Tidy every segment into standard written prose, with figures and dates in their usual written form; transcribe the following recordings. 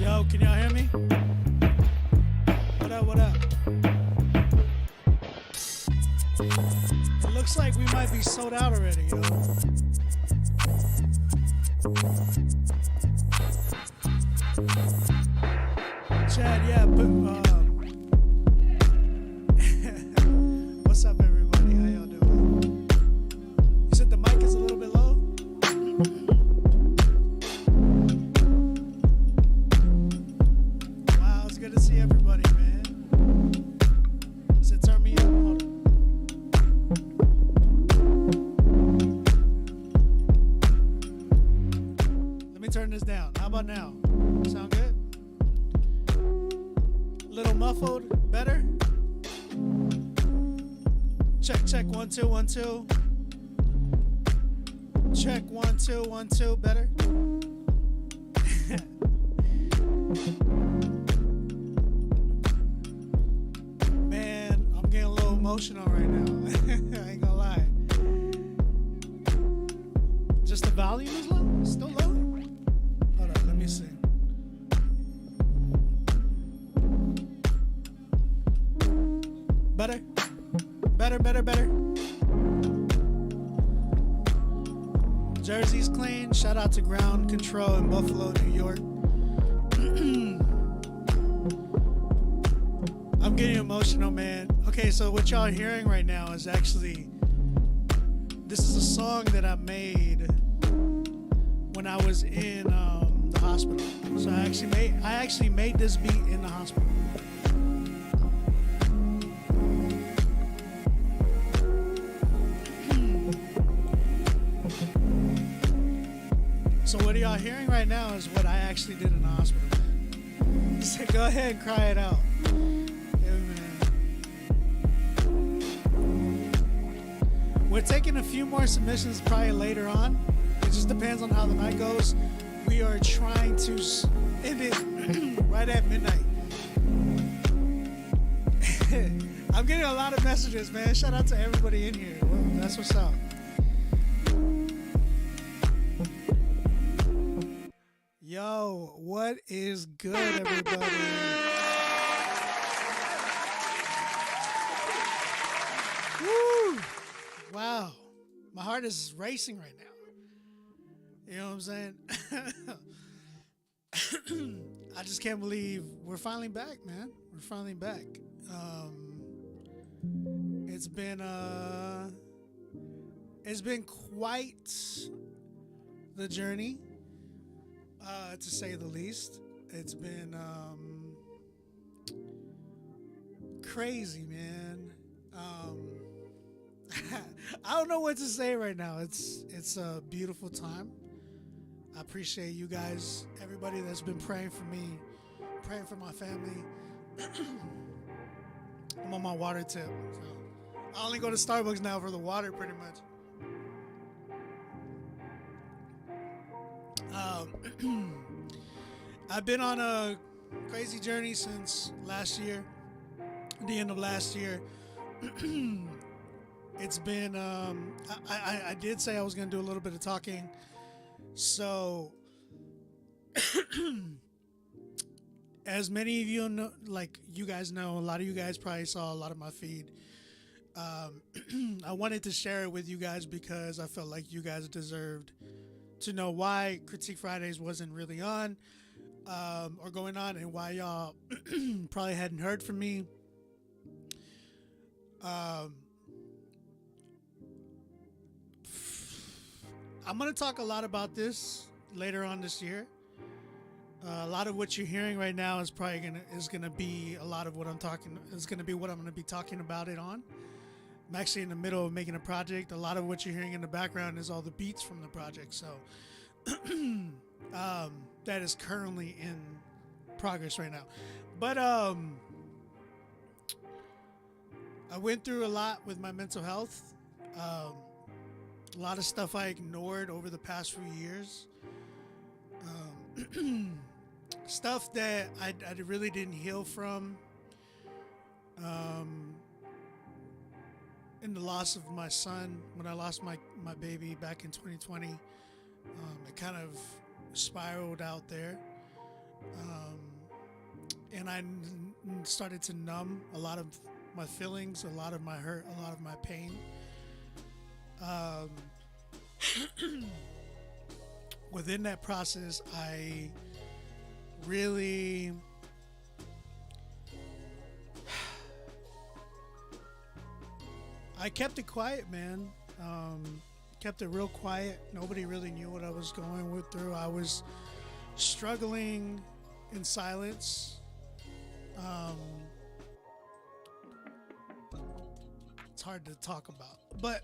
Yo, can y'all hear me? What up, what up? It looks like we might be sold out already, yo. Chad, yeah, but, what's up, everybody? How y'all doing? You said the mic is a little bit low? Wow, it's good to see everybody, man. Does it turn me up? Hold on. Let me turn this down. How about now? Sound good? Little muffled? Better? Check, check, 1 2 1 2. Check 1 2 1 2. Better? Man, I'm getting a little emotional right now. I ain't gonna lie. Just the volume is low? Still low? Hold on, let me see. Better? Better, better, better. Jersey's clean. Shout out to Ground Control in Buffalo, New York. I'm getting emotional, man. Okay, so what y'all are hearing right now is actually, this is a song that I made when I was in the hospital. So I actually made this beat in the hospital. So what y'all hearing right now is what I actually did in the hospital. He said, go ahead and cry it out. Yeah, man. We're taking a few more submissions probably later on. It just depends on how the night goes. We are trying to end it right at midnight. I'm getting a lot of messages, man. Shout out to everybody in here. Well, that's what's up. Yo, what is good, everybody? Woo! Wow. My heart is racing right now. You know what I'm saying? I just can't believe we're finally back, man. We're finally back. It's been quite the journey. To say the least. It's been crazy, man. I don't know what to say right now. It's a beautiful time. I appreciate you guys, everybody that's been praying for me, praying for my family. I'm on my water tip. So I only go to Starbucks now for the water, pretty much. I've been on a crazy journey since last year, the end of last year. It's been, I did say I was going to do a little bit of talking. So as many of you know, like you guys know, a lot of you guys probably saw a lot of my feed. Um, I wanted to share it with you guys because I felt like you guys deserved to know why Critique Fridays wasn't really on or going on, and why y'all probably hadn't heard from me. Um, I'm gonna talk a lot about this later on this year. A lot of what you're hearing right now is gonna be a lot of what I'm talking is gonna be what I'm gonna be talking about it on. I'm actually in the middle of making a project. A lot of what you're hearing in the background is all the beats from the project. So that is currently in progress right now. But I went through a lot with my mental health. A lot of stuff I ignored over the past few years. Stuff that I really didn't heal from. Um, in the loss of my son, when I lost my baby back in 2020, it kind of spiraled out there. Um, and started to numb a lot of my feelings, a lot of my hurt, a lot of my pain. Um, Within that process, really I kept it quiet, man. Kept it real quiet. Nobody really knew what I was going through. I was struggling in silence. Um, it's hard to talk about, but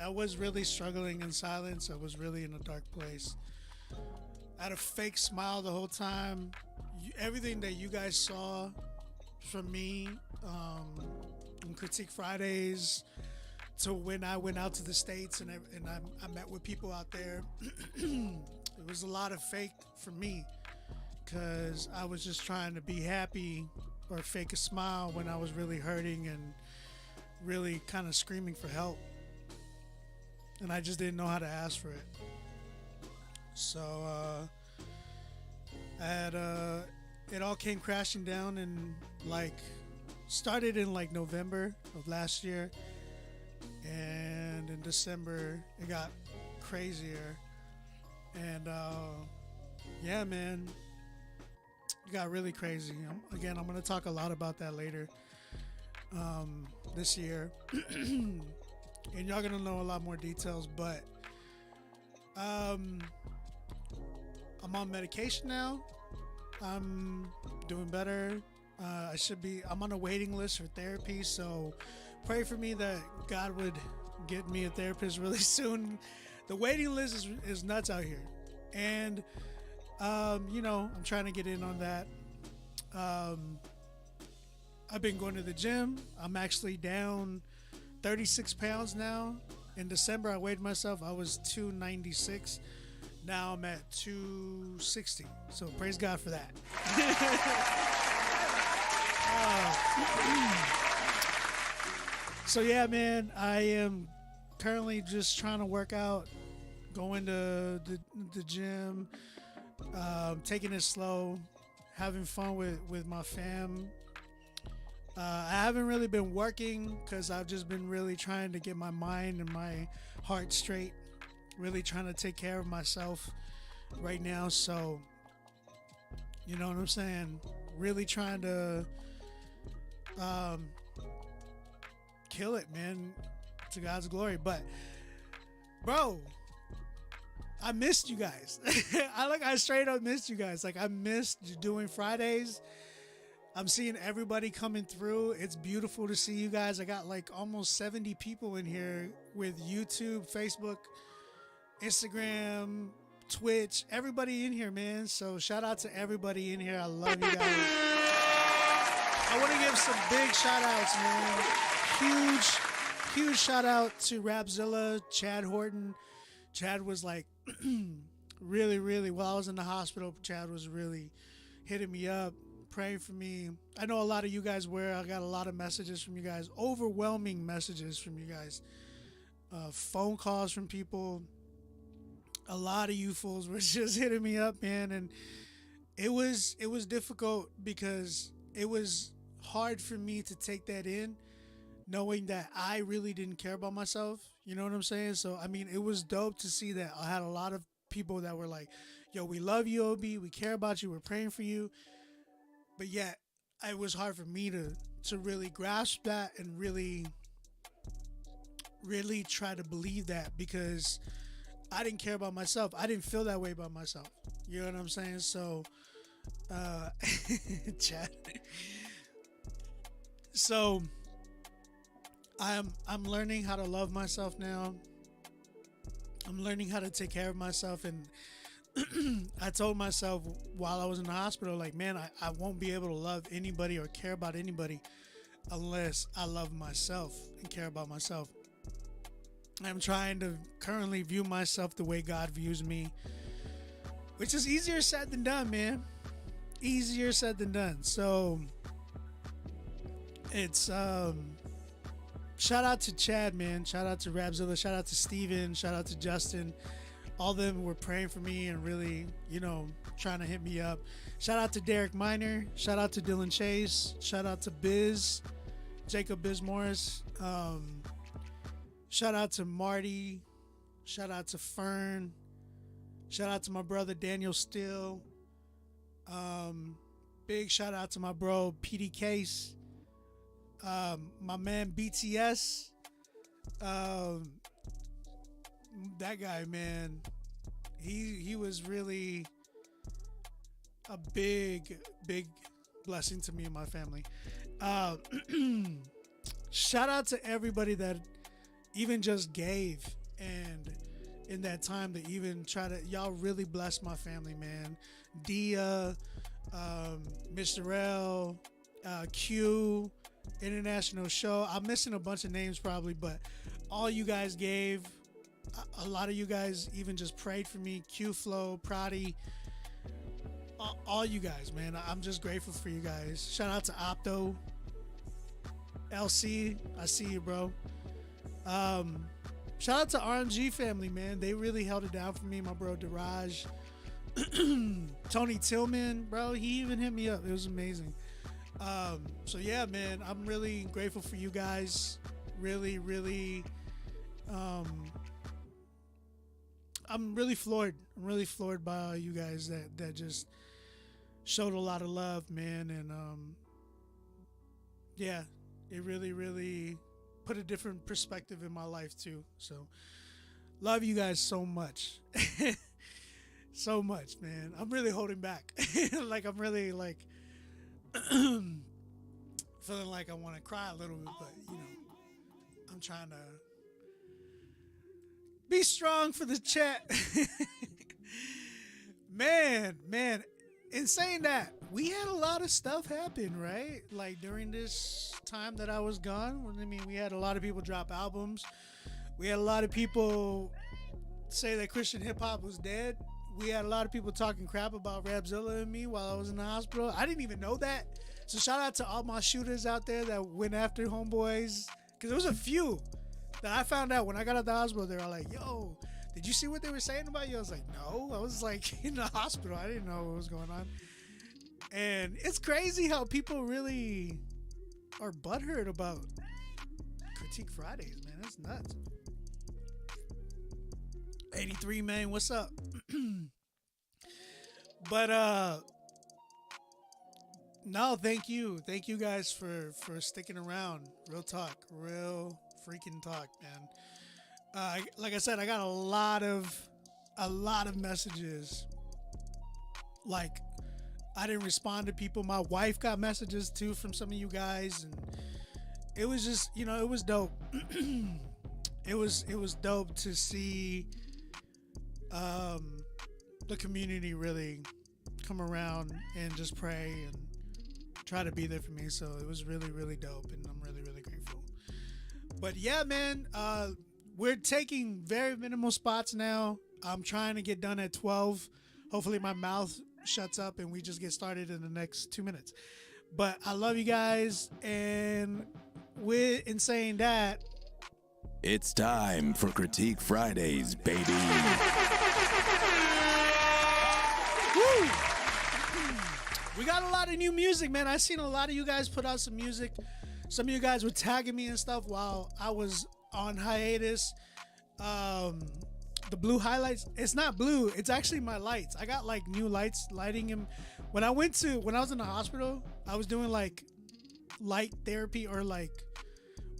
I was really struggling in silence. I was really in a dark place. I had a fake smile the whole time. Everything that you guys saw from me on Critique Fridays to when I went out to the States and I met with people out there, it was a lot of fake for me because I was just trying to be happy or fake a smile when I was really hurting and really kind of screaming for help. And I just didn't know how to ask for it. So I had it all came crashing down and like started in like November of last year, and in December it got crazier. And yeah, man, it got really crazy. I'm gonna talk a lot about that later this year, and y'all gonna know a lot more details. But I'm on medication now. I'm doing better. I'm on a waiting list for therapy, so pray for me that God would get me a therapist really soon. The waiting list is nuts out here. And, I'm trying to get in on that. I've been going to the gym. I'm actually down 36 pounds now. In December, I weighed myself. I was 296. Now I'm at 260. So praise God for that. So yeah, man, I am currently just trying to work out, going to the gym, taking it slow, having fun with my fam. I haven't really been working because I've just been really trying to get my mind and my heart straight, really trying to take care of myself right now. So, you know what I'm saying? Really trying to kill it, man, to God's glory. But, bro, I missed you guys. I straight up missed you guys. Like, I missed doing Fridays. I'm seeing everybody coming through. It's beautiful to see you guys. I got like almost 70 people in here with YouTube, Facebook, Instagram, Twitch, everybody in here, man. So shout out to everybody in here. I love you guys. I want to give some big shout outs, man. Huge shout out to Rapzilla, Chad Horton. Chad was like really, while I was in the hospital, Chad was really hitting me up, praying for me. I know a lot of you guys were. I got a lot of messages from you guys, overwhelming messages from you guys, phone calls from people. A lot of you fools were just hitting me up, man, and it was difficult because it was hard for me to take that in, knowing that I really didn't care about myself. You know what I'm saying? So I mean, it was dope to see that I had a lot of people that were like, "Yo, we love you, OB. We care about you. We're praying for you." But yet, it was hard for me to really grasp that and really try to believe that because I didn't care about myself. I didn't feel that way about myself. You know what I'm saying? So, uh, chat. So I'm learning how to love myself now. I'm learning how to take care of myself, and I told myself while I was in the hospital, like, man, I won't be able to love anybody or care about anybody unless I love myself and care about myself. I'm trying to currently view myself the way God views me, which is easier said than done, man. Easier said than done. So it's shout out to Chad, man. Shout out to Rapzilla. Shout out to Steven. Shout out to Justin. All of them were praying for me and really, trying to hit me up. Shout out to Derek Miner. Shout out to Dylan Chase. Shout out to Jacob Biz Morris. Shout out to Marty. Shout out to Fern. Shout out to my brother Daniel Steele. Big shout out to my bro PD Case. My man BTS. That guy, man, he was really a big blessing to me and my family. Shout out to everybody that even just gave, and in that time to even y'all really blessed my family, man. Dia, Mr. L, Q, International Show. I'm missing a bunch of names probably, but all you guys gave. A lot of you guys even just prayed for me. Q Flow, Prati, all you guys, man. I'm just grateful for you guys. Shout out to Opto, LC. I see you, bro. Shout out to RMG family, man. They really held it down for me. My bro Daraj, Tony Tillman, bro. He even hit me up. It was amazing. So yeah, man. I'm really grateful for you guys. Really. I'm really floored. I'm really floored by all you guys that just showed a lot of love, man. And yeah, it really put a different perspective in my life too. So love you guys so much. So much, man. I'm really holding back. Like I'm really feeling like I want to cry a little bit, but I'm trying to be strong for the chat. man, in saying that, we had a lot of stuff happen, right? Like during this time that I was gone. I mean, we had a lot of people drop albums. We had a lot of people say that Christian hip hop was dead. We had a lot of people talking crap about Rapzilla and me while I was in the hospital. I didn't even know that. So shout out to all my shooters out there that went after homeboys, because there was a few that I found out when I got out of the hospital. They were like, yo, did you see what they were saying about you? I was like, no, I was like in the hospital. I didn't know what was going on. And it's crazy how people really are butthurt about Critique Fridays, man. That's nuts. 83, man, what's up? But no, thank you guys for sticking around. Real talk, real freaking talk, man. Like I said, I got a lot of messages. Like, I didn't respond to people. My wife got messages too from some of you guys, and it was just, it was dope. it was dope to see the community really come around and just pray and try to be there for me. So it was really, really dope, and I'm really, really grateful. But yeah, man, we're taking very minimal spots now. I'm trying to get done at 12. Hopefully my mouth shuts up and we just get started in the next 2 minutes. But I love you guys, and in saying that, it's time for Critique Fridays, baby. Woo! We got a lot of new music, man. I seen a lot of you guys put out some music. Some of you guys were tagging me and stuff while I was on hiatus. The blue highlights, it's not blue, it's actually my lights. I got like new lights lighting him. When I was in the hospital, I was doing like light therapy, or like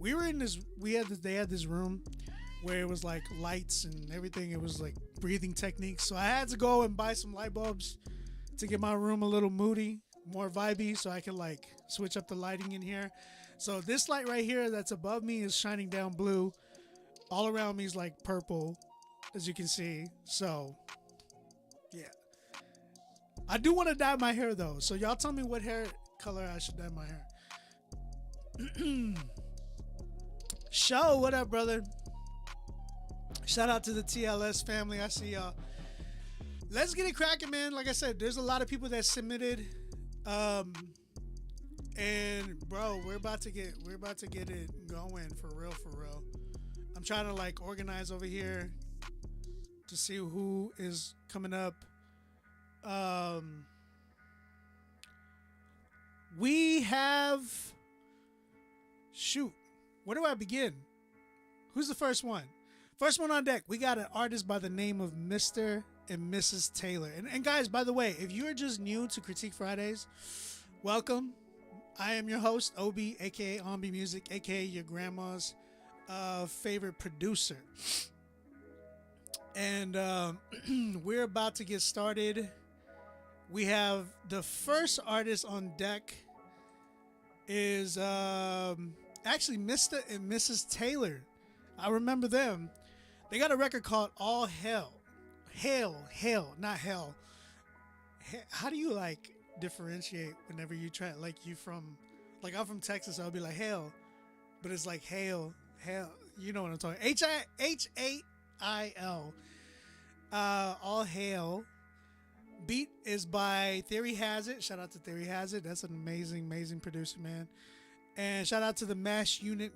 they had this room where it was like lights and everything. It was like breathing techniques. So I had to go and buy some light bulbs to get my room a little moody, more vibey, so I can like switch up the lighting in here. So this light right here that's above me is shining down blue. All around me is like purple, as you can see. So yeah, I do want to dye my hair though. So y'all tell me what hair color I should dye my hair. Show, what up, brother? Shout out to the TLS family. I see y'all. Let's get it cracking, man. Like I said, there's a lot of people that submitted. And bro, we're about to get it going for real. I'm trying to like organize over here to see who is coming up. We have, shoot, where do I begin? Who's the first one? First one on deck, we got an artist by the name of Mr. and Mrs. Taylor. And guys, by the way, if you're just new to Critique Fridays, welcome. I am your host, Obi, aka Ombi Music, aka your grandma's favorite producer. And we're about to get started. We have the first artist on deck is actually Mr. and Mrs. Taylor. I remember them. They got a record called All Hell. Hell, not hell. How do you like differentiate whenever you try, like I'm from Texas, I'll be like hell, but it's like hell, you know what I'm talking. Hail. All Hail. Beat is by Theory Has It. Shout out to Theory Has It. That's an amazing producer, man. And shout out to the Mash Unit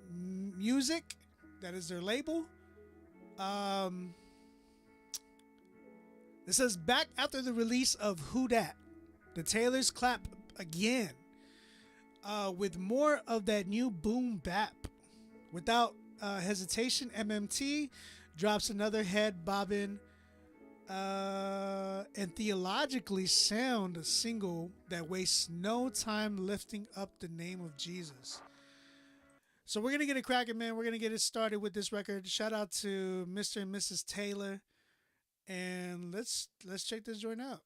Music. That is their label. It says, back after the release of Who Dat, the Taylors clap again with more of that new boom bap. Without hesitation, MMT drops another head bobbing and theologically sound single that wastes no time lifting up the name of Jesus. So we're going to get it cracking, man. We're going to get it started with this record. Shout out to Mr. and Mrs. Taylor. And let's check this joint out.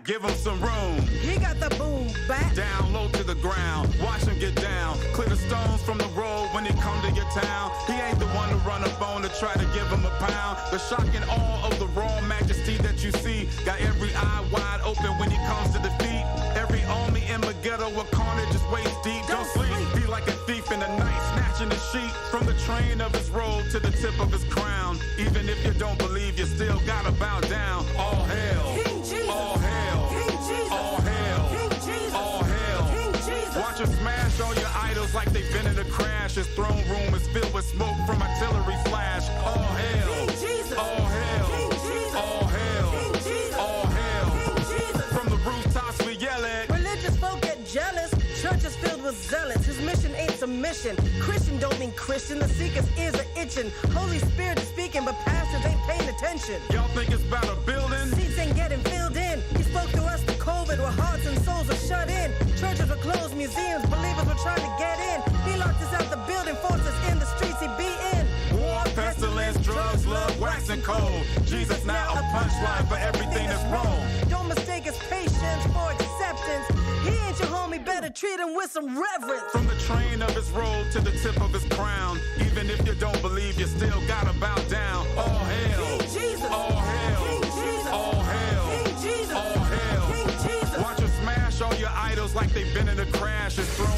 Give him some room. He got the boom back. Down low to the ground. Watch him get down. Clear the stones from the road when he come to your town. He ain't the one to run up on to try to give him a pound. The shock and awe of the raw majesty that you see got every eye wide open when he comes to defeat. Every army in the ghetto with carnage is waist deep. Don't sleep. Be like a thief in the night, snatching the sheep from the train of his robe to the tip of his crown. Even if you don't believe, you still gotta bow down. All hail. King Jesus. All hail. King Jesus. All hail. King Jesus. All hail. King Jesus. Watch him smash all your idols like they've been in a crash. His throne room is filled with smoke from artillery flash. All hail. King Jesus. All hail. King Jesus. All hail. King Jesus. All hail. King Jesus. From the rooftops we yell it. Religious folk get jealous. Churches filled with zealots. His mission ain't submission. Christian don't mean Christian. The seeker's ears are itching. Holy Spirit is speaking, but pastors ain't paying attention. Y'all think it's about a building? Seats ain't getting filled in. He spoke to us through COVID, where hearts and souls are shut in. Churches were closed, museums, believers were trying to get in. He locked us out the building, forced us in the streets he be in. War, pestilence, drugs, love, wax and cold. Jesus now a punchline for everything that's wrong. Don't mistake his patience for acceptance. He ain't your homie, better treat him with some reverence. From the train of his robe to the tip of his crown. Even if you don't believe, you still gotta bow down. All hail. King Jesus. All hail. King Jesus. All hail. King Jesus. All hail. King Jesus. Watch him smash all your idols like they've been in a crash. His throne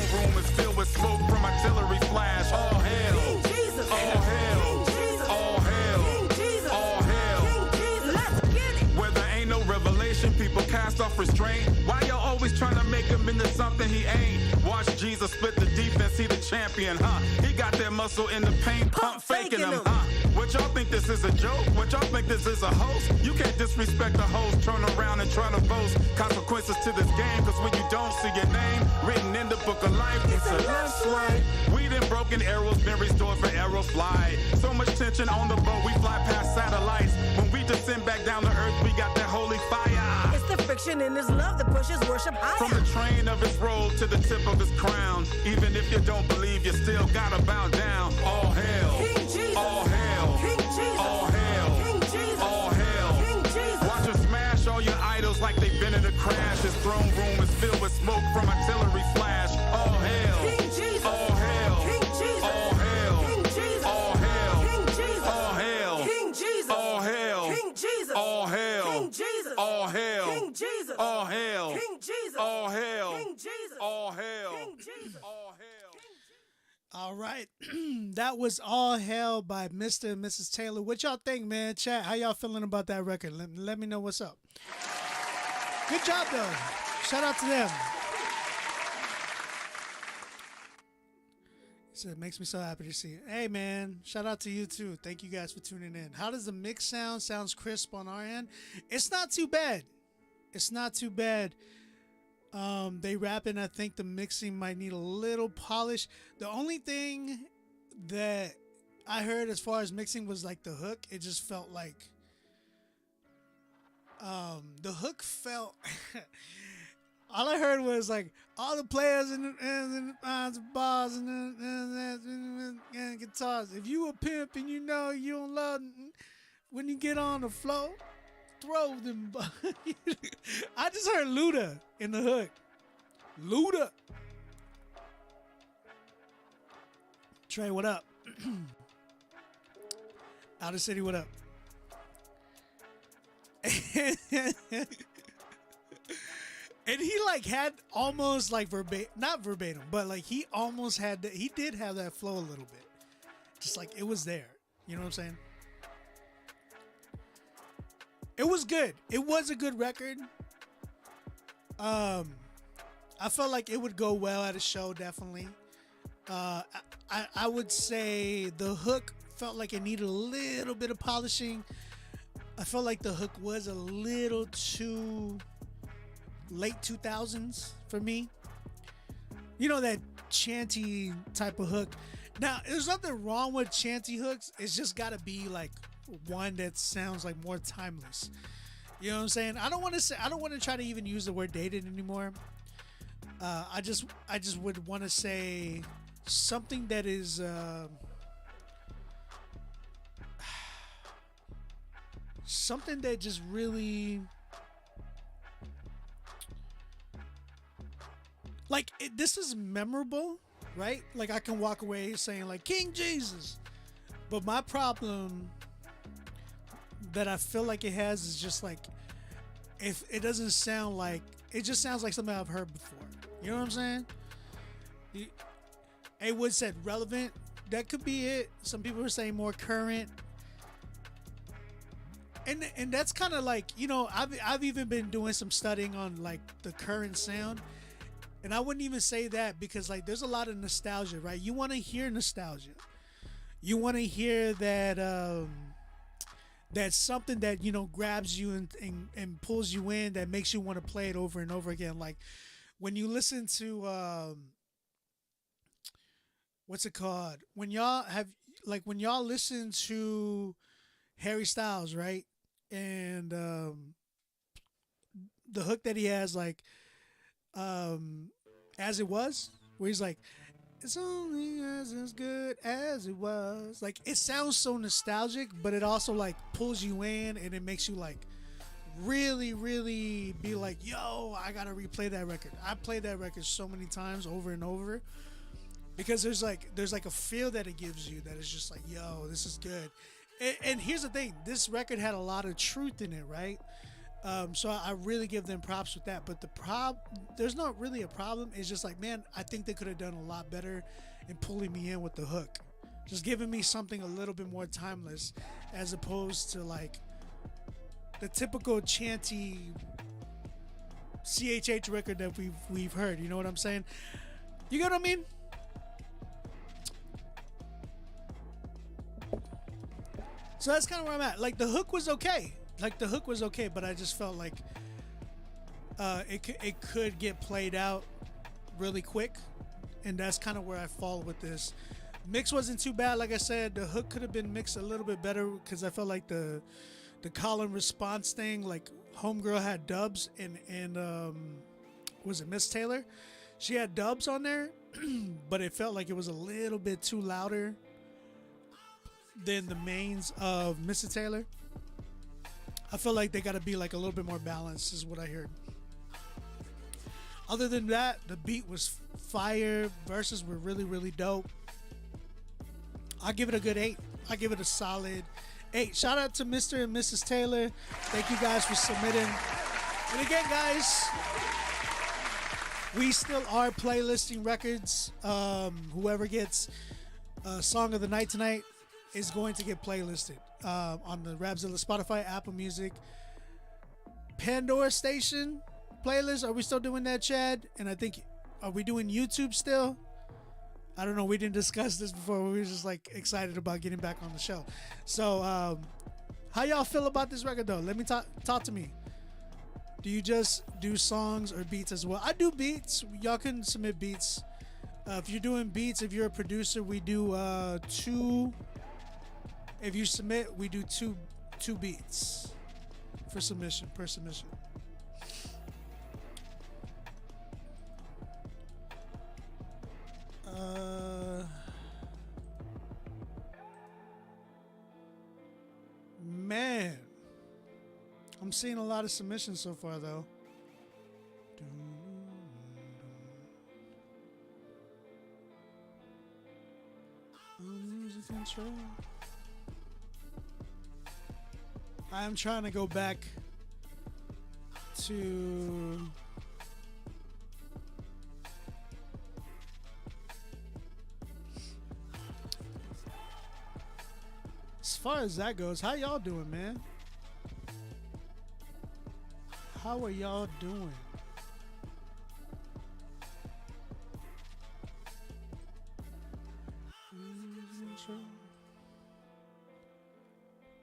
self-restraint. Why y'all always trying to make him into something he ain't? Watch Jesus split the defense, he the champion, huh? He got that muscle in the paint, pump faking him, huh? What y'all think this is a joke? What y'all think this is a host? You can't disrespect the host, turn around and try to boast. Consequences to this game, cause when you don't see your name written in the book of life, it's a left swipe. Weed and broken arrows been restored for arrow flight. So much tension on the boat, we fly past satellites. When we descend back down to earth, we got that holy fire. It's the friction in his love that pushes worship higher. From the train of his robe to the tip of his crown. Even if you don't believe, you still gotta bow down. All hail. King Jesus. All hail. King Jesus. All hail. King Jesus. All hail. King Jesus. Watch him smash all your idols like they've been in a crash. His throne room is filled with smoke from artillery flash. All hail. King Jesus. All hail. King Jesus. All hail. King Jesus. All hail. King Jesus. All hail. King Jesus. All hail. King Jesus. All hail. King Jesus. All hail. King Jesus. All hail. King Jesus. All hail. King Jesus. All hail. King Jesus. All hail. All right. That was All Hell by Mr. and Mrs. Taylor. What y'all think, man? Chat, how y'all feeling about that record? Let me know what's up. Good job, though. Shout out to them. So it makes me so happy to see it. Hey, man, shout out to you, too. Thank you guys for tuning in. How does the mix sound? Sounds crisp on our end. It's not too bad. It's not too bad. They rapping. I think the mixing might need a little polish. The only thing that I heard as far as mixing was like the hook. It just felt like the hook felt. All I heard was like all the players and the bars and guitars. If you a pimp and you know you don't love when you get on the floor, throw them. I just heard Luda in the hook. Luda. Trey, what up? Outer City, what up? And he like had almost like not verbatim, but like he almost had he did have that flow a little bit. Just like it was there. You know what I'm saying? It was good. It was a good record. I felt like it would go well at a show, definitely. I would say the hook felt like it needed a little bit of polishing. I felt like the hook was a little too late 2000s for me. You know, that chanty type of hook. Now, there's nothing wrong with chanty hooks. It's just got to be like one that sounds like more timeless. You know what I'm saying? I don't want to try to even use the word dated anymore. I just would want to say something that is something that just really like this is memorable, right? Like I can walk away saying like King Jesus, but my problem that I feel like it has is just like if it doesn't sound like it just sounds like something I've heard before. You know what I'm saying? A Wood said relevant. That could be it. Some people are saying more current. And that's kind of like, you know, I've even been doing some studying on like the current sound. And I wouldn't even say that because like there's a lot of nostalgia, right? You want to hear nostalgia. You want to hear that that's something that, you know, grabs you and pulls you in, that makes you want to play it over and over again. Like when you listen to what's it called? When y'all listen to Harry Styles, right? And the hook that he has, like As It Was, where he's like, it's only as good as it was. Like, it sounds so nostalgic, but it also like pulls you in and it makes you like really, really be like, yo, I gotta replay that record. I played that record so many times over and over because there's like a feel that it gives you that is just like, yo, this is good. And here's the thing, this record had a lot of truth in it, right? So I really give them props with that. But there's not really a problem. It's just like, man, I think they could have done a lot better in pulling me in with the hook. Just giving me something a little bit more timeless as opposed to like the typical chanty CHH record that we've heard. You know what I'm saying? You get what I mean? So that's kind of where I'm at. Like the hook was okay. But I just felt like it could get played out really quick, and that's kind of where I fall with this. Mix wasn't too bad. Like I said, the hook could have been mixed a little bit better because I felt like the call and response thing, like Homegirl had dubs and was it Miss Taylor? She had dubs on there, but it felt like it was a little bit too louder than the mains of Mr. Taylor. I feel like they got to be like a little bit more balanced is what I heard. Other than that, the beat was fire. Verses were really, really dope. I'll give it a good 8. I give it a solid 8. Shout out to Mr. and Mrs. Taylor. Thank you guys for submitting. And again, guys, we still are playlisting records. Whoever gets Song of the Night tonight is going to get playlisted on the Rapzilla, Spotify, Apple Music, Pandora Station playlist. Are we still doing that, Chad? And I think, are we doing YouTube still? I don't know. We didn't discuss this before. We were just like excited about getting back on the show. So, how y'all feel about this record though? Let me talk to me. Do you just do songs or beats as well? I do beats. Y'all can submit beats. If you're doing beats, if you're a producer, we do 2. If you submit, we do two beats per submission. Man, I'm seeing a lot of submissions so far though. I'm losing control. I'm trying to go back to as far as that goes. How y'all doing, man? How are y'all doing?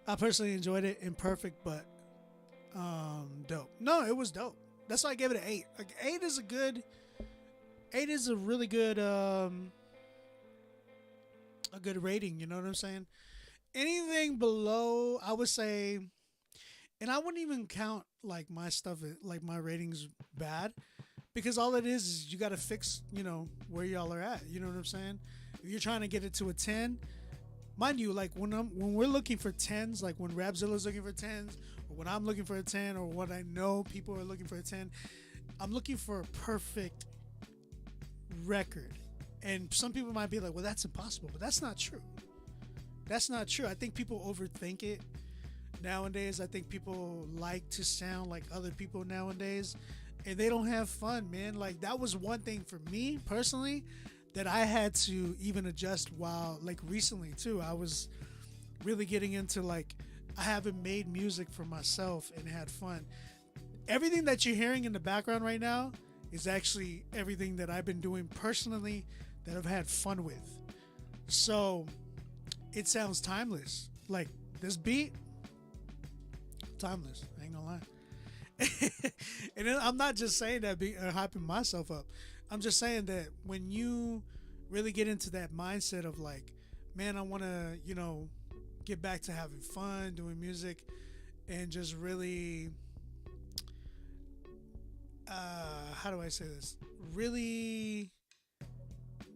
I personally enjoyed it. Imperfect, but dope. No, it was dope. That's why I gave it an 8. Like 8 is a good. 8 is a really good a good rating. You know what I'm saying? Anything below, I would say, and I wouldn't even count like my stuff, like my ratings bad, because all it is you got to fix, where y'all are at. You know what I'm saying? If you're trying to get it to a 10. Mind you, like when we're looking for 10s, like when Rapzilla's looking for 10s, or when I'm looking for a 10, or when I know people are looking for a 10, I'm looking for a perfect record. And some people might be like, well, that's impossible, but that's not true. That's not true. I think people overthink it nowadays. I think people like to sound like other people nowadays, and they don't have fun, man. Like that was one thing for me personally that I had to even adjust while, like recently too, I was really getting into like, I haven't made music for myself and had fun. Everything that you're hearing in the background right now is actually everything that I've been doing personally that I've had fun with. So it sounds timeless. Like this beat, timeless. I ain't gonna lie. And I'm not just saying that hyping myself up. I'm just saying that when you really get into that mindset of like, man, I want to, get back to having fun, doing music, and just really, how do I say this? Really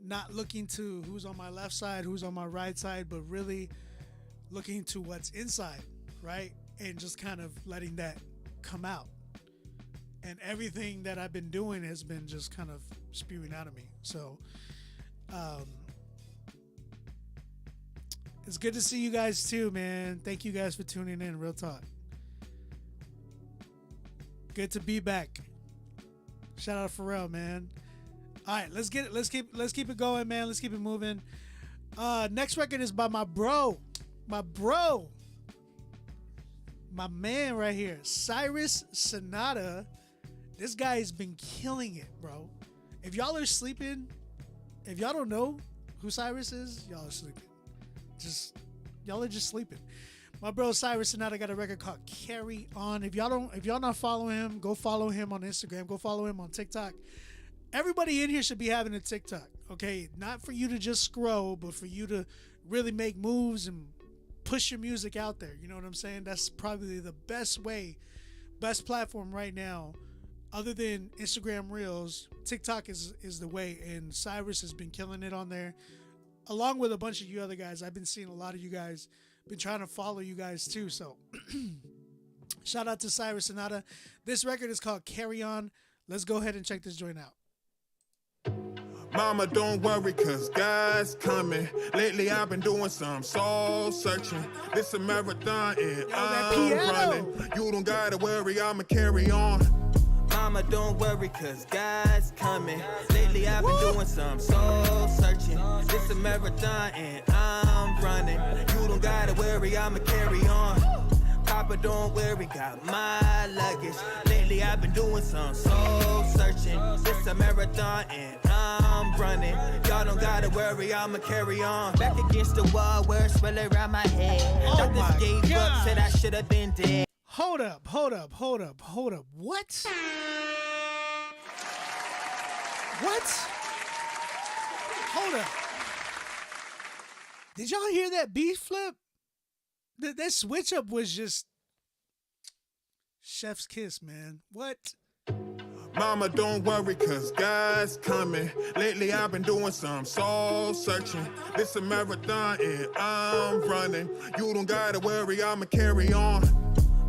not looking to who's on my left side, who's on my right side, but really looking to what's inside, right? And just kind of letting that come out. And everything that I've been doing has been just kind of spewing out of me. So, it's good to see you guys too, man. Thank you guys for tuning in. Real talk. Good to be back. Shout out to Pharrell, man. All right, let's get it. Let's keep it going, man. Let's keep it moving. Next record is by my man right here, Cyrus Sonata This guy has been killing it, bro. If y'all are sleeping, if y'all don't know who Cyrus is, y'all are sleeping. Y'all are just sleeping. My bro Cyrus Sonata got a record called Carry On. If y'all not following him, go follow him on Instagram. Go follow him on TikTok. Everybody in here should be having a TikTok, okay? Not for you to just scroll, but for you to really make moves and push your music out there. You know what I'm saying? That's probably the best platform right now, other than Instagram Reels. TikTok is the way, and Cyrus has been killing it on there, along with a bunch of you other guys. I've been seeing a lot of you guys, been trying to follow you guys too, so shout out to Cyrus Sonata. This record is called Carry On. Let's go ahead and check this joint out. Mama, don't worry, cause God's coming. Lately I've been doing some soul searching. This a marathon and I'm running. You don't gotta worry, I'ma carry on. Mama, don't worry, cause God's coming. Lately I've been doing some soul searching. This a marathon and I'm running. You don't gotta worry, I'ma carry on. Papa, don't worry, got my luggage. Lately I've been doing some soul searching. This a marathon and I'm running. Y'all don't gotta worry, I'ma carry on. Back against the wall where it's swelling around my head. Doctors gave up, said I should have been dead. Hold up. What? Hold up. Did y'all hear that beat flip? That switch up was just chef's kiss, man. What? Mama, don't worry, cause God's coming. Lately I've been doing some soul searching. This a marathon and I'm running. You don't gotta worry, I'ma carry on.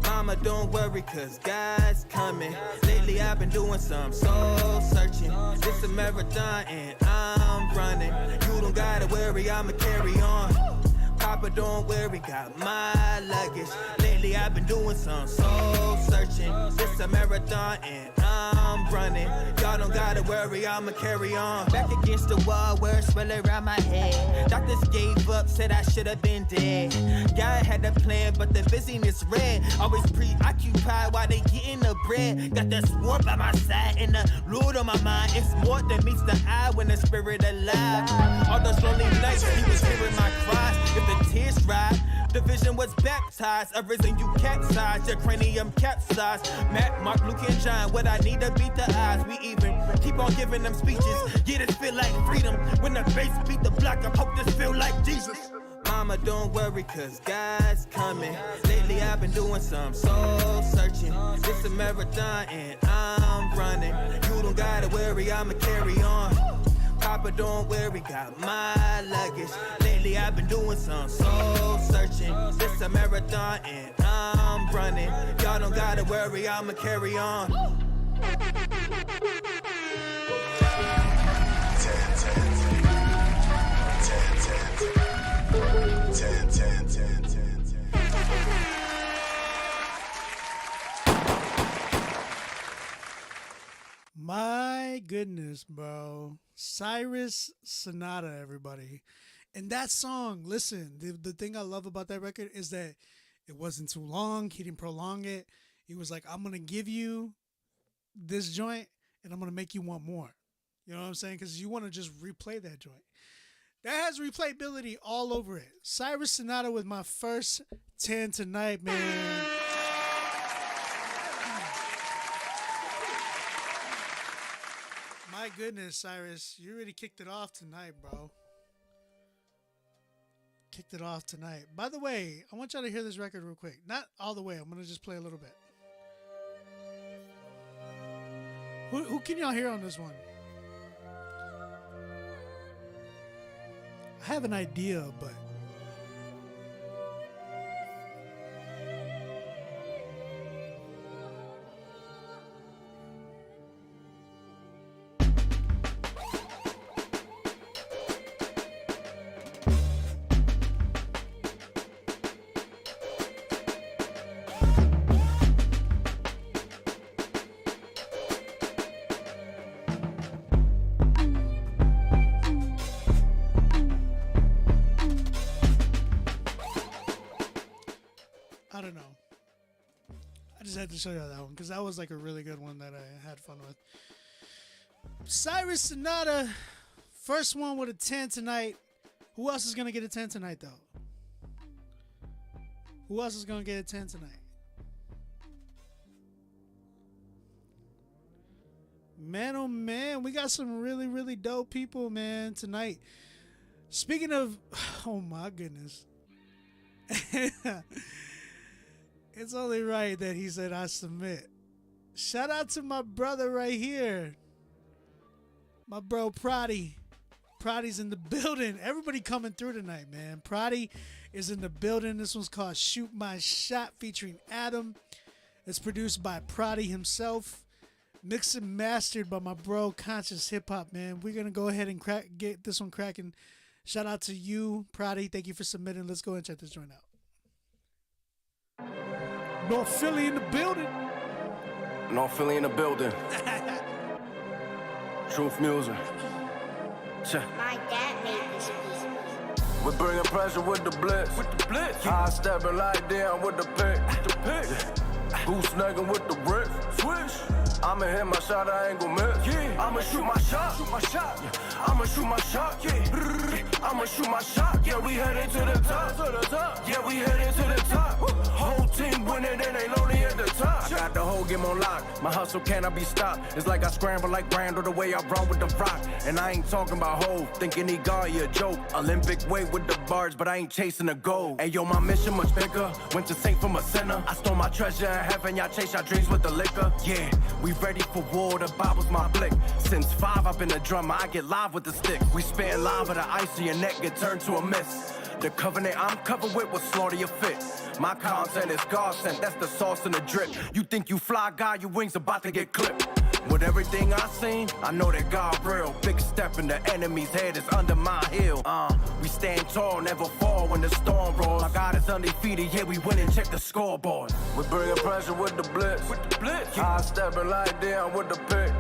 Mama, don't worry, cause God's coming. Lately I've been doing some soul searching. This a marathon and I'm running. You don't gotta worry, I'ma carry on. Papa, don't worry, got my luggage. Lately I've been doing some soul searching. This a marathon and I'm running. Y'all don't gotta worry, I'ma carry on. Back against the wall where it's swelling around my head. Doctors gave up, said I should have been dead. God had a plan, but the busyness red. Always preoccupied while they getting the bread. Got the sword by my side and the Lord on my mind. It's more than meets the eye when the spirit alive. All those lonely nights, he was hearing my cries. If the tears dried, the vision was baptized. Arisen, you capsized, your cranium capsized. Matt, Mark, Luke, and John, what I need to beat the odds. We even keep on giving them speeches. Yeah, this feel like freedom. When the bass beat the block, I hope this feel like Jesus. Mama, don't worry, cause God's coming. Lately I've been doing some soul searching. This a marathon and I'm running. You don't gotta worry, I'ma carry on. Papa, don't worry, got my luggage. Lately I've been doing some soul searching. This a marathon and I'm running. Y'all don't gotta worry, I'ma carry on. My goodness, bro. Cyrus Sonata, everybody. And that song, listen, the thing I love about that record is that it wasn't too long. He didn't prolong it. He was like, I'm going to give you this joint and I'm going to make you want more. You know what I'm saying? Because you want to just replay that joint. That has replayability all over it. Cyrus Sonata with my first 10 tonight, man. My goodness, Cyrus, you really kicked it off tonight, bro. Kicked it off tonight. By the way, I want y'all to hear this record real quick. Not all the way. I'm going to just play a little bit. Who can y'all hear on this one? I have an idea, but... I don't know. I just had to show you that one because that was like a really good one that I had fun with. Cyrus Sonata, first one with a 10 tonight. Who else is going to get a 10 tonight, though? Who else is going to get a 10 tonight? Man, oh man, we got some really, really dope people, man, tonight. Speaking of, oh my goodness. It's only right that he said I submit. Shout out to my brother right here. My bro Prodi. Prodi's in the building. Everybody coming through tonight, man. Prodi is in the building. This one's called Shoot My Shot featuring Adam. It's produced by Prodi himself. Mixed and mastered by my bro Conscious Hip Hop, man. We're going to go ahead and get this one cracking. Shout out to you, Prodi. Thank you for submitting. Let's go and check this joint out. North Philly in the building. North Philly in the building. Truth music. My dad made this beat. We're bringing pressure with the blitz. High stepping like down with the pick. Goose snagging with the wrist. Swish. I'ma hit my shot, I ain't gon' miss. Yeah. I'ma shoot my shot. Yeah. I'ma shoot my shot. Yeah. I'ma shoot my shot. Yeah, we headed to the top. Yeah, we headed to the top. Whole team winning and they lonely at the top. I got the whole game on lock. My hustle cannot be stopped. It's like I scramble like Brando the way I run with the rock. And I ain't talking about hoes, thinking he got you a joke. Olympic weight with the bars, but I ain't chasing the gold. Hey yo, my mission much bigger. Went to saint from a sinner. I stole my treasure in heaven. Y'all chase your dreams with the liquor. Yeah, we ready for war. The Bible's my blick. Since 5, I've been a drummer. I get live with the stick. We spit lava, the ice on your neck get turned to a mist. The covenant I'm covered with will slaughter your fit. My content is God sent, that's the sauce and the drip. You think you fly, God, your wings about to get clipped. With everything I seen, I know that God real. Big step in the enemy's head is under my heel. We stand tall, never fall when the storm roars. My God is undefeated, yeah, we win and check the scoreboard. We're bringing pressure with the blitz. High stepping like down with the pick.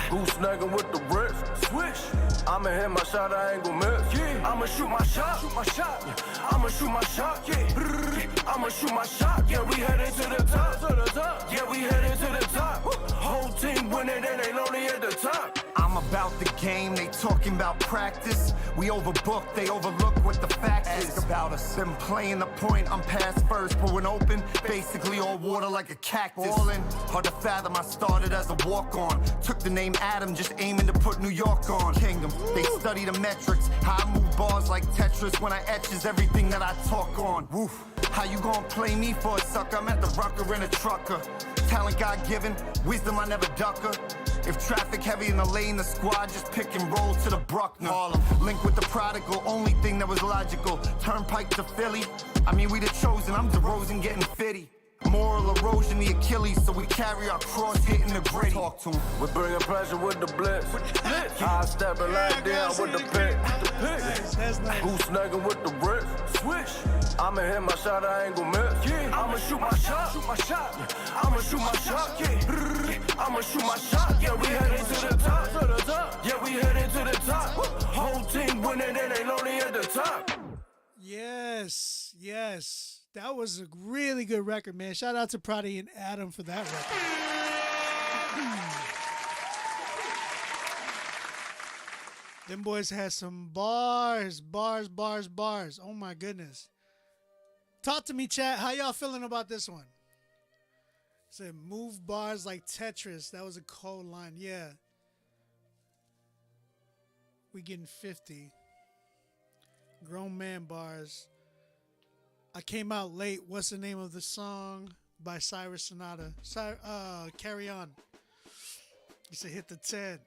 Goose snagging with the wrist. Swish. I'ma hit my shot, I ain't gon' miss. Yeah. I'ma shoot my shot. Yeah. I'ma shoot my shot. Yeah. I'ma shoot my shot. Yeah, we headed to the top. Yeah, we headed to the top. Whole team winning and they lonely at the top. I'm about the game, they talking about practice. We overbooked, they overlook what the fact is. Ask about us. Been playing the point, I'm past first, but when open, basically all water like a cactus. Ballin', hard to fathom, I started as a walk-on. Took the name Adam, just aiming to put New York on. Kingdom, they study the metrics, how I move bars like Tetris. When I etch is everything that I talk on. Woof. How you gon' play me for a sucker? I'm at the rucker in a trucker. Talent God-given, wisdom I never ducker. If traffic heavy in the lane, the squad just pick and roll to the Bruckner. Harlem, link with the prodigal, only thing that was logical. Turnpike to Philly, I mean we the chosen, I'm DeRozan getting fitty. Moral erosion, the Achilles, so we carry our cross hitting the gritty. Talk to him. We're bringing pressure with the blitz. High stepping like down with the pick. That's nice. Goose snagging with the wrist. Swish. I'ma hit my shot, I ain't gon' miss. Yeah. I'ma shoot my shot. Yeah. I'ma shoot my shot. Yeah. I'ma shoot my shot. Yeah, we headed to the top. Yeah, we headed to the top. Whole team winning and they lonely at the top. Yes. That was a really good record, man. Shout out to Prodi and Adam for that record. Them boys had some bars. Oh my goodness. Talk to me, chat. How y'all feeling about this one? Said move bars like Tetris. That was a cold line. Yeah. We getting 50. Grown man bars. I came out late. What's the name of the song by Cyrus Sonata? Carry On. He said hit the 10.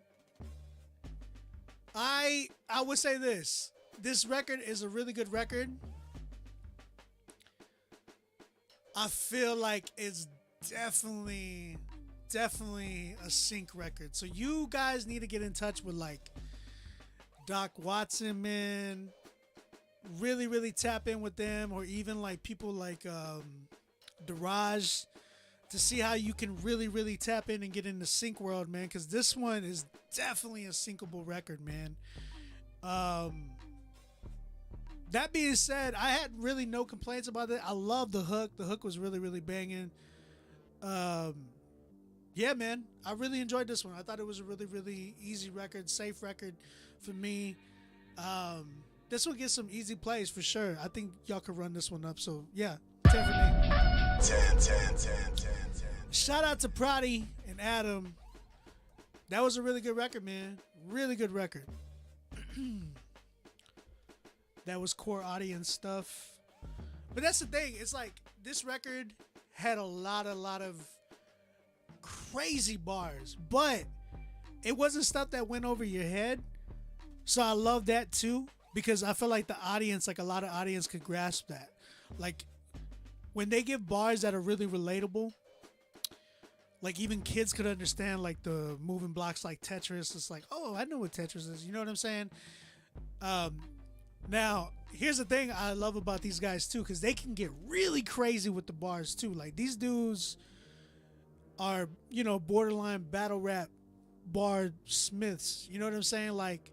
I would say this. This record is a really good record. I feel like it's definitely a sync record. So you guys need to get in touch with like Doc Watson, man. Really tap in with them, or even like people like Daraj, to see how you can really tap in and get in the sync world, man, because this one is definitely a syncable record, man. That being said, I had really no complaints about it. I love the hook. The hook was really banging. Yeah, man, I really enjoyed this one. I thought it was a really, really easy record, safe record for me. This one gets some easy plays for sure. I think y'all could run this one up. So yeah, 10 for me. 10. Shout out to Prodi and Adam. That was a really good record, man. Really good record. That was core audience stuff. But that's the thing. It's like this record had a lot of crazy bars, but it wasn't stuff that went over your head. So I love that too, because I feel like the audience, like a lot of audience could grasp that. Like when they give bars that are really relatable, like even kids could understand, like the moving blocks like Tetris. It's like, oh, I know what Tetris is. You know what I'm saying? Now, here's the thing I love about these guys too, because they can get really crazy with the bars too. Like these dudes are, you know, borderline battle rap bar smiths. You know what I'm saying? Like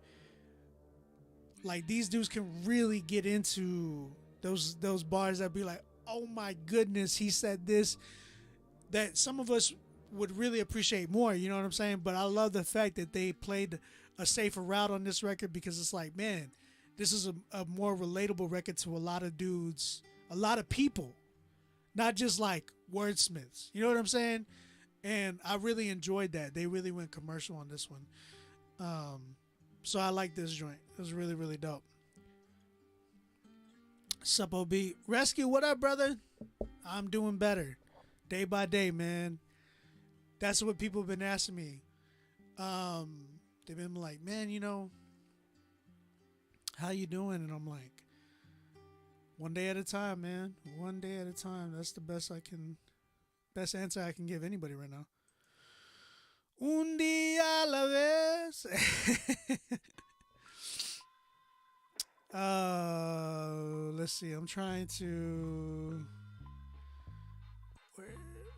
these dudes can really get into those bars that be like, oh my goodness, he said this, that some of us would really appreciate more. You know what I'm saying? But I love the fact that they played a safer route on this record, because it's like, man, this is a more relatable record to a lot of dudes, a lot of people, not just like wordsmiths. You know what I'm saying? And I really enjoyed that. They really went commercial on this one. So I like this joint. It was really, really dope. Sup, OB. Rescue, what up, brother? I'm doing better. Day by day, man. That's what people have been asking me. They've been like, man, you know, how you doing? And I'm like, one day at a time, man. One day at a time. That's the best answer I can give anybody right now. Un día a la vez. Let's see. I'm trying to.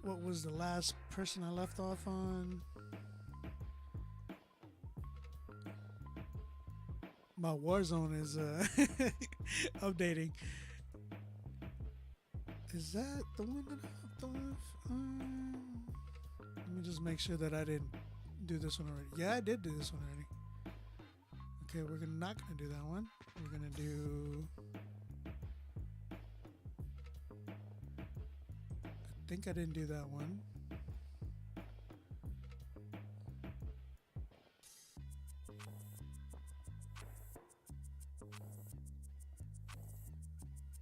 What was the last person I left off on? My Warzone is updating. Is that the one that I left off? Let me just make sure that I didn't do this one already. Yeah, I did do this one already. Okay, we're not gonna do that one. We're gonna do. I think I didn't do that one.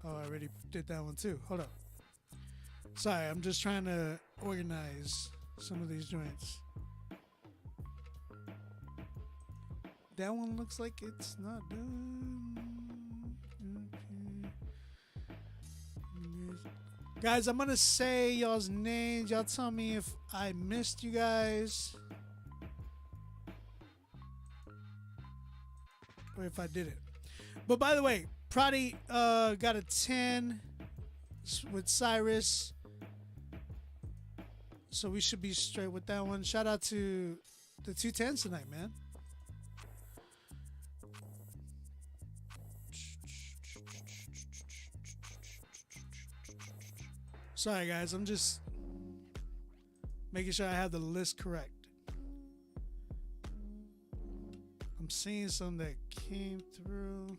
Oh, I already did that one too. Hold up. Sorry, I'm just trying to organize some of these joints. That one looks like it's not done. Okay. Guys, I'm gonna say y'all's names. Y'all tell me if I missed you guys or if I did it. But by the way, Prodi got a 10 with Cyrus, so we should be straight with that one. Shout out to the 210s tonight, man. Sorry, guys. I'm just making sure I have the list correct. I'm seeing some that came through.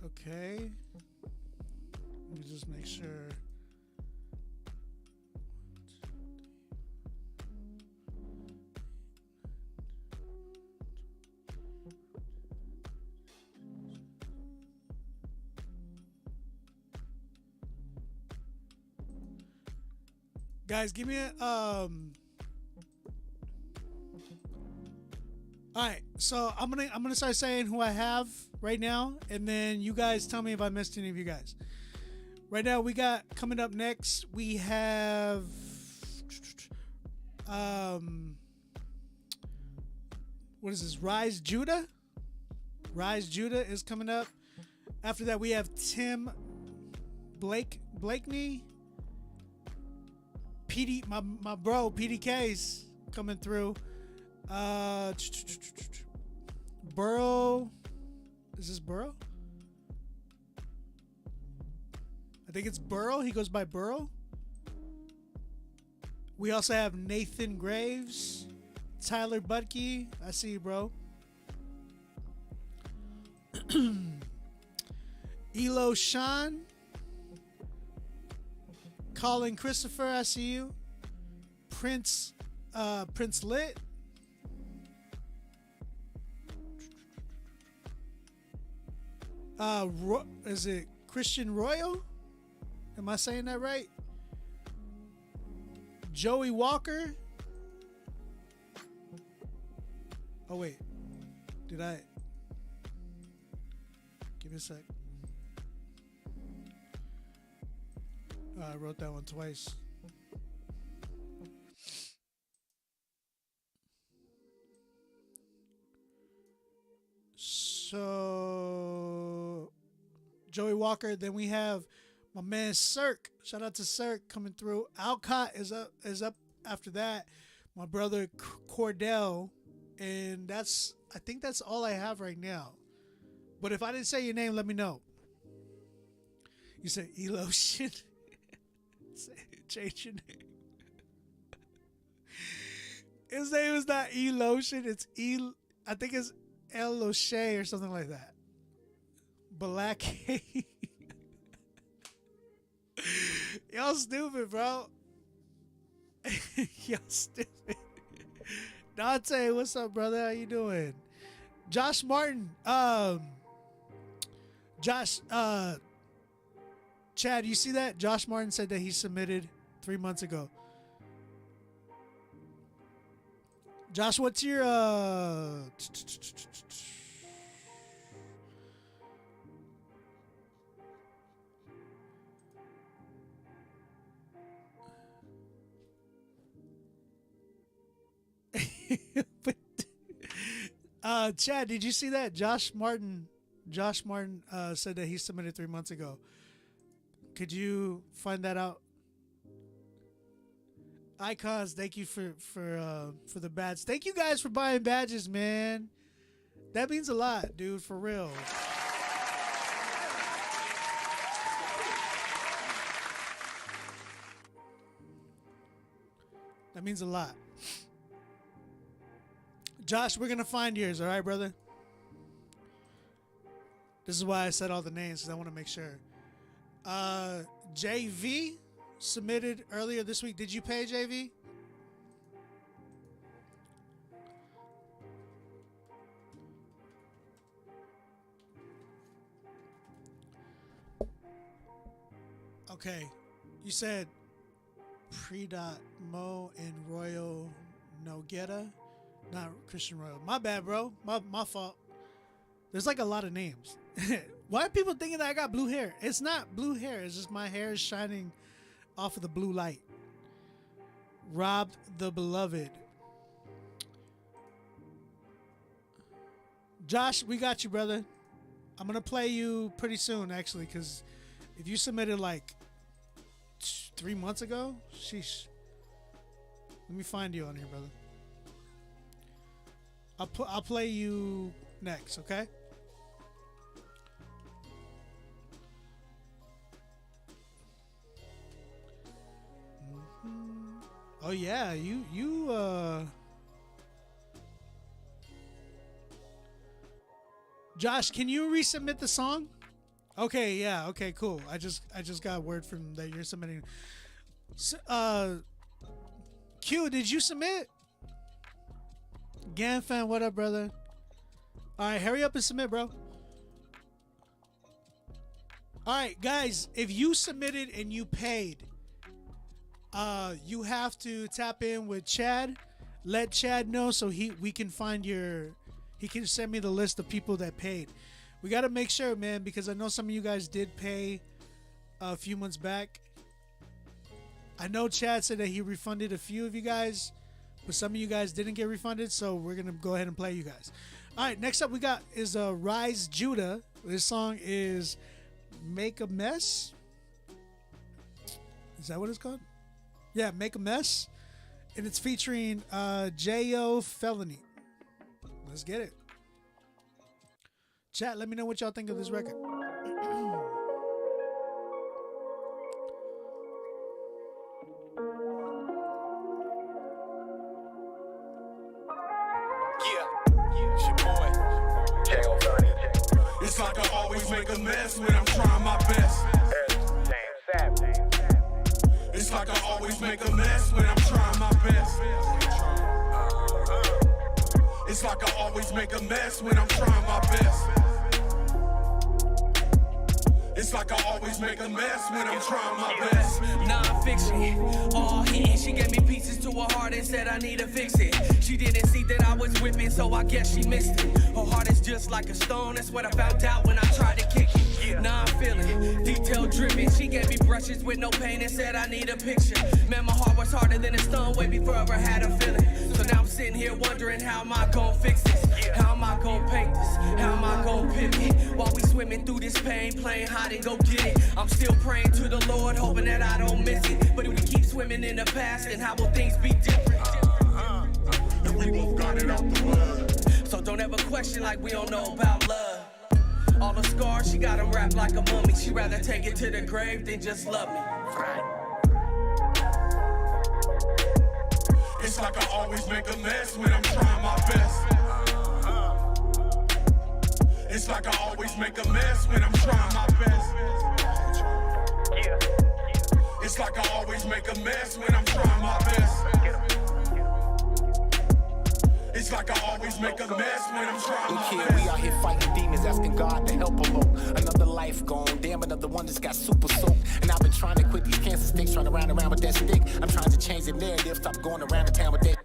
Okay. Let me just make sure. Guys, give me a all right, so I'm gonna start saying who I have right now, and then you guys tell me if I missed any of you guys. Right now, we got coming up next. We have what is this? Rise Judah. Rise Judah is coming up. After that, we have Tim Blakeney. PD, my bro PDK's coming through. Burrow. Is this Burrow? I think it's Burrow. He goes by Burrow. We also have Nathan Graves, Tyler Butke. I see you, bro. Elo Sean, Colin Christopher. I see you. Prince Lit. Is it Christian Royal? Am I saying that right? Joey Walker. Oh wait, did I? Give me a sec. I wrote that one twice. So Joey Walker. Then we have my man Cirque. Shout out to Cirque coming through. Alcott is up after that. My brother Cordell, and I think that's all I have right now. But if I didn't say your name, let me know. You said Elotion. Change your name. His name is not Elotion. It's I think it's El O'Shea or something like that. Black. Y'all stupid, bro. Y'all stupid. Dante, what's up, brother? How you doing? Josh Martin. Chad, you see that? Josh Martin said that he submitted 3 months ago. Josh, what's your Chad, did you see that? Josh Martin said that he submitted 3 months ago. Could you find that out? Icons, thank you for the badge. Thank you guys for buying badges, man. That means a lot, dude, for real. That means a lot. Josh, we're gonna find yours, all right, brother? This is why I said all the names, because I want to make sure. JV submitted earlier this week. Did you pay, JV? Okay. You said Pre-Dot Mo and Royal Noguera. Not Christian Royal. My bad, bro. My fault. There's like a lot of names. Why are people thinking that I got blue hair? It's not blue hair. It's just my hair is shining off of the blue light. Robbed the Beloved. Josh, we got you, brother. I'm going to play you pretty soon, actually, because if you submitted like 3 months ago, sheesh. Let me find you on here, brother. I'll play you next, okay? Oh yeah, you Josh, can you resubmit the song? Okay, yeah, okay, cool. I just got word from that you're submitting. Q, did you submit? Ganfan, what up, brother? All right, hurry up and submit, bro. All right, guys, if you submitted and you paid, you have to tap in with Chad. Let Chad know so we can find he can send me the list of people that paid. We got to make sure, man, because I know some of you guys did pay a few months back. I know Chad said that he refunded a few of you guys, but some of you guys didn't get refunded, so we're going to go ahead and play you guys. All right, next up we got is Rise Judah. This song is Make a Mess. Is that what it's called? Yeah, Make a Mess. And it's featuring J.O. Felony. Let's get it. Chat, let me know what y'all think of this record. It's like I always make a mess when I'm trying my best. It's like I always make a mess when I'm trying my best. It's like I always make a mess when I'm trying my best. It's like I always make a mess when I'm trying my best. Non-fiction, all hitting. She gave me pieces to her heart and said I need to fix it. She didn't see that I was whipping, so I guess she missed it. Her heart is just like a stone, that's what I found out when I tried to kick it. Now I'm feeling detail driven. She gave me brushes with no pain and said I need a picture. Man, my heart was harder than a stone way before I ever had a feeling. So now I'm sitting here wondering how am I gonna fix this? How am I gonna paint this? How am I gonna pivot? While we swimming through this pain, playing hide and go get it. I'm still praying to the Lord, hoping that I don't miss it. But if we keep swimming in the past, then how will things be different? And we both got it out the mud. So don't ever question like we don't know about love. All the scars, she got them wrapped like a mummy. She rather take it to the grave than just love me. It's like I always make a mess when I'm trying my best. It's like I always make a mess when I'm trying my best. It's like I always make a mess when I'm trying my best. It's like I always make a mess when I'm trying my best. We out here fighting demons, asking God to help along. Another life gone, damn, another one that's got super soaked. And I've been trying to quit these cancer sticks, trying to round around with that stick. I'm trying to change the narrative, stop going around the town with that.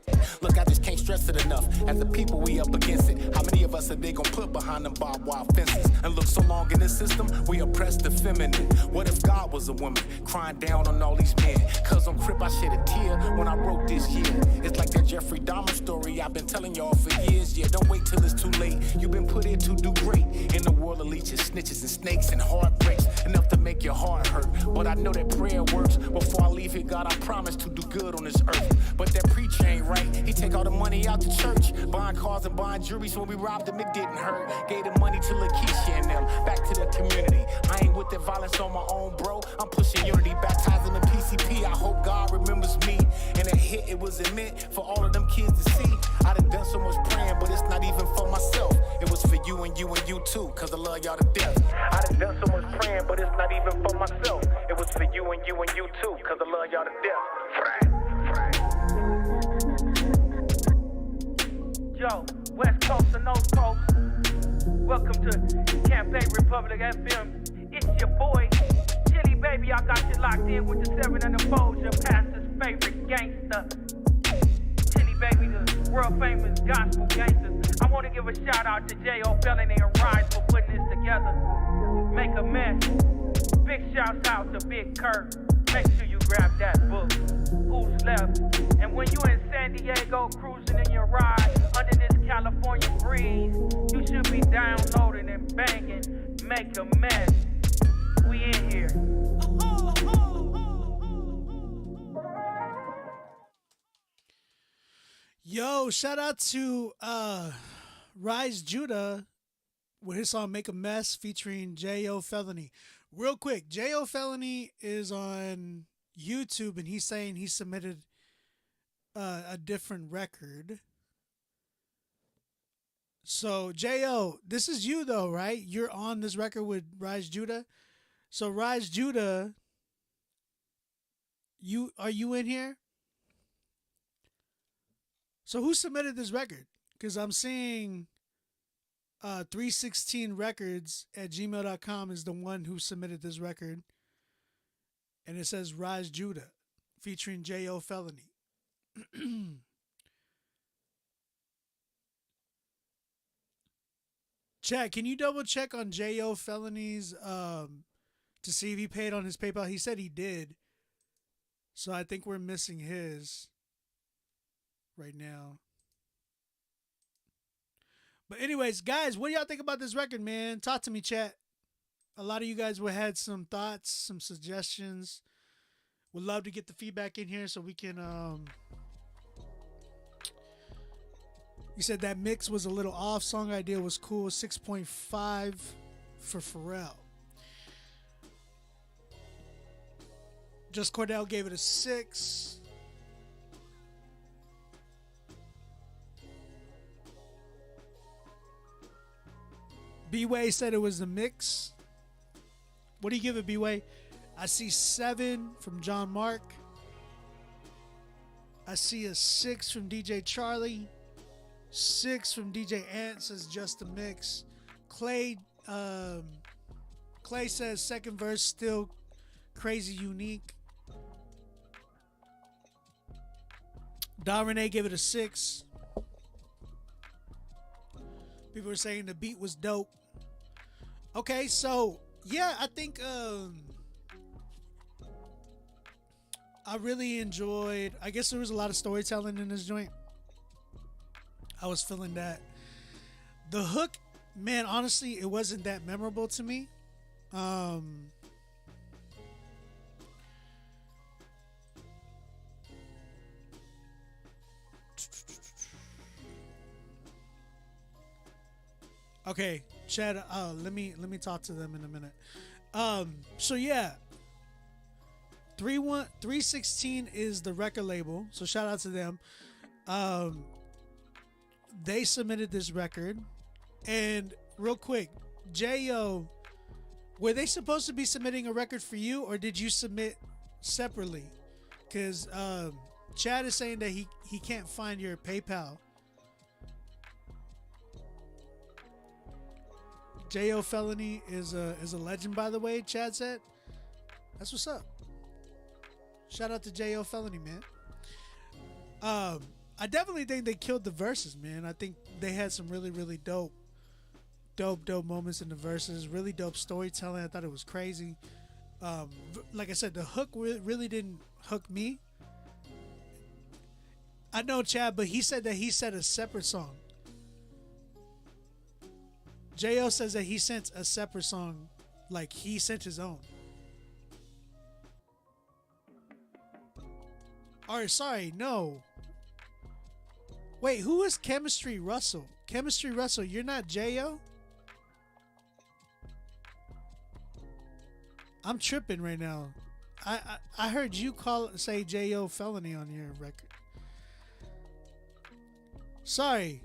Look, I just can't stress it enough. As a people, we up against it. How many of us are they gonna put behind them barbed wire fences? And look, so long in this system, we oppress the feminine. What if God was a woman, crying down on all these men? Cause on Crip, I shed a tear when I wrote this year. It's like that Jeffrey Dahmer story I've been telling y'all for years. Yeah, don't wait till it's too late. You've been put here to do great. In the world of leeches, snitches, and snakes, and heartbreaks. Enough to make your heart hurt. But I know that prayer works. Before I leave here, God, I promise to do good on this earth. But that preacher ain't right. He take all the money out to church. Buying cars and buying jewelry, so when we robbed him, it didn't hurt. Gave the money to Lakeisha and them. Back to the community. I ain't with the violence on my own, bro. I'm pushing unity, baptizing the PCP. I hope God remembers me. And that hit, it wasn't meant for all of them kids to see. I done so much praying, but it's not even for myself. It was for you and you and you too, cause I love y'all to death. I done so much praying, but it's not even for myself. It was for you and you and you too, cause I love y'all to death. Yo, West Coast and East Coast. Welcome to Campaign Republic FM. It's your boy, Chili Baby. I got you locked in with the 7 and the 4, your pastor's favorite gangster. Chili Baby, the world famous gospel gangsters. I want to give a shout out to J.O. Felony and Rise for putting this together. Make a mess. Big shouts out to Big Kirk. Make sure you grab that book. Who's left? And when you in San Diego cruising in your ride under this California breeze, you should be downloading and banging. Make a mess. We in here. Yo, shout out to Rise Judah with his song Make a Mess featuring J.O. Felony. Real quick, J.O. Felony is on YouTube and he's saying he submitted a different record. So, J.O., this is you though, right? You're on this record with Rise Judah. So, Rise Judah, are you in here? So who submitted this record? Because I'm seeing 316 records at gmail.com is the one who submitted this record. And it says Rise Judah featuring J.O. Felony. Chad, can you double check on J.O. Felony's to see if he paid on his PayPal? He said he did. So I think we're missing his right now. But anyways, guys, what do y'all think about this record, man? Talk to me, chat. A lot of you guys had some thoughts, some suggestions. Would love to get the feedback in here so we can You said that mix was a little off. Song idea was cool. 6.5 for Pharrell. Just Cordell gave it a 6. B-Way said it was a mix. What do you give it, B-Way? I see 7 from John Mark. I see a 6 from DJ Charlie. 6 from DJ Ant says just a mix. Clay says second verse still crazy unique. Don Renee gave it a 6. People were saying the beat was dope. Okay, so yeah, I think I really enjoyed. I guess there was a lot of storytelling in this joint. I was feeling that. The hook, man, honestly, it wasn't that memorable to me. Okay, Chad. Let me talk to them in a minute. So yeah, 316 is the record label. So shout out to them. They submitted this record, and real quick, J.O., were they supposed to be submitting a record for you, or did you submit separately? Because Chad is saying that he can't find your PayPal. J.O. Felony is a legend, by the way, Chad said. That's what's up. Shout out to J.O. Felony, man. I definitely think they killed the verses, man. I think they had some really, really dope moments in the verses. Really dope storytelling. I thought it was crazy. Like I said, the hook really didn't hook me. I know, Chad, but he said that he said a separate song. J.O. says that he sent a separate song, like he sent his own. Or sorry, no. Wait, who is Chemistry Russell? Chemistry Russell, you're not J.O.? I'm tripping right now. I heard you say J.O. Felony on your record. Sorry.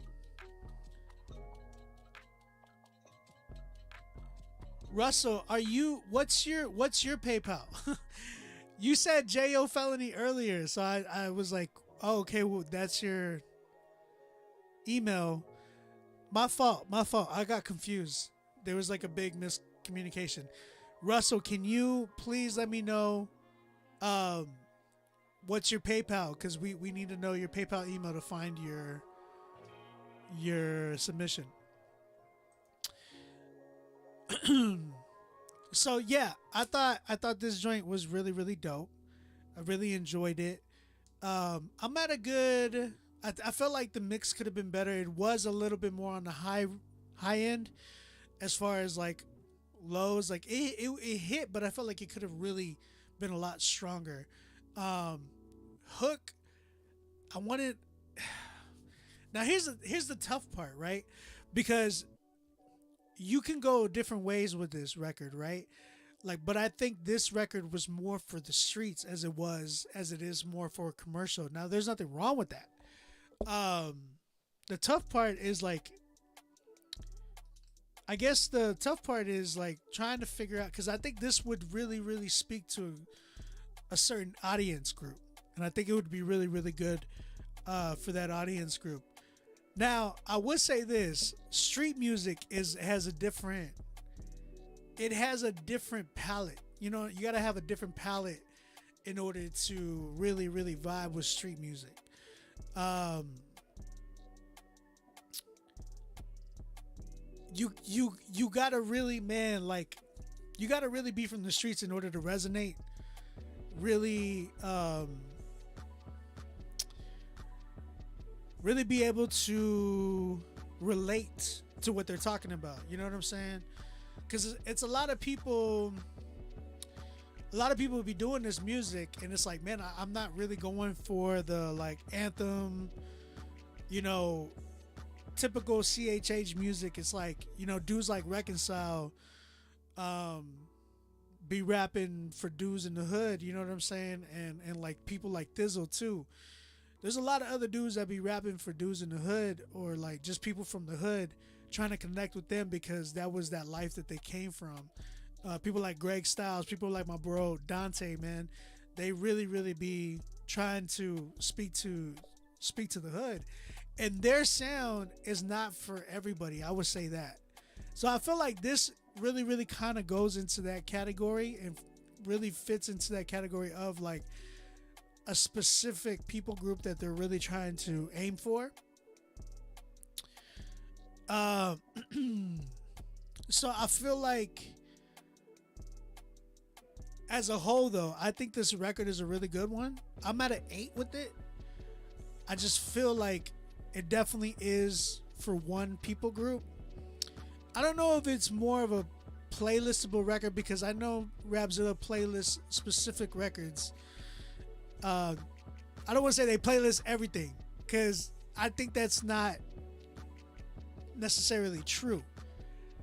Russell, what's your PayPal? You said J.O. Felony earlier, so I was like, oh, okay, well, that's your email. My fault. I got confused. There was like a big miscommunication. Russell, can you please let me know what's your PayPal? Because we need to know your PayPal email to find your submission. So yeah, I thought this joint was really, really dope. I really enjoyed it. I'm at a good. I felt like the mix could have been better. It was a little bit more on the high end, as far as like lows. Like it hit, but I felt like it could have really been a lot stronger. Hook, I wanted. Now here's the tough part, right? Because you can go different ways with this record, right? Like, but I think this record was more for the streets as it is more for a commercial. Now, there's nothing wrong with that. The tough part is like, I guess the tough part is like trying to figure out, because I think this would really, really speak to a certain audience group, and I think it would be really, really good for that audience group. Now, I would say this: street music has a different palette. You know, you gotta have a different palette in order to really, really vibe with street music. You gotta really, man, like, you gotta really be from the streets in order to resonate. Really, really be able to relate to what they're talking about. You know what I'm saying? Because it's a lot of people will be doing this music, and it's like, man, I'm not really going for the like anthem, you know, typical CHH music, it's like, you know, dudes like Reconcile be rapping for dudes in the hood, you know what I'm saying? And like people like Thizzle too. There's a lot of other dudes that be rapping for dudes in the hood, or like just people from the hood trying to connect with them because that was that life that they came from. People like Greg Styles, people like my bro Dante, man, they really be trying to speak to the hood, and their sound is not for everybody. I would say that. So I feel like this really kind of goes into that category and really fits into that category of like a specific people group that they're really trying to aim for. So I feel like as a whole though, I think this record is a really good one. I'm at an 8 with it. I just feel like it definitely is for one people group. I don't know if it's more of a playlistable record because I know Rapzilla playlists specific records. I don't want to say they playlist everything because I think that's not necessarily true.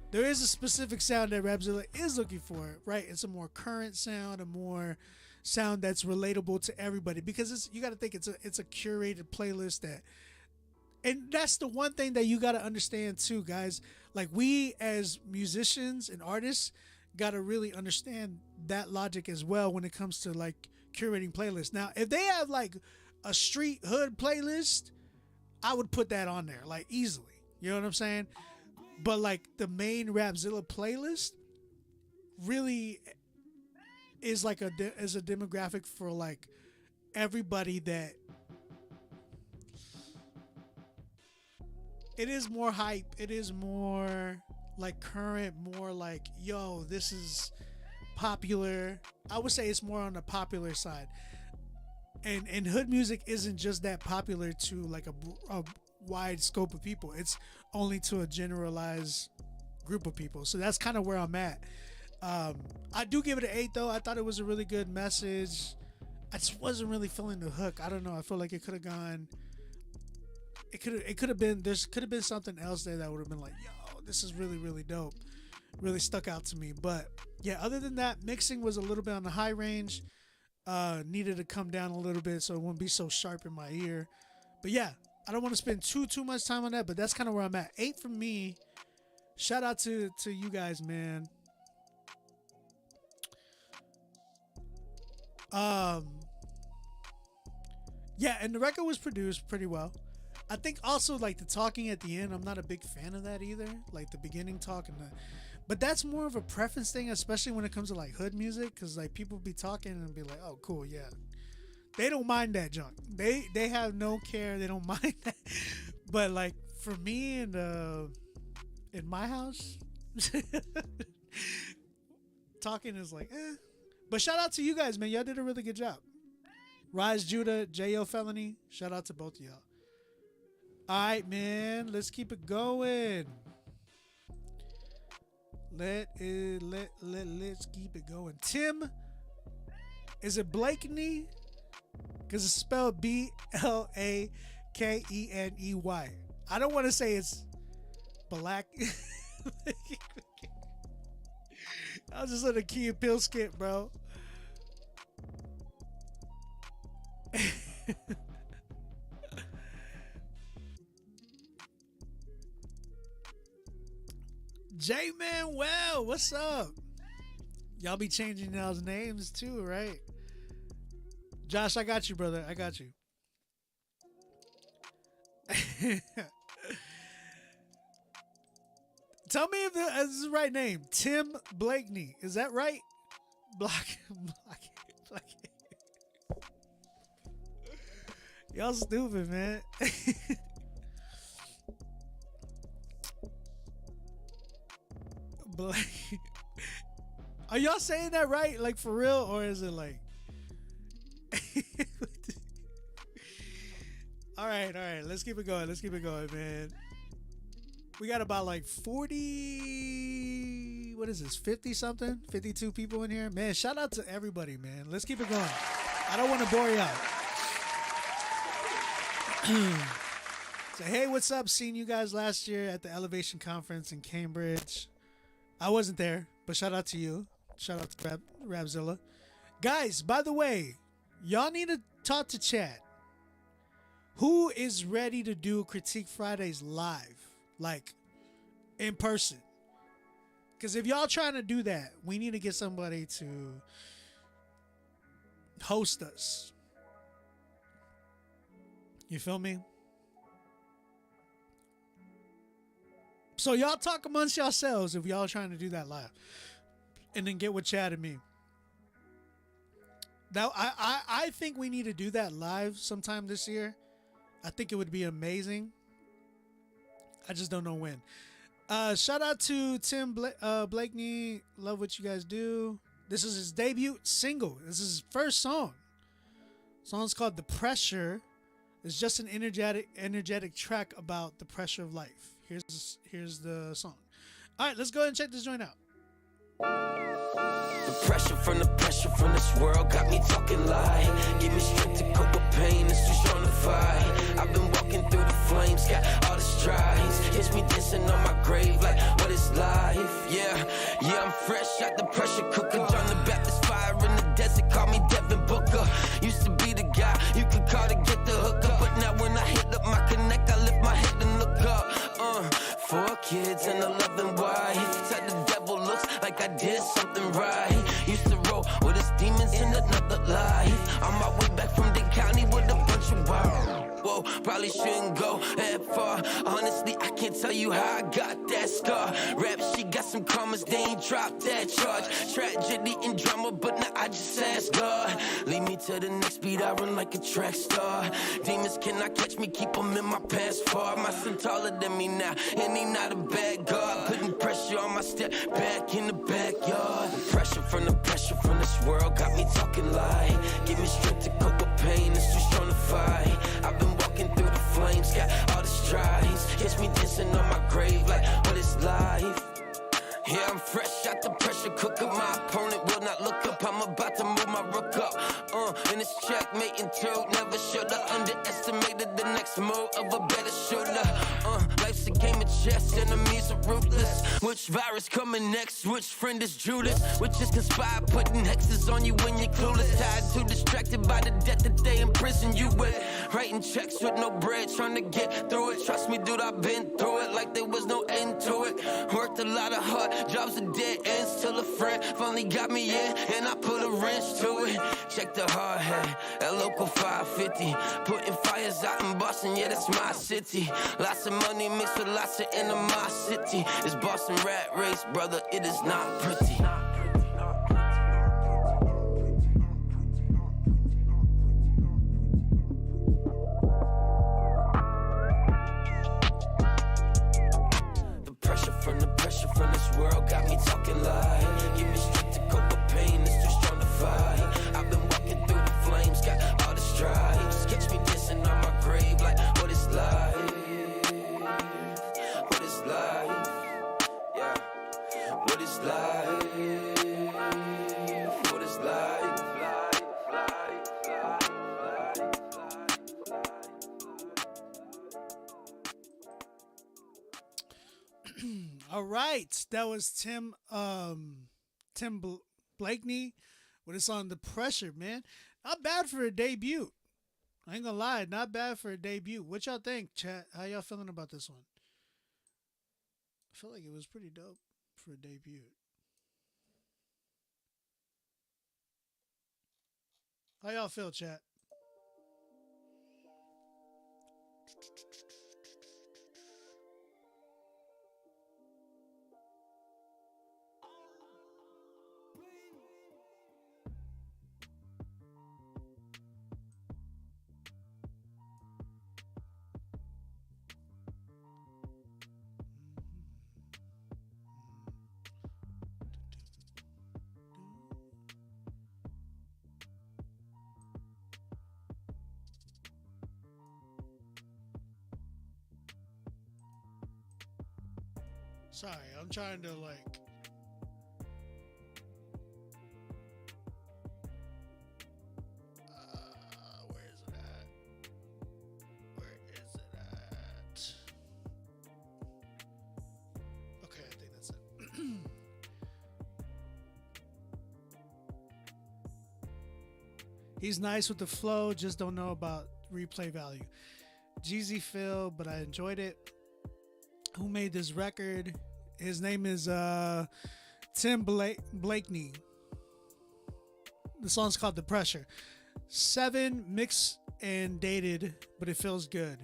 There is a specific sound that Rapzilla is looking for, right? It's a more current sound, a more sound that's relatable to everybody, because you got to think it's a curated playlist that, and that's the one thing that you got to understand too, guys. Like, we as musicians and artists got to really understand that logic as well when it comes to like curating playlists. Now, if they have like a street hood playlist, I would put that on there like easily. You know what I'm saying? But like the main Rapzilla playlist really is like is a demographic for like everybody that it is more hype. It is more like current, more like, yo, this is popular. I would say it's more on the popular side. And hood music isn't just that popular to like a wide scope of people. It's only to a generalized group of people. So that's kind of where I'm at. I do give it an 8 though. I thought it was a really good message. I just wasn't really feeling the hook. I don't know. I feel like it could have gone. It could have been. There could have been something else there that would have been like, yo, this is really dope. Really stuck out to me. But yeah, other than that, mixing was a little bit on the high range. Needed to come down a little bit so it wouldn't be so sharp in my ear. But yeah, I don't want to spend too much time on that. But that's kind of where I'm at. 8 from me. Shout out to you guys, man. Yeah, and the record was produced pretty well. I think also like the talking at the end, I'm not a big fan of that either. Like the beginning talk but that's more of a preference thing, especially when it comes to like hood music, because like people be talking and be like, oh cool, yeah. They don't mind that junk. They have no care. They don't mind that. But like for me and in my house, talking is like, eh. But shout out to you guys, man. Y'all did a really good job. Rise Judah, J.O. Felony, shout out to both of y'all. All right, man. Let's keep it going. Let's keep it going. Tim, is it Blakeney? Because it's spelled Blakeney. I don't want to say it's black. I was just on a Key and Peele skit, bro. J Manuel, what's up? Y'all be changing y'all's names too, right? Josh, I got you, brother. I got you. Tell me if this is the right name. Tim Blakeney. Is that right? Block. Y'all stupid, man. Are y'all saying that right? Like for real? Or is it like... All right. Let's keep it going, man. We got about like 40... What is this? 50 something? 52 people in here? Man, shout out to everybody, man. Let's keep it going. I don't want to bore y'all. Say, hey, what's up? Seen you guys last year at the Elevation Conference in Cambridge. I wasn't there, but shout out to you. Shout out to Rapzilla. Guys, by the way, y'all need to talk to Chad. Who is ready to do Critique Fridays live? Like, in person? Because if y'all trying to do that, we need to get somebody to host us. You feel me? So y'all talk amongst yourselves if y'all trying to do that live. And then get with Chad and me. Now, I think we need to do that live sometime this year. I think it would be amazing. I just don't know when. Shout out to Tim Blakeney. Love what you guys do. This is his debut single. This is his first song. The song's called The Pressure. It's just an energetic track about the pressure of life. Here's the song. All right, let's go ahead and check this joint out. The pressure from this world got me talking lie. Give me strength to cope with pain, it's too strong to fight. I've been walking through the flames, got all the strides. Catch me dancing on my grave like, what is life? Yeah, I'm fresh out the pressure cooker. John the Baptist fire in the desert, call me Devin Booker. Used to be the guy you could call to get the hookup, but now when I hit up my connect, I lift my head and look up. 4 kids and a loving wife. Said the devil looks like I did something right. Used to roll with his demons in another life. On my way back from the county with a bunch of wild. Whoa, probably shouldn't go that far. Honestly, I can't tell you how I got that scar. Rap, she got some commas, they ain't dropped that charge. Tragedy and drama, but now I just ask God. Lead me to the next beat, I run like a track star. Demons cannot catch me, keep them in my past far. My son taller than me now, and he not a bad guard. Putting pressure on my step back in the backyard. The pressure from this world got me talking lie. Give me strength to cope with pain, it's too strong to fight. I've been walking through the flames, got all the strides. Catch me dancing on my grave like, what is life? Yeah, I'm fresh out the pressure cooker. My opponent will not look up. I'm about to move my rook up. And it's checkmate too. Never shoulda underestimated the next move of a better shooter. Life's a game of chess, enemies are ruthless. Which virus coming next? Which friend is Judas? Which is conspired, putting hexes on you when you're clueless. Tied too distracted by the debt that they imprison you with. Writing checks with no bread, trying to get through it. Trust me, dude, I've been through it like there was no end to it. Worked a lot of hard jobs are dead ends till a friend finally got me in and I put a wrench to it. Check the hard hat at local 550. Putting fires out in Boston, yeah, that's my city. Lots of money mixed with lots of animosity. It's Boston rat race, brother, it is not pretty. Pressure from this world got me talking lie. Give me strength to cope with pain, it's too strong to fight. I've been walking through the flames, got all the strides. Catch me dancing on my grave like, what is life? What is life? Yeah. What is life? What is life? All right, that was Tim Blakeney with his song "The Pressure." Man, not bad for a debut. I ain't gonna lie, not bad for a debut. What y'all think, chat? How y'all feeling about this one? I feel like it was pretty dope for a debut. How y'all feel, chat? Sorry, I'm trying to like. Where is it at? Where is it at? He's nice with the flow, just don't know about replay value. Jeezy Phil, but I enjoyed it. Who made this record? His name is Tim Blakeney. The song's called The Pressure. 7, mixed and dated, but it feels good.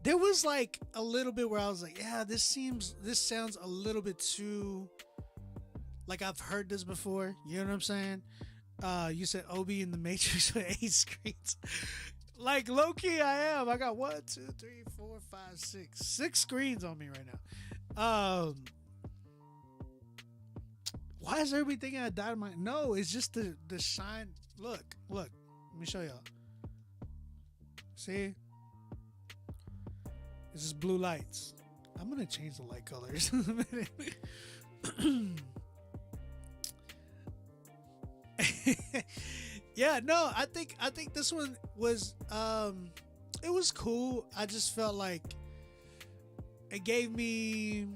There was like a little bit where I was like, yeah, this sounds a little bit too like I've heard this before. You know what I'm saying? You said Obi in the Matrix with 8 screens. Like low key I am. I got 1, 2, 3, 4, 5, 6. 6 screens on me right now. Why is everybody thinking I died of my... No, it's just the shine. Look. Let me show y'all. See? This is blue lights. I'm going to change the light colors in a minute. Yeah, no, I think this one was... it was cool. I just felt like it gave me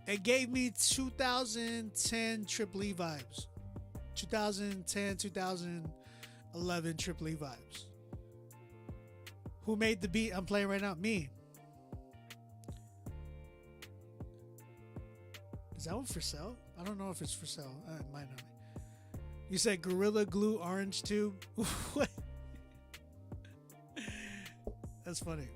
2010 Triple E vibes. 2010, 2011 Triple E vibes. Who made the beat I'm playing right now? Me. Is that one for sale? I don't know if it's for sale. It might not be. You said Gorilla Glue Orange Tube? What? That's funny.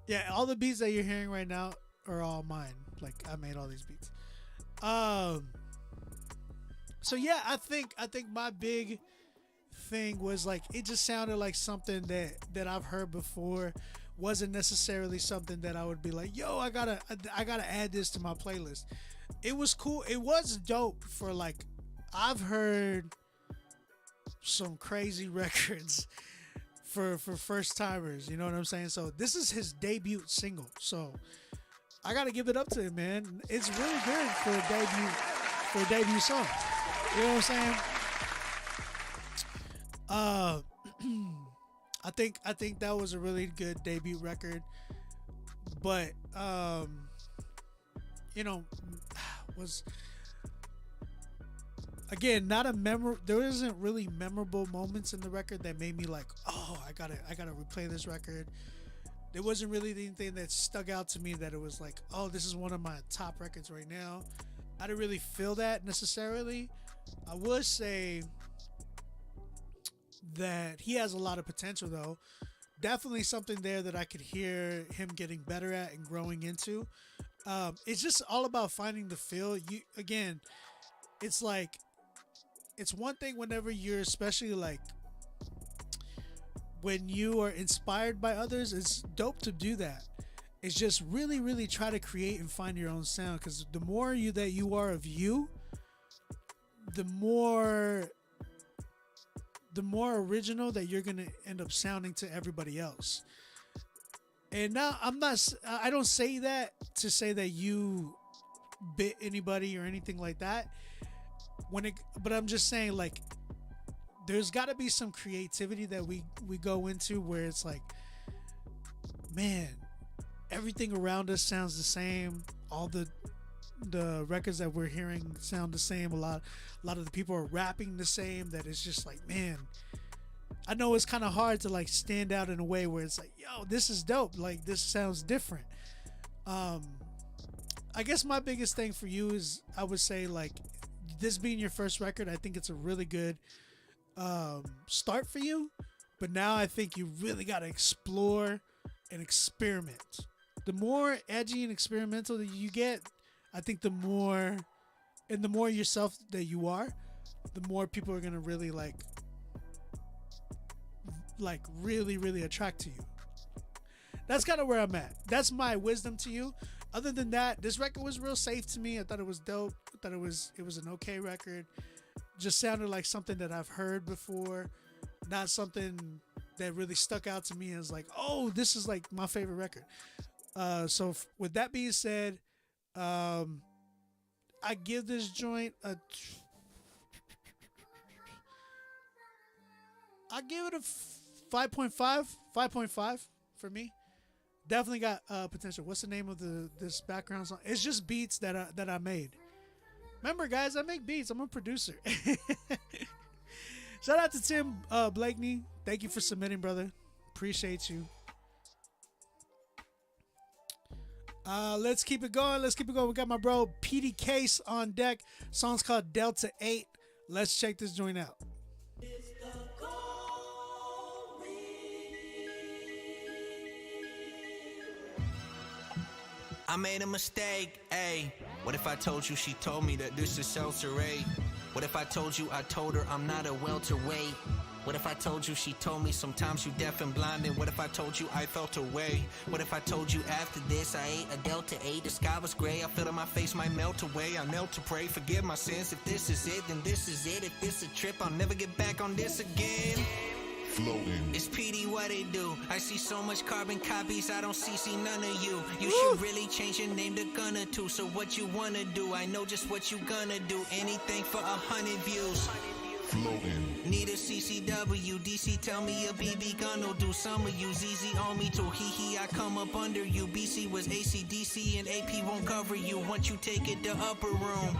Yeah, all the beats that you're hearing right now are all mine. Like I made all these beats. So yeah, I think my big thing was like it just sounded like something that I've heard before. Wasn't necessarily something that I would be like, yo, I gotta add this to my playlist. It was cool. It was dope for like I've heard some crazy records for first timers, you know what I'm saying? So this is his debut single. So I gotta give it up to him, man. It's really good for a debut song. You know what I'm saying? I think that was a really good debut record. But you know, was again not a there isn't really memorable moments in the record that made me like, oh, I gotta replay this record. There wasn't really anything that stuck out to me that it was like, oh, this is one of my top records right now. I didn't really feel that necessarily. I would say that he has a lot of potential though. Definitely something there that I could hear him getting better at and growing into. It's just all about finding the feel. Again, it's like, it's one thing whenever you're, especially like when you are inspired by others, it's dope to do that. It's just really, really try to create and find your own sound, because the more that you are of you, the more original that you're gonna end up sounding to everybody else. And now I don't say that to say that you bit anybody or anything like that. But I'm just saying, like, there's got to be some creativity that we go into where it's like, man, everything around us sounds the same. All the records that we're hearing sound the same. A lot of the people are rapping the same. That it's just like, man, I know it's kind of hard to like stand out in a way where it's like, yo, this is dope. Like, this sounds different. I guess my biggest thing for you is, I would say, like, this being your first record, I think it's a really good start for you. But now I think you really got to explore and experiment. The more edgy and experimental that you get, I think the more yourself that you are, the more people are going to really like really, really attract to you. That's kind of where I'm at. That's my wisdom to you. Other than that, this record was real safe to me. I thought it was dope. I thought it was an okay record. Just sounded like something that I've heard before, not something that really stuck out to me as like, oh, this is like my favorite record. So with that being said, I give this joint a... I give it a 5.5 for me. Definitely got potential. What's the name of this background song? It's just beats that I made. Remember, guys, I make beats. I'm a producer. Shout out to Tim Blakeney. Thank you for submitting, brother. Appreciate you. Let's keep it going. Let's keep it going. We got my bro PD Case on deck. Song's called Delta 8. Let's check this joint out. I made a mistake, ayy. What if I told you she told me that this is seltzer-aid? What if I told you I told her I'm not a welterweight? What if I told you she told me sometimes you deaf and blind? And what if I told you I felt away? What if I told you after this I ate a Delta 8? The sky was gray, I felt on my face might melt away. I knelt to pray, forgive my sins. If this is it, then this is it. If this a trip, I'll never get back on this again. Floating. It's PD what they do. I see so much carbon copies, I don't see none of you. You should really change your name to Gunna too. So what you wanna do? I know just what you gonna do. Anything for 100 views. Floating. Need a CCW, DC tell me a BB gun will do. Some of you ZZ on me too. Hee I come up under you. BC was ACDC and AP won't cover you. Once you take it to upper room.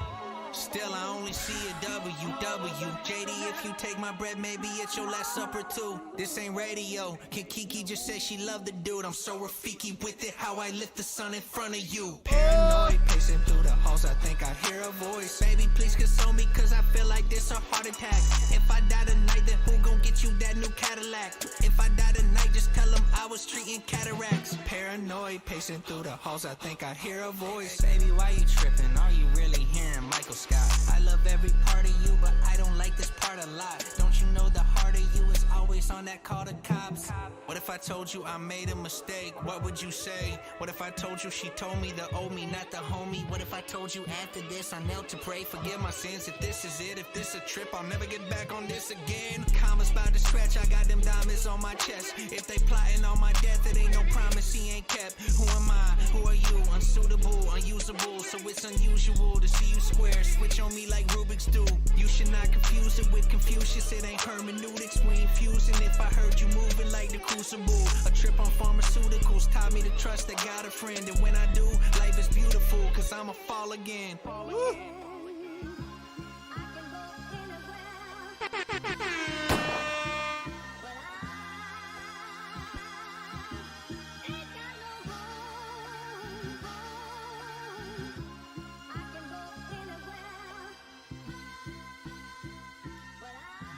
Still, I only see a WW. JD, if you take my bread, maybe it's your last supper too. This ain't radio. Can Kiki just say she loved the dude? I'm so Rafiki with it, how I lift the sun in front of you. Paranoid, pacing through the halls, I think I hear a voice. Baby, please console me, cause I feel like this a heart attack. If I die tonight, then who gon' get you that new Cadillac? If I die tonight, just tell them I was treating cataracts. Paranoid, pacing through the halls, I think I hear a voice. Baby, why you tripping? Are you really hearing Michael Scott? I love every part of you, but I don't like this part a lot. Don't you know the heart of you is always on that call to cops? What if I told you I made a mistake? What would you say? What if I told you she told me the old me, not the homie? What if I told you after this I knelt to pray, forgive my sins? If this is it, if this a trip, I'll never get back on this again. Commas about to scratch, I got them diamonds on my chest. If they plotting on my death, it ain't no promise he ain't kept. Who am I? Who are you? Unsuitable, unusable, so it's unusual to see you square. Switch on me like Rubik's do. You should not confuse it with Confucius. It ain't hermeneutics, we ain't fusing. If I heard you moving like the crucible, a trip on pharmaceuticals taught me to trust I got a friend. And when I do, life is beautiful, cause I'ma fall again. Woo.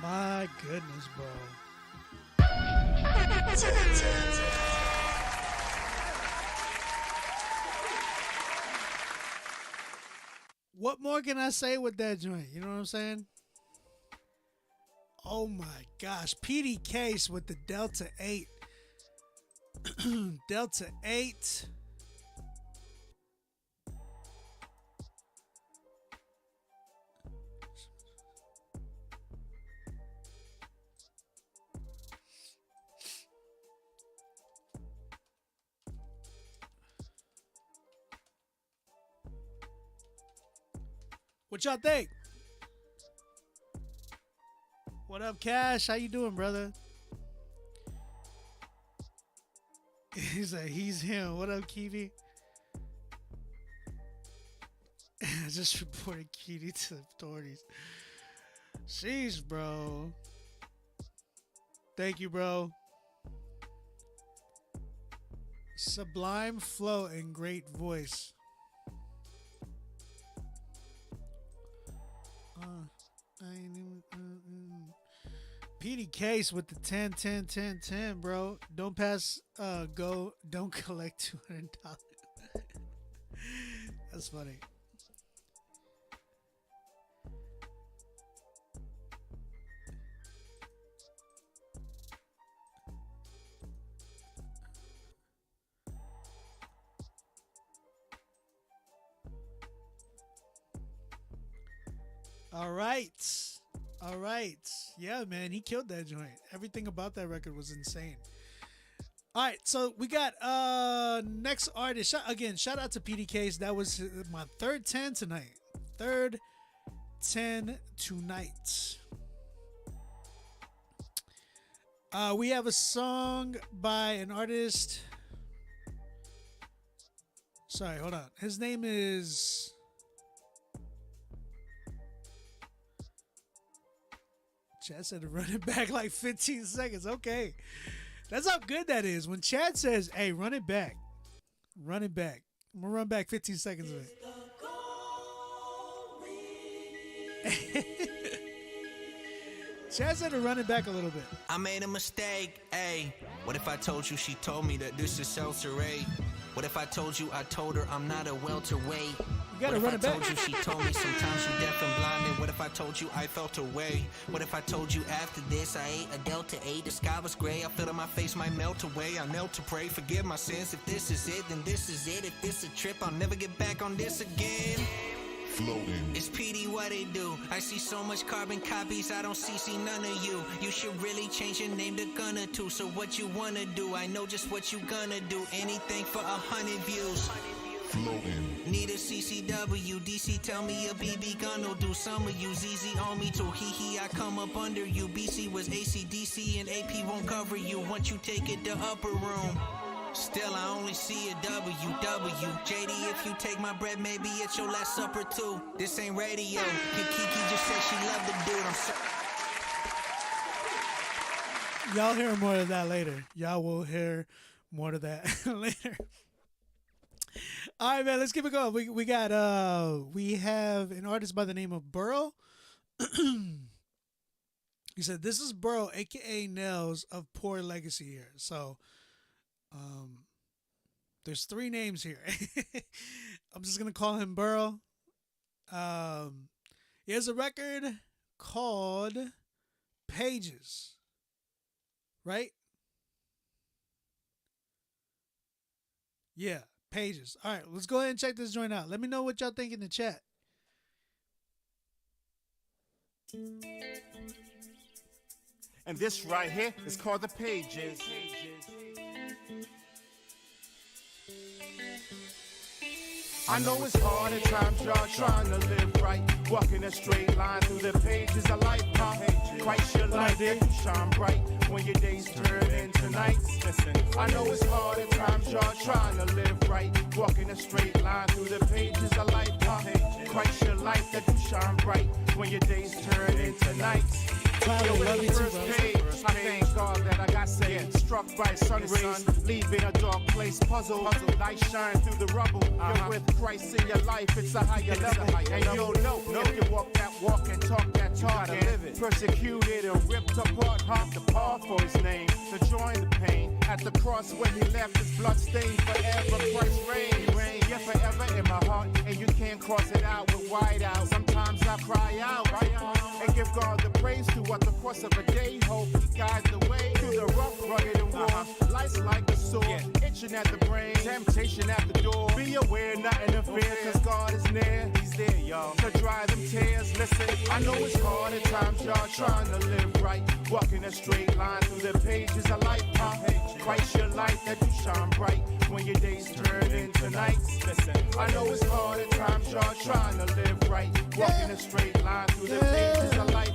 My goodness, bro. What more can I say with that joint? You know what I'm saying? Oh my gosh. PD Case with the Delta 8. Delta 8. What y'all think? What up, Cash? How you doing, brother? He's like, he's him. What up, Kiwi? I just reported Kitty to the authorities. Sheesh, bro. Thank you, bro. Sublime flow and great voice. PD Case with the 10, 10, 10, 10, bro. Don't pass go. Don't collect $200. That's funny. All right. All right. Yeah, man, he killed that joint. Everything about that record was insane. All right, so we got next artist. Shout out to PD Case. That was my third 10 tonight. Third 10 tonight. We have a song by an artist. Sorry, hold on. His name is Chad said to run it back like 15 seconds. Okay. That's how good that is. When Chad says, hey, run it back. Run it back. I'm going to run back 15 seconds of it. Chad said to run it back a little bit. I made a mistake, ayy. What if I told you she told me that this is seltzer-aid? What if I told you I told her I'm not a welterweight? You gotta what run if it I back. told you she told me sometimes you deaf and blinded? What if I told you I felt away? What if I told you after this I ate a Delta 8? The sky was gray, I felt on my face might melt away. I knelt to pray, forgive my sins. If this is it, then this is it. If this a trip, I'll never get back on this again. Floating. It's PD what they do. I see so much carbon copies, I don't see none of you. You should really change your name to Gunna too. So what you wanna do? I know just what you gonna do. Anything for 100 views. Floating. Need a CCW, DC tell me a BB gun will do. Some of you ZZ on me too. Hee I come up under you. BC was ACDC and AP won't cover you. Once you take it to upper room. Still, I only see a WW. JD, if you take my bread, maybe it's your last supper too. This ain't radio. Kiki just said she loved the dude. I'm so Y'all hear more of that later. Y'all will hear more of that later. All right, man, let's keep it going. We have an artist by the name of Burrow. He said, this is Burrow, a.k.a. Nels of Poor Legacy here. So, there's 3 names here. I'm just going to call him Burrow. He has a record called Pages. Right? Yeah, Pages. All right, let's go ahead and check this joint out. Let me know what y'all think in the chat. And this right here is called the Pages. I know it's hard at times, y'all trying to live right. Walking a straight line through the pages of life. Christ your light, you shine bright when your days turn into nights. Listen, I know it's hard at times, y'all trying to live right. Walking a straight line through the pages of life. Christ your light that you shine bright when your days turn into nights. Yo, in the first page, I thank God that I got saved. Struck by sun rays, leaving a dark place. Puzzle, light shine through the rubble. You're with Christ in your life, it's a higher level. And you'll know if you walk that walk and talk that talk. And persecuted and ripped apart, hopped apart for his name. To join the pain at the cross when he left his blood stained forever. Christ reigns, yeah, forever in my heart. And you can't cross it out with white out. Sometimes I cry out and give God the praise to what the course of a day hope he guides the way through the rough, rugged and warm. Life's like a sword, itching at the brain, temptation at the door. Be aware, nothing to fear, cause God is near. He's there, y'all, to dry them tears. Listen, I know it's hard at times, y'all trying to live right. Walking a straight line through the pages of life. Christ your light that you shine bright when your days turn into nights. Listen, I know it's hard at times, y'all trying to live right. Walking a straight line through the pages of life.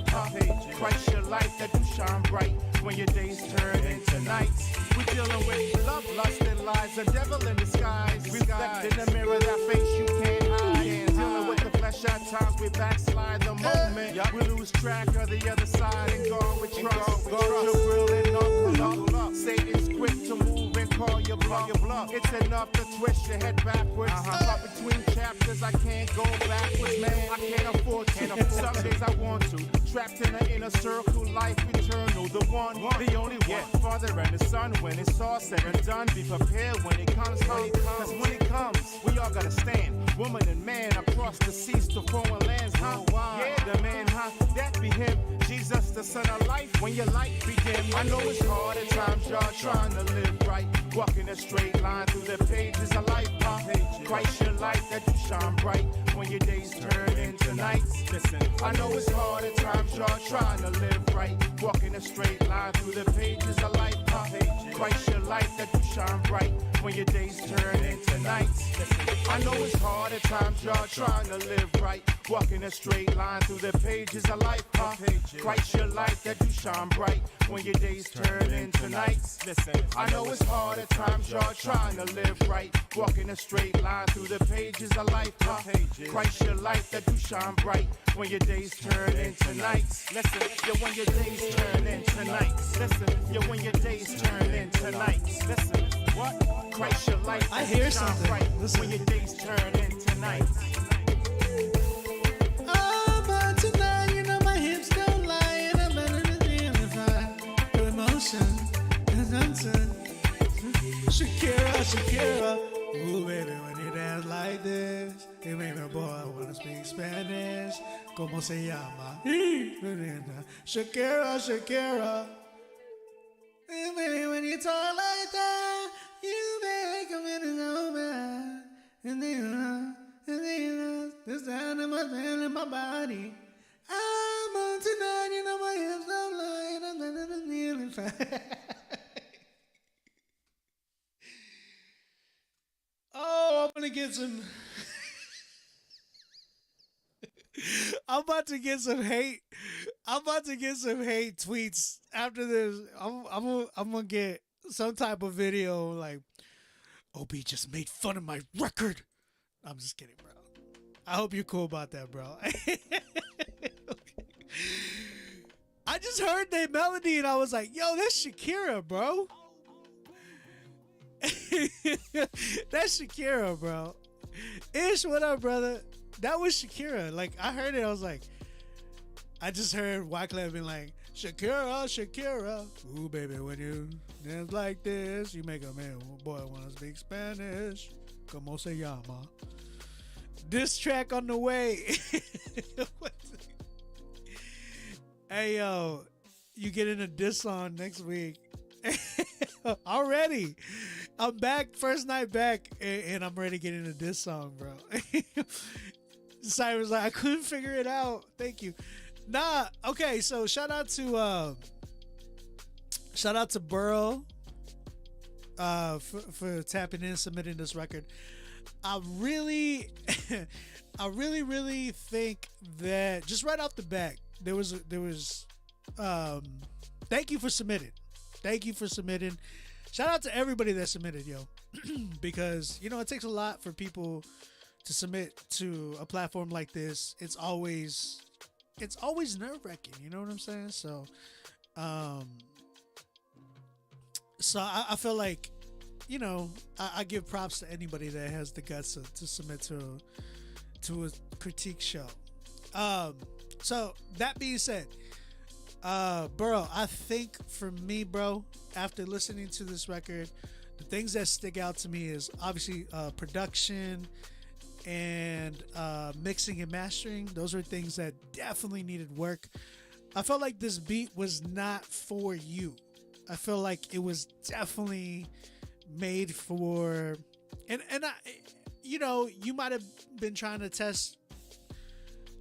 Christ your light that you shine bright when your days turn into nights. We're dealing with love, lust, and lies, a devil in disguise. Reflect in the mirror that face you can't hide. Dealing with the flesh at times, we backslide the moment. We lose track of the other side and gone with trust. God, you're real and knuckle up. Satan's quick to move and call your bluff. It's enough to twist your head backwards. Up between chapters, I can't go backwards, man. I can't afford to. Some days I want to. Trapped in an inner circle, life eternal. The one, the only one. Father and the Son, when it's all said and done, be prepared when it comes. Cause when it comes, we all gotta stand. Woman and man across the seas to foreign lands, huh? Yeah, the man, huh? That be him. Jesus, the Son of life, when your light be dim. I know it's hard at times, y'all trying to live right. Walking a straight line through the pages of life, huh? Christ your light that you shine bright when your days turn into nights. Listen, I know it's hard at times, y'all trying to live right. Walking a straight line through the pages of life, huh? Christ your light that you shine bright when your days turn into nights. I know it's hard at times, y'all trying to live right, walking a straight line through the pages of life, huh? Christ your light that you shine bright when your days turn into nights. Listen, I know it's hard at times, y'all trying to live right, walking a straight line through the pages of life, huh? Christ your light that you shine bright when your days turn into nights. Listen, yeah, when your days turn into nights. Listen, yeah, when your days turn into nights. Listen, what? Christ your light I that hear you shine something. bright Listen. when your days turn into nights. Oh, but tonight, you know my hips don't lie, and I'm better than the unified. Your emotion is unsaid. Shakira. Ooh, baby, when you dance like this, it make me boy wanna speak Spanish. ¿Cómo se llama? Shakira. And baby, when you talk like that, you make a minute so bad. And then, this sound of my man in my body. I'm on tonight, you know my hips don't lie, and I'm better than feeling fine. Oh, I'm gonna get some. I'm about to get some hate. I'm about to get some hate tweets after this. I'm gonna get some type of video like, OB just made fun of my record. I'm just kidding, bro. I hope you're cool about that, bro. I just heard that melody and I was like, yo, that's Shakira, bro. That's Shakira, bro. Ish, what up, brother? That was Shakira. Like, I heard it, I was like, I just heard Wyclef being like, Shakira. Ooh, baby, when you dance like this, you make a man, boy, wanna speak Spanish. Como se llama? Diss track on the way. Hey, yo, you getting a diss on next week. Already. I'm back, first night back, and I'm ready to get in a diss song, bro. Cyber's like, I couldn't figure it out. Thank you. Nah, okay, so shout out to Burrow for tapping in, submitting this record. I really think that just right off the bat, there was thank you for submitting. Thank you for submitting. Shout out to everybody that submitted, yo. Because, you know, it takes a lot for people to submit to a platform like this. It's always nerve-wracking, you know what I'm saying? So I feel like, you know, I give props to anybody that has the guts to submit to a critique show. So that being said, bro, I think for me, bro, after listening to this record, the things that stick out to me is obviously production and mixing and mastering. Those are things that definitely needed work. I felt like this beat was not for you. I feel like it was definitely made for, and I, you know, you might have been trying to test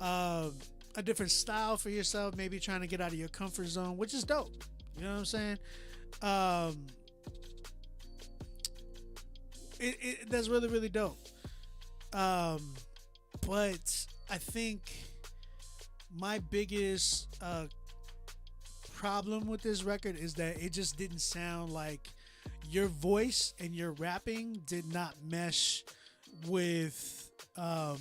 a different style for yourself, maybe trying to get out of your comfort zone, which is dope. You know what I'm saying? That's really, really dope. But I think my biggest problem with this record is that it just didn't sound like your voice and your rapping did not mesh with my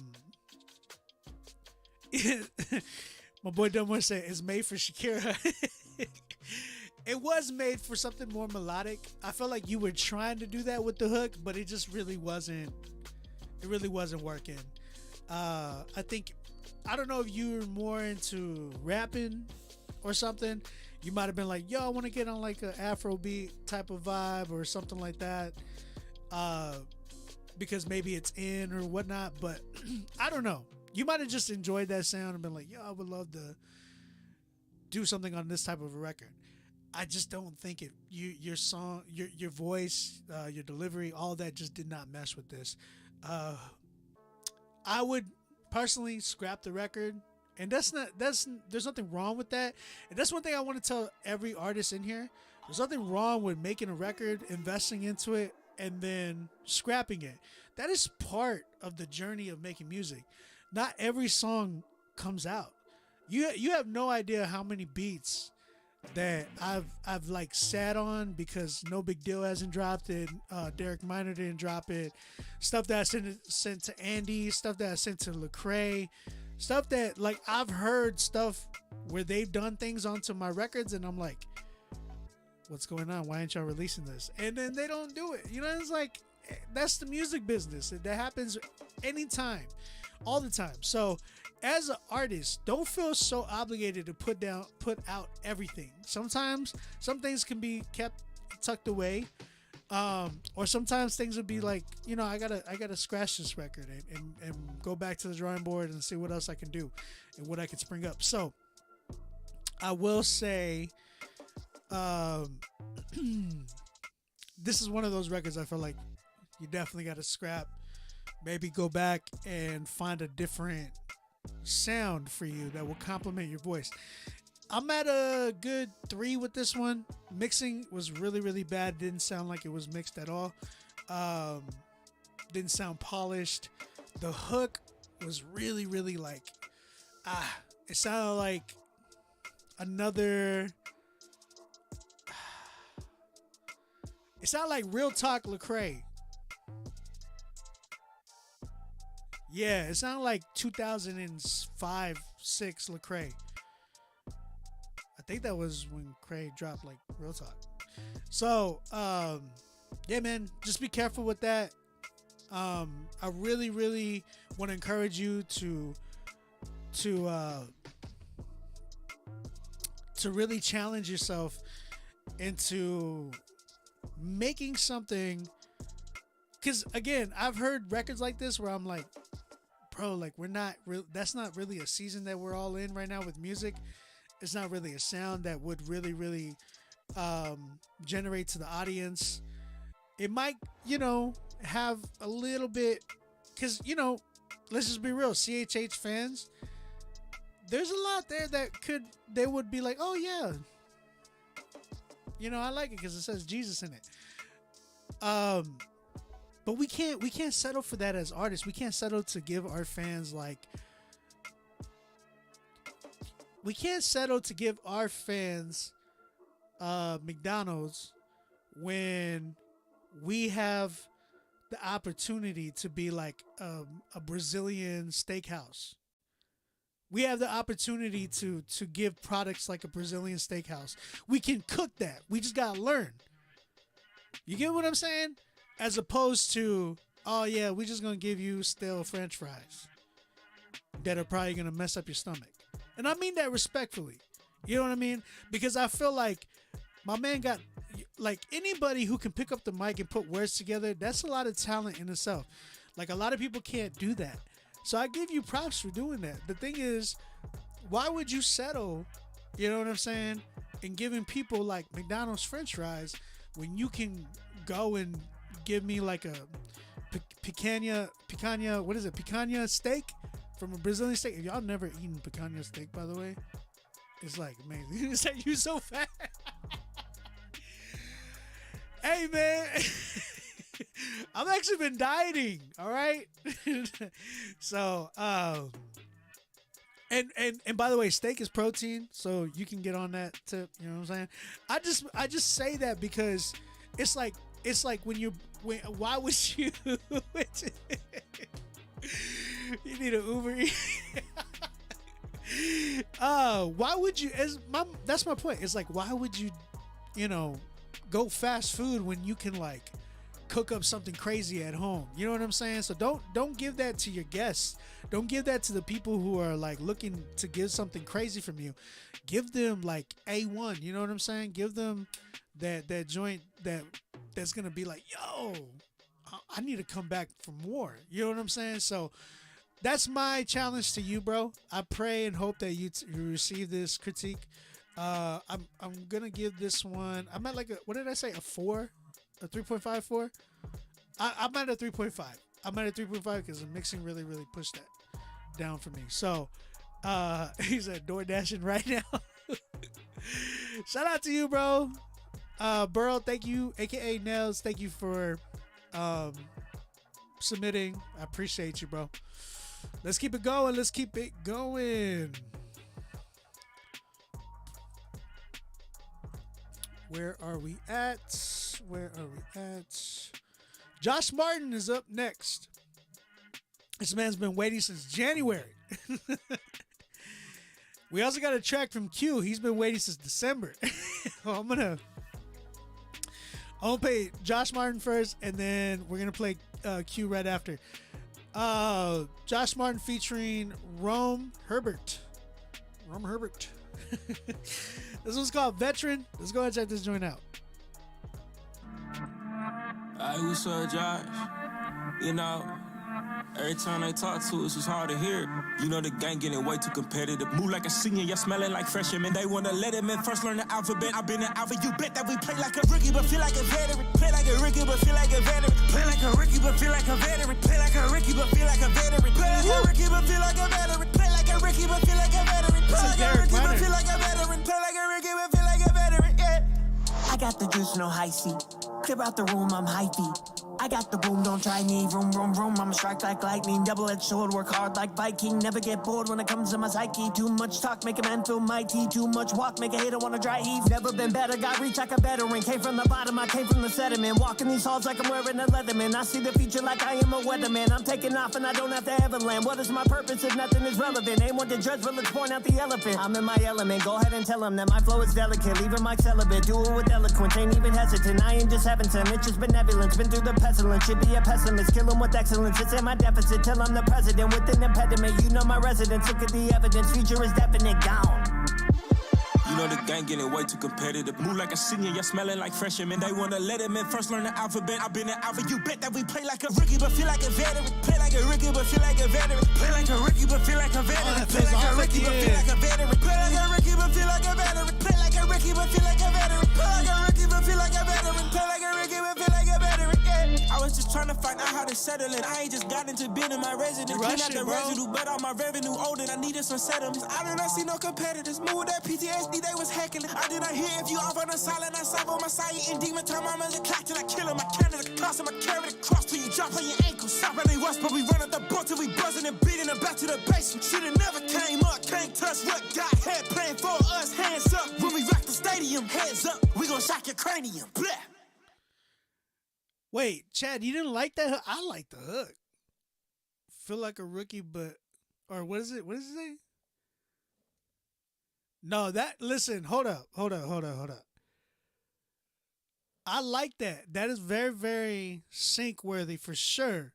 boy Dunmore said it's made for Shakira. It was made for something more melodic. I felt like you were trying to do that with the hook, but it just really wasn't. It really wasn't working. I think, I don't know if you were more into rapping or something. You might have been like, yo, I want to get on like an Afrobeat type of vibe or something like that. Because maybe it's in or whatnot, but I don't know. You might have just enjoyed that sound and been like, yo, I would love to do something on this type of a record. I just don't think it. Your song, your voice, your delivery, all that just did not mesh with this. I would personally scrap the record, and there's nothing wrong with that. And that's one thing I want to tell every artist in here. There's nothing wrong with making a record, investing into it, and then scrapping it. That is part of the journey of making music. Not every song comes out. You have no idea how many beats that I've like sat on because No Big Deal hasn't dropped it. Derek Minor didn't drop it. Stuff that I sent to Andy. Stuff that I sent to Lecrae. Stuff that like I've heard stuff where they've done things onto my records, and I'm like, what's going on? Why aren't y'all releasing this? And then they don't do it. You know, it's like, that's the music business. That happens anytime, all the time. So as an artist, don't feel so obligated to put out everything. Sometimes some things can be kept tucked away. Or sometimes things would be like, you know, I gotta scratch this record and go back to the drawing board and see what else I can do and what I can spring up. So I will say, this is one of those records I feel like you definitely got to scrap. Maybe go back and find a different sound for you that will complement your voice. I'm at a good 3 with this one. Mixing was really, really bad. Didn't sound like it was mixed at all. Didn't sound polished. The hook was really, really like, it sounded like another. It sounded like Real Talk Lecrae. Yeah, it sounded like 2005, 6 Lecrae. I think that was when Craig dropped like Real Talk. So, yeah, man, just be careful with that. I really, really want to encourage you to really challenge yourself into making something. Because again, I've heard records like this where I'm like, bro, like that's not really a season that we're all in right now with music. It's not really a sound that would really, really generate to the audience. It might, you know, have a little bit, because, you know, let's just be real, CHH fans, there's a lot there that they would be like, oh yeah, you know, I like it because it says Jesus in it. But we can't settle for that as artists. We can't settle to give our fans like, we can't settle to give our fans McDonald's when we have the opportunity to be like a Brazilian steakhouse. We have the opportunity to give products like a Brazilian steakhouse. We can cook that. We just gotta learn. You get what I'm saying? As opposed to, oh yeah, we're just gonna give you stale French fries that are probably gonna mess up your stomach. And I mean that respectfully. You know what I mean? Because I feel like my man got, like, anybody who can pick up the mic and put words together, that's a lot of talent in itself. Like, a lot of people can't do that. So I give you props for doing that. The thing is, why would you settle, you know what I'm saying, and giving people like McDonald's French fries when you can go and give me like a picanha, what is it? Picanha steak from a Brazilian steak. If y'all never eaten picanha steak, by the way, it's like amazing. It's like you so fat. Hey man, I've actually been dieting. All right. So, and by the way, steak is protein, so you can get on that tip. You know what I'm saying? I just say that because it's like why would you? You need an Uber. Why would you? That's my point. It's like, why would you, you know, go fast food when you can like cook up something crazy at home? You know what I'm saying? So don't give that to your guests. Don't give that to the people who are like looking to give something crazy from you. Give them like A1. You know what I'm saying? Give them that joint that's gonna be like, yo, I need to come back for more. You know what I'm saying? So that's my challenge to you, bro. I pray and hope that you receive this critique. I'm gonna give this one. I'm at like what did I say? A 4, a 3.54. I'm at a 3.5. I'm at a 3.5 because the mixing really, really pushed that down for me. So he's at door dashing right now. Shout out to you, bro. Burrow, thank you, aka Nails, thank you for submitting. I appreciate you, bro. Let's keep it going. Let's keep it going. Where are we at? Where are we at? Josh Martin is up next. This man's been waiting since January. We also got a track from Q. He's been waiting since December. I'm gonna play Josh Martin first, and then we're gonna play Q right after. Josh Martin featuring Rome Herbert. This one's called Veteran. Let's go ahead and check this joint out. Hey, what's up, Josh? You know, every time they talk to us, it's hard to hear. You know the gang getting way too competitive. Move like a senior, you're smelling like freshman. They wanna let him in first, learn the alphabet. I've been an alpha, you bet that we play like a rookie, but feel like a veteran. Play like a rookie, but feel like a veteran. Play like a rookie, but feel like a veteran. Play like a rookie, but feel like a veteran. Play like a rookie, but feel like a veteran. Play like a rookie, but feel like a veteran. Play like a rookie, but feel like a veteran. Play like a rookie, but feel like a veteran. Yeah. I got the juice, no high seat. Clear out the room, I'm hypey. I got the boom, don't try me. Vroom, vroom, vroom, I'm a strike like lightning. Double-edged sword, work hard like Viking. Never get bored when it comes to my psyche. Too much talk, make a man feel mighty. Too much walk, make a hater wanna dry heave. Never been better, got reach like a veteran. Came from the bottom, I came from the sediment. Walking these halls like I'm wearing a Leatherman. I see the future like I am a weatherman. I'm taking off and I don't have to ever land. What is my purpose if nothing is relevant? Ain't one to judge, but let's point out the elephant. I'm in my element, go ahead and tell him that my flow is delicate. Leaving my celibate, do it with eloquence. Ain't even hesitant, I ain't just having some. It's just benevolence, been through the pestilence. Should be a pessimist, kill him with excellence. It's in my deficit till I'm the president with an impediment. You know my residence, look at the evidence. Future is definite, gone. You know the gang getting way too competitive. Move like a senior, you're smelling like freshman. They wanna let him in first, learn the alphabet. I've been an alpha, you bet that we play like a rookie, but feel like a veteran. Play like a rookie, but feel like a veteran. Play like a rookie, but feel like a veteran. Play like a rookie, but feel like a veteran. Play like a rookie, but feel like a veteran. Play like a rookie, but feel like a veteran. Play like a rookie, but feel like a veteran. Play like a rookie, but feel like a veteran. I was just trying to find out how to settle it. I ain't just got into building my residence. Clean out the residue, but all my revenue old and I needed some settlements. I did not see no competitors. Move that PTSD, they was heckling. I did not hear if you off on the silent. I serve on my side and demon time. I'm as a clock till I kill him. I carry the cross and I carry the cross till you drop on your ankles. Stop really rush, but we run at the boat till we buzzing and beating them back to the basement. Should've never came up, can't touch what God had planned for us. Hands up when we rock the stadium. Heads up, we gon' shock your cranium. Blah. Wait, Chad, you didn't like that? I like the hook. Feel like a rookie, but or what is it? What does it say? No, listen, hold up. I like that. That is very, very sync worthy for sure.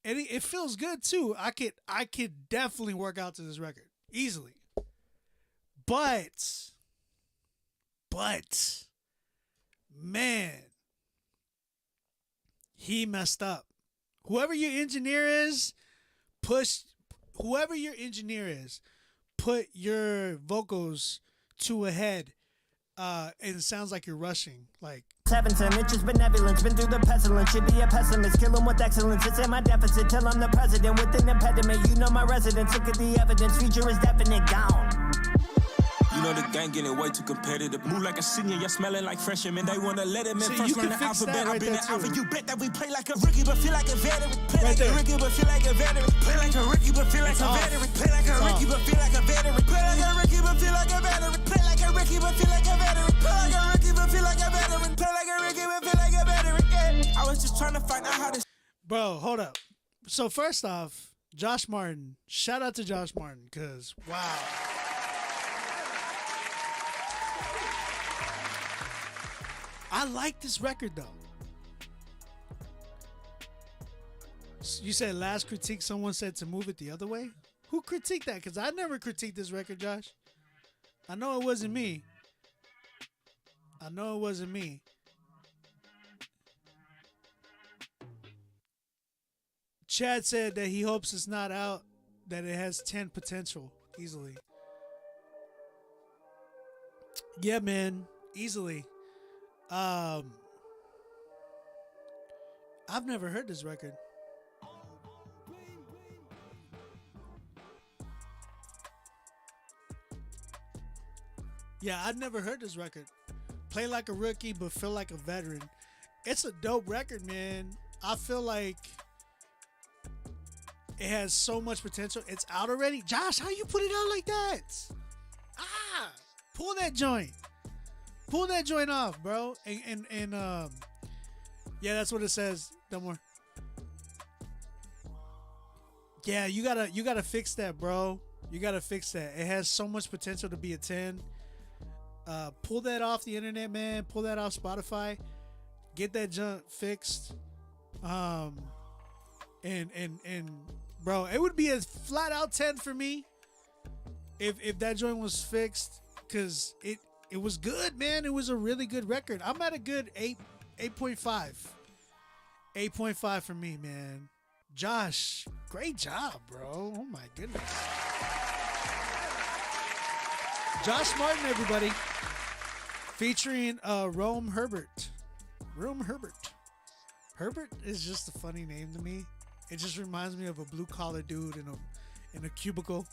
And it feels good too. I could definitely work out to this record easily. But man, he messed up. Whoever your engineer is, put your vocals to a head, and it sounds like you're rushing. Like 17 inches benevolence, been through the pestilence. Should be a pessimist, kill him with excellence. It's in my deficit till I'm the president with an impediment. You know my residence, look at the evidence. Future is definite, gone. You know the gang getting way too competitive. Move like a senior, you're smelling like freshman. They wanna let him in first, learn the alphabet. I've been an alpha, you bet that we play like a rookie, but feel like a veteran. Play like a rookie, but feel like a veteran. Play like a rookie, but feel like a veteran. Play like a rookie, but feel like a veteran. Play like a rookie, but feel like a veteran. Play like a rookie, but feel like a veteran. Play like a rookie, but feel like a veteran. Play like a rookie, but feel like a veteran. I was just trying to find out how to. Bro, hold up. So first off, Josh Martin. Shout out to Josh Martin, cause wow. I like this record though. You said last critique, someone said to move it the other way. Who critiqued that? Because I never critiqued this record, Josh. I know it wasn't me. Chad said that he hopes it's not out, that it has 10 potential easily. Yeah, man, easily. I've never heard this record. Yeah, I've never heard this record. Play like a rookie, but feel like a veteran. It's a dope record, man. I feel like it has so much potential. It's out already. Josh, how you put it out like that? Pull that joint. Pull that joint off, bro. And yeah, that's what it says. Don't worry. Yeah, you gotta fix that, bro. You gotta fix that. It has so much potential to be a 10. Pull that off the internet, man. Pull that off Spotify. Get that junk fixed. And bro, it would be a flat out 10 for me if that joint was fixed, because it was good, man. It was a really good record. I'm at a good 8.5. 8.5 for me, man. Josh, great job, bro. Oh my goodness. Josh Martin, everybody. Featuring Rome Herbert. Rome Herbert. Herbert is just a funny name to me. It just reminds me of a blue collar dude in a cubicle.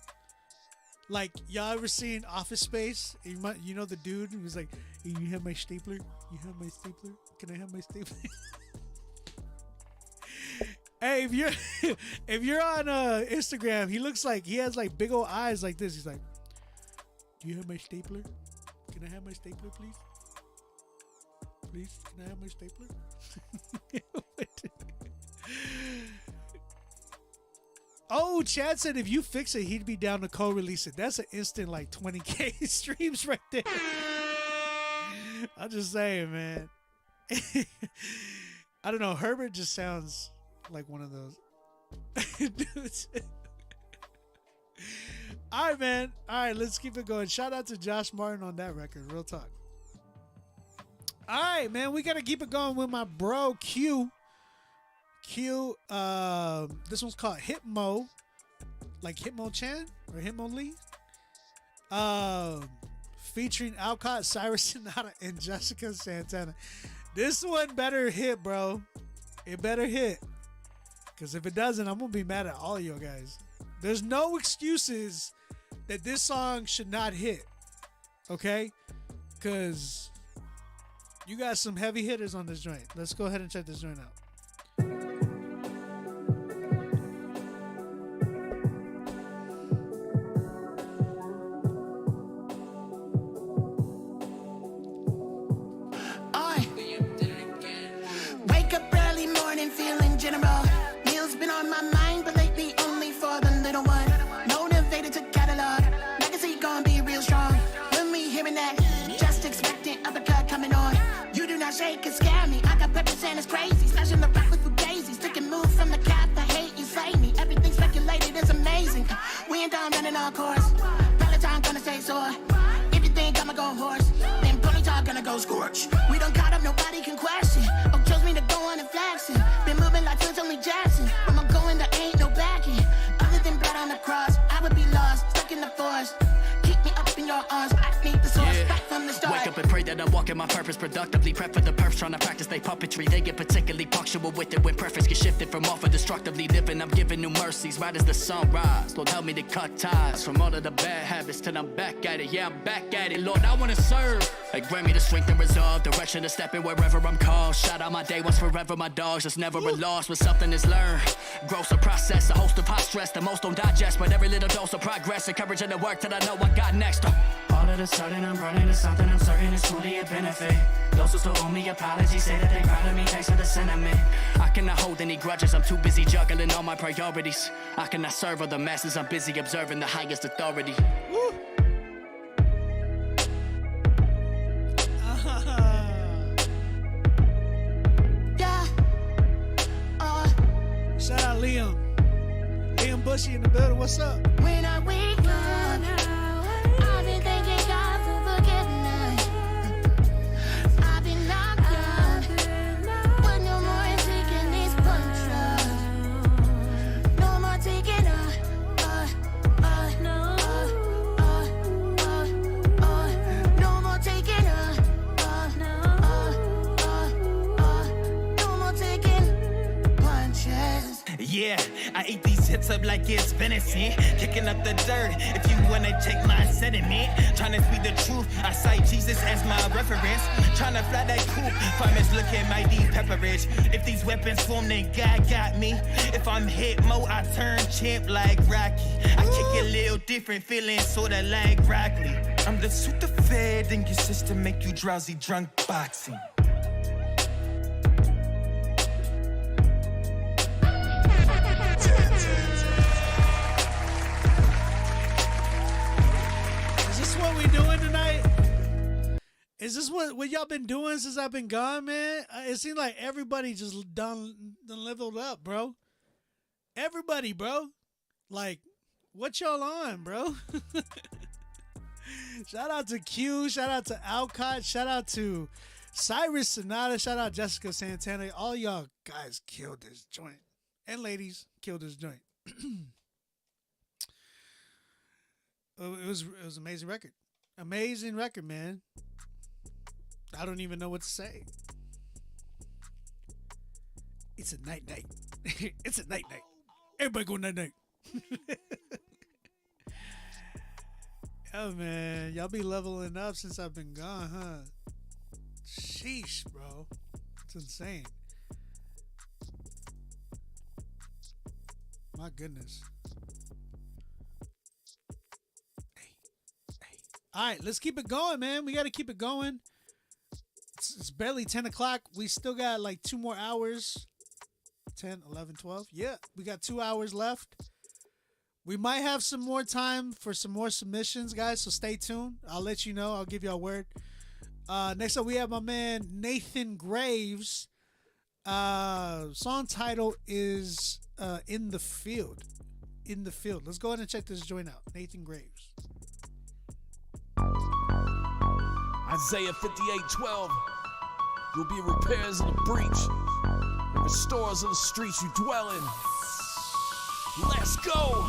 Like, y'all ever seen Office Space? You know the dude who's like, hey, you have my stapler? You have my stapler? Can I have my stapler? Hey, if you're on Instagram, he has like big old eyes like this. He's like, do you have my stapler? Can I have my stapler, please? Please, can I have my stapler? Oh, Chad said if you fix it, he'd be down to co-release it. That's an instant like 20K streams right there. I'm just saying, man. I don't know. Herbert just sounds like one of those dudes. All right, man. All right, let's keep it going. Shout out to Josh Martin on that record. Real talk. All right, man. We got to keep it going with my bro, Q. This one's called Hitmo. Like Hitmo Chan or Hitmo Lee. Featuring Alcott, Cyrus Sonata, and Jessica Santana. This one better hit, bro. It better hit. Because if it doesn't, I'm going to be mad at all of you guys. There's no excuses that this song should not hit. Okay? Because you got some heavy hitters on this joint. Let's go ahead and check this joint out. Wake up early morning feeling general. Meals been on my mind, but lately only for the little one. Motivated to catalog. Legacy gonna be real strong. When we hearing that, just expecting uppercut coming on. You do not shake and scare me. I got peppers and it's crazy. Smashing the rock with Fugazi. Stick and move from the cap. I hate you, slay me. Everything speculated is amazing. We ain't done running our course. Peloton gonna stay sore. If you think I'ma go horse, then ponytail gonna go scorch. We don't caught up, nobody can question. Oh, chose me to go on and flexing. Been moving like Flint's only Jackson. Where I'm going, there ain't no backing. Other than blood on the cross, I would be lost, stuck in the forest. Keep me up in your arms. I need the source back from the start. Wake up and pray that I'm walking my purpose productively. Prep for the perfs, trying to practice they puppetry. They get particularly punctual with it when preference gets shifted from off of destructively living. I'm giving new mercies right as the sunrise. Lord, help me to cut ties from all of the bad habits till I'm back at it. Yeah, I'm back at it. Lord, I wanna serve. Hey, grant me the strength and resolve, direction to step in wherever I'm called. Shout out my day once forever, my dogs. Just never a loss when something is learned. Growth a process, a host of hot stress. The most don't digest, but every little dose of progress. Encouraging the work that I know I got next. All of a sudden I'm running to something I'm certain is truly a benefit. Those who still owe me apologies say that they proud of me, thanks for the sentiment. I cannot hold any grudges, I'm too busy juggling all my priorities. I cannot serve other masses, I'm busy observing the highest authority. Woo. Yeah. Shout out Liam. Liam Bushy in the building. What's up? When I wake up, I've been thanking God for forgiveness. I've been locked up, but no more taking these punches. No more taking no more taking no more taking punches. Yeah, I eat these hits up like it's venison. Kicking up the dirt if you wanna take my sediment. Trying to speak the truth, I cite Jesus as my reference. Trying to fly that coupe, farmers look at my deep pepperage. If these weapons form, then God got me. If I'm hit mo, I turn champ like Rocky. I kick it a little different, feeling sorta like Rocky. I'm the suit the fed in your system, make you drowsy, drunk boxing. Is this what we doing tonight? Is this what y'all been doing since I've been gone, man? It seems like everybody just done leveled up, bro. Everybody, bro. Like, what y'all on, bro? Shout out to Q. Shout out to Alcott. Shout out to Cyrus Sonata. Shout out Jessica Santana. All y'all guys killed this joint. And ladies killed this joint. It was an amazing record. Amazing record, man. I don't even know what to say. It's a night. It's a night. Everybody go night. Oh man, y'all be leveling up since I've been gone, huh? Sheesh, bro. It's insane. My goodness. All right, let's keep it going, man. We got to keep it going. It's barely 10 o'clock. We still got like 2 more hours. 10, 11, 12. Yeah, we got 2 hours left. We might have some more time for some more submissions, guys, so stay tuned. I'll let you know. I'll give you a word. Next up, we have my man Nathan Graves. Song title is In the Field. In the Field. Let's go ahead and check this joint out. Nathan Graves. Isaiah 58:12. You'll be repairs in the breach, and restores of the streets you dwell in. Let's go.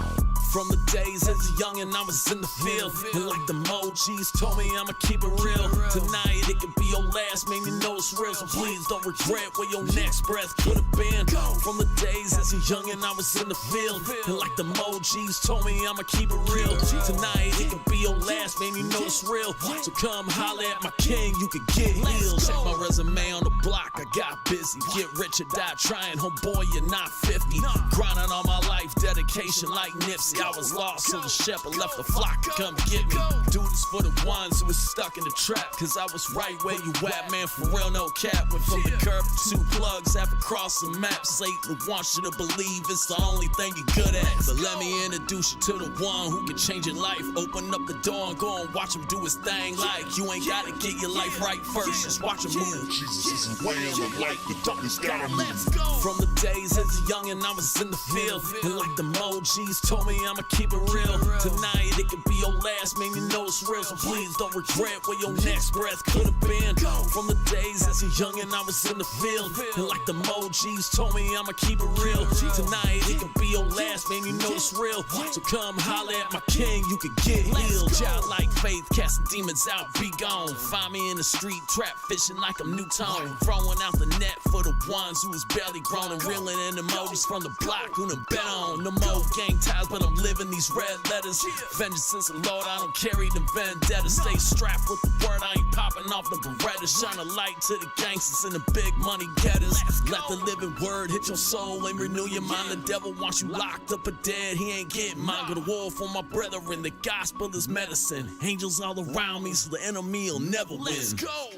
From the days as a youngin', I was in the field. And like the emojis told me I'ma keep it real. Tonight it could be your last, made me know it's real. So please don't regret where your next breath could have been. From the days as a youngin', I was in the field. And like the emojis told me I'ma keep it real. Tonight it could be your last, made me know it's real. So come holler at my king, you can get healed. Check my resume on the block, I got busy. Get rich or die trying, homeboy, you're not 50. Grinding all my life, dedication like Nipsey. I was lost, so the shepherd left the flock to come get me. Do this for the ones who was stuck in the trap, cause I was right where you at, man, for real, no cap. Went from the curb to 2 plugs, half across the map. Satan wants you to believe it's the only thing you're good at. But let me introduce you to the one who can change your life. Open up the door and go and watch him do his thing. Like, you ain't gotta get your life right first, just watch him move. Jesus is way in the light, the darkness gotta move. From the days as a youngin', I was in the field. And like the emojis told me I'ma keep it real. Tonight it could be your last, made me know it's real. So please don't regret where your next breath could have been. From the days as a youngin', I was in the field. And like the emojis told me I'ma keep it real. Tonight it could be your last, made me know it's real. So come holler at my king, you can get healed. Childlike faith, casting demons out, be gone. Find me in the street, trap fishing like I'm Newton. Throwing out the net for the ones who was barely grown. And reeling in emojis from the block who done bet on. No more gang ties, but I'm living these red letters. Vengeance is the Lord, I don't carry the vendetta. Stay strapped with the word, I ain't popping off the Beretta. Shine a light to the gangsters and the big money getters. Let the living word hit your soul and renew your mind. The devil wants you locked up or dead, he ain't getting mine. Go to war for my brethren, the gospel is medicine. Angels all around me, so the enemy will never win. Let's go.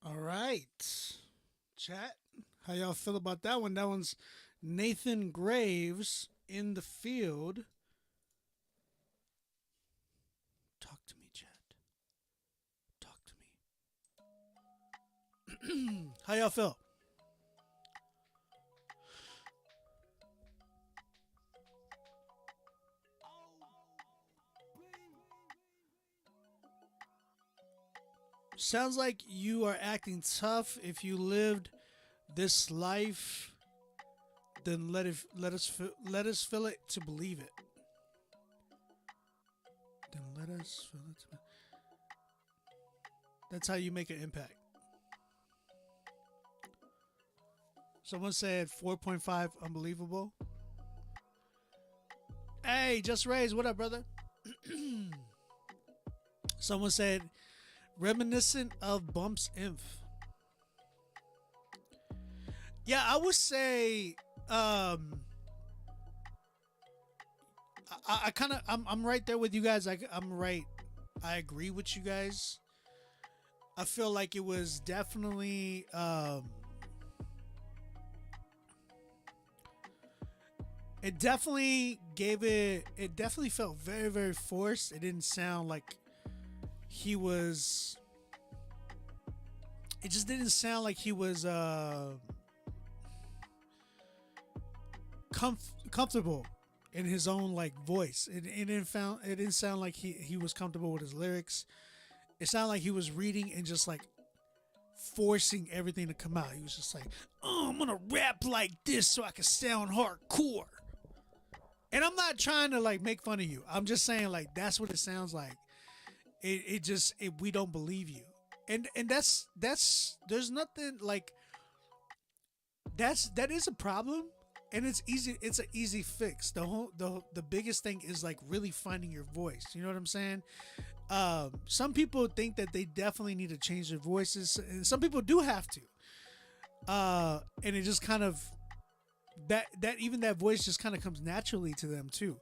All right. Chat, how y'all feel about that one? That one's Nathan Graves, In the Field. Talk to me, chat. Talk to me. How y'all feel? Sounds like you are acting tough. If you lived this life, then let us feel it to believe it. Then let us feel it to. That's how you make an impact. Someone said 4.5, unbelievable. Hey, Just Raised, what up, brother? Someone said reminiscent of Bump's Inf. Yeah, I would say I kind of I'm right there with you guys. I'm right. I agree with you guys. I feel like it was definitely it definitely felt very, very forced. It didn't sound like he was, it just didn't sound like he was comfortable in his own like voice. It didn't sound like he was comfortable with his lyrics. It sounded like he was reading and just like forcing everything to come out. He was just like, "Oh, I'm gonna rap like this so I can sound hardcore." And I'm not trying to like make fun of you. I'm just saying like that's what it sounds like. We don't believe you. And that's there's nothing like that is a problem, and it's an easy fix. The biggest thing is like really finding your voice. You know what I'm saying? Some people think that they definitely need to change their voices, and some people do have to. And it just kind of that even that voice just kind of comes naturally to them too.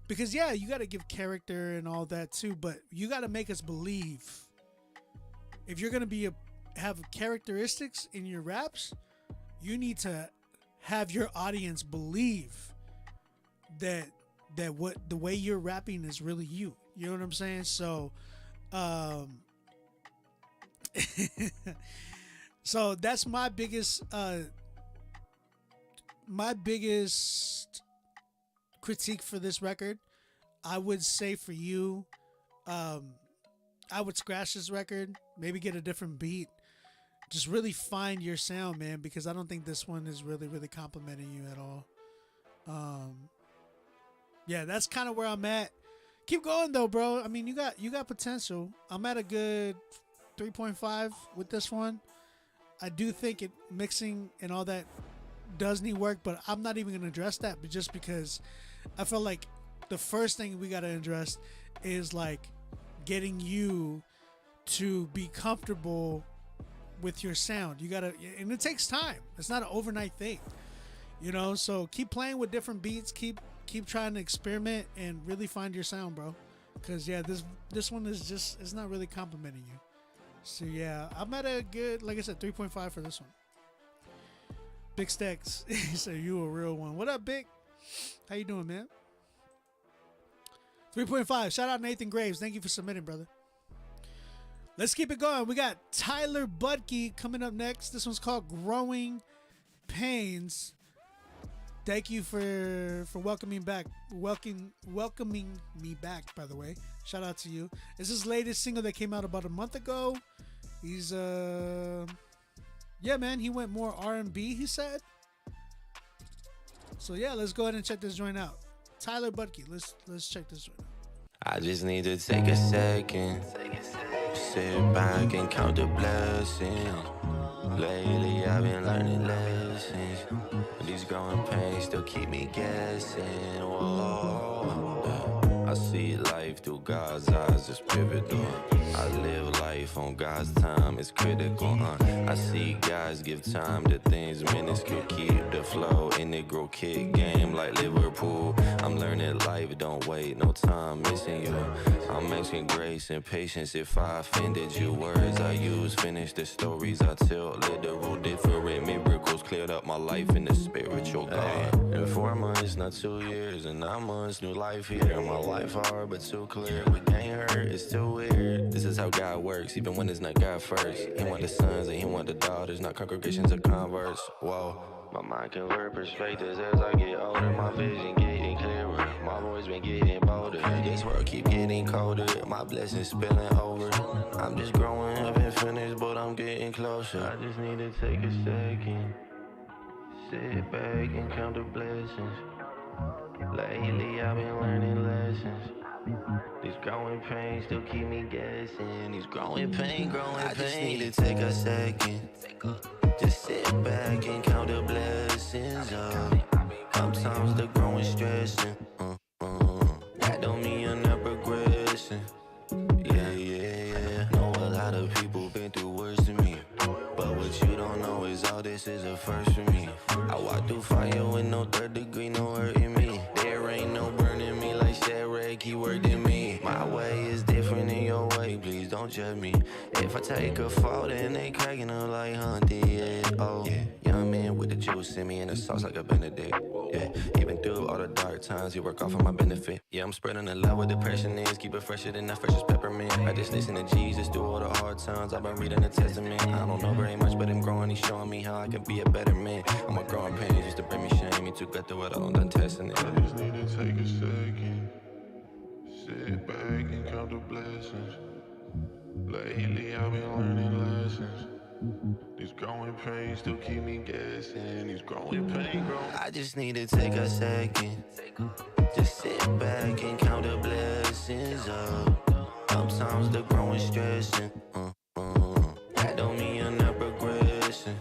Because yeah, you got to give character and all that too, but you got to make us believe. If you're gonna have characteristics in your raps, you need to have your audience believe that what the way you're rapping is really you. You know what I'm saying? So, so that's my biggest critique for this record. I would say for you, I would scratch this record, maybe get a different beat. Just really find your sound, man, because I don't think this one is really, really complimenting you at all. Yeah, that's kind of where I'm at. Keep going though, bro. I mean, you got potential. I'm at a good 3.5 with this one. I do think it mixing and all that does need work, but I'm not even gonna address that, but just because I feel like the first thing we gotta address is like getting you to be comfortable with your sound. You gotta, and it takes time. It's not an overnight thing, you know. So keep playing with different beats. Keep trying to experiment and really find your sound, bro. Cause yeah, this one is just, it's not really complimenting you. So yeah, I'm at a good, like I said, 3.5 for this one. Big Stacks, he said you a real one. What up, Big? How you doing, man? 3.5. Shout out Nathan Graves. Thank you for submitting, brother. Let's keep it going. We got Tyler Budke coming up next. This one's called Growing Pains. Thank you for welcoming me back, by the way. Shout out to you. This is his latest single that came out about a month ago. He's yeah, man, he went more R&B, he said. So yeah, let's go ahead and check this joint out. Tyler Budke, let's check this joint out. I just need to take a second, sit back and count the blessings. Lately I've been learning lessons. These growing pains still keep me guessing. Whoa. I see life through God's eyes, it's pivotal. I live life on God's time, it's critical. I see guys give time to things minuscule. Keep the flow in the grow kick game like Liverpool. I'm learning life, don't wait, no time missing you. I'm asking grace and patience if I offended you. Words I use, finish the stories I tell. Literal different miracles cleared up my life in the spiritual God. In 4 months, not 2 years, and 9 months, new life here. My life hard but too clear. We can't hurt, it's too weird. This is how God works, even when it's not God first. He want the sons and he want the daughters, not congregations or converts. Whoa. My mind convert perspectives as I get older. My vision getting clearer. My voice been getting bolder. This world keep getting colder. My blessings spilling over. I'm just growing up and finished, but I'm getting closer. I just need to take a second, sit back and count the blessings. Lately I've been learning lessons. These growing pains still keep me guessing. These growing pain. I just need to take a second, Just sit back and count the blessings up. Sometimes the growing stressing. That don't mean you're not progressing. Yeah. Know a lot of people been through worse than me. But what you don't know is all this is a first for me. I walk through fire with no third degree, no hurting me. There ain't no burning me like Shrek, he worked in me. My way is different than your way, please don't judge me. If I take a fall, then they cracking up like Hunty, yeah. Oh, yeah. Young man with the juice in me and the sauce like a Benedict. Yeah, even through all the dark times, you work off for my benefit. Yeah, I'm spreading the love where depression is, keep it fresher than the freshest peppermint. I just listen to Jesus through all the hard times. I've been reading the Testament. I don't know very much, but I'm growing. He's showing me how I can be a better man. I'm a growing pain, used to bring me shame. He took that through it all, I'm done testing it. I just need to take a second, sit back and count the blessings. Lately I've been learning lessons. These growing pains still keep me guessing. These growing pains grow. I just need to take a second, just sit back and count the blessings up. Sometimes the growing stressing. That don't mean you're not progressing.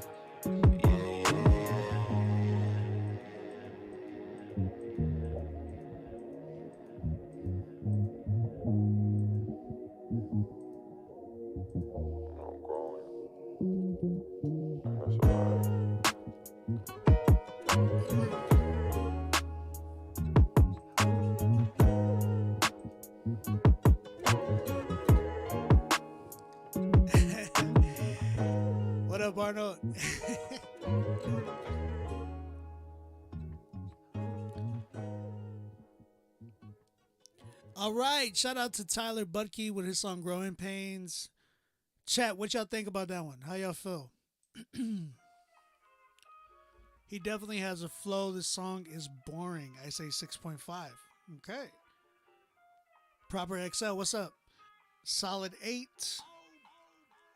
What up, Arnold? All right, shout out to Tyler Butke with his song Growing Pains. Chat, what y'all think about that one? How y'all feel? He definitely has a flow. This song is boring. I say 6.5. Okay. Proper XL, what's up? Solid 8.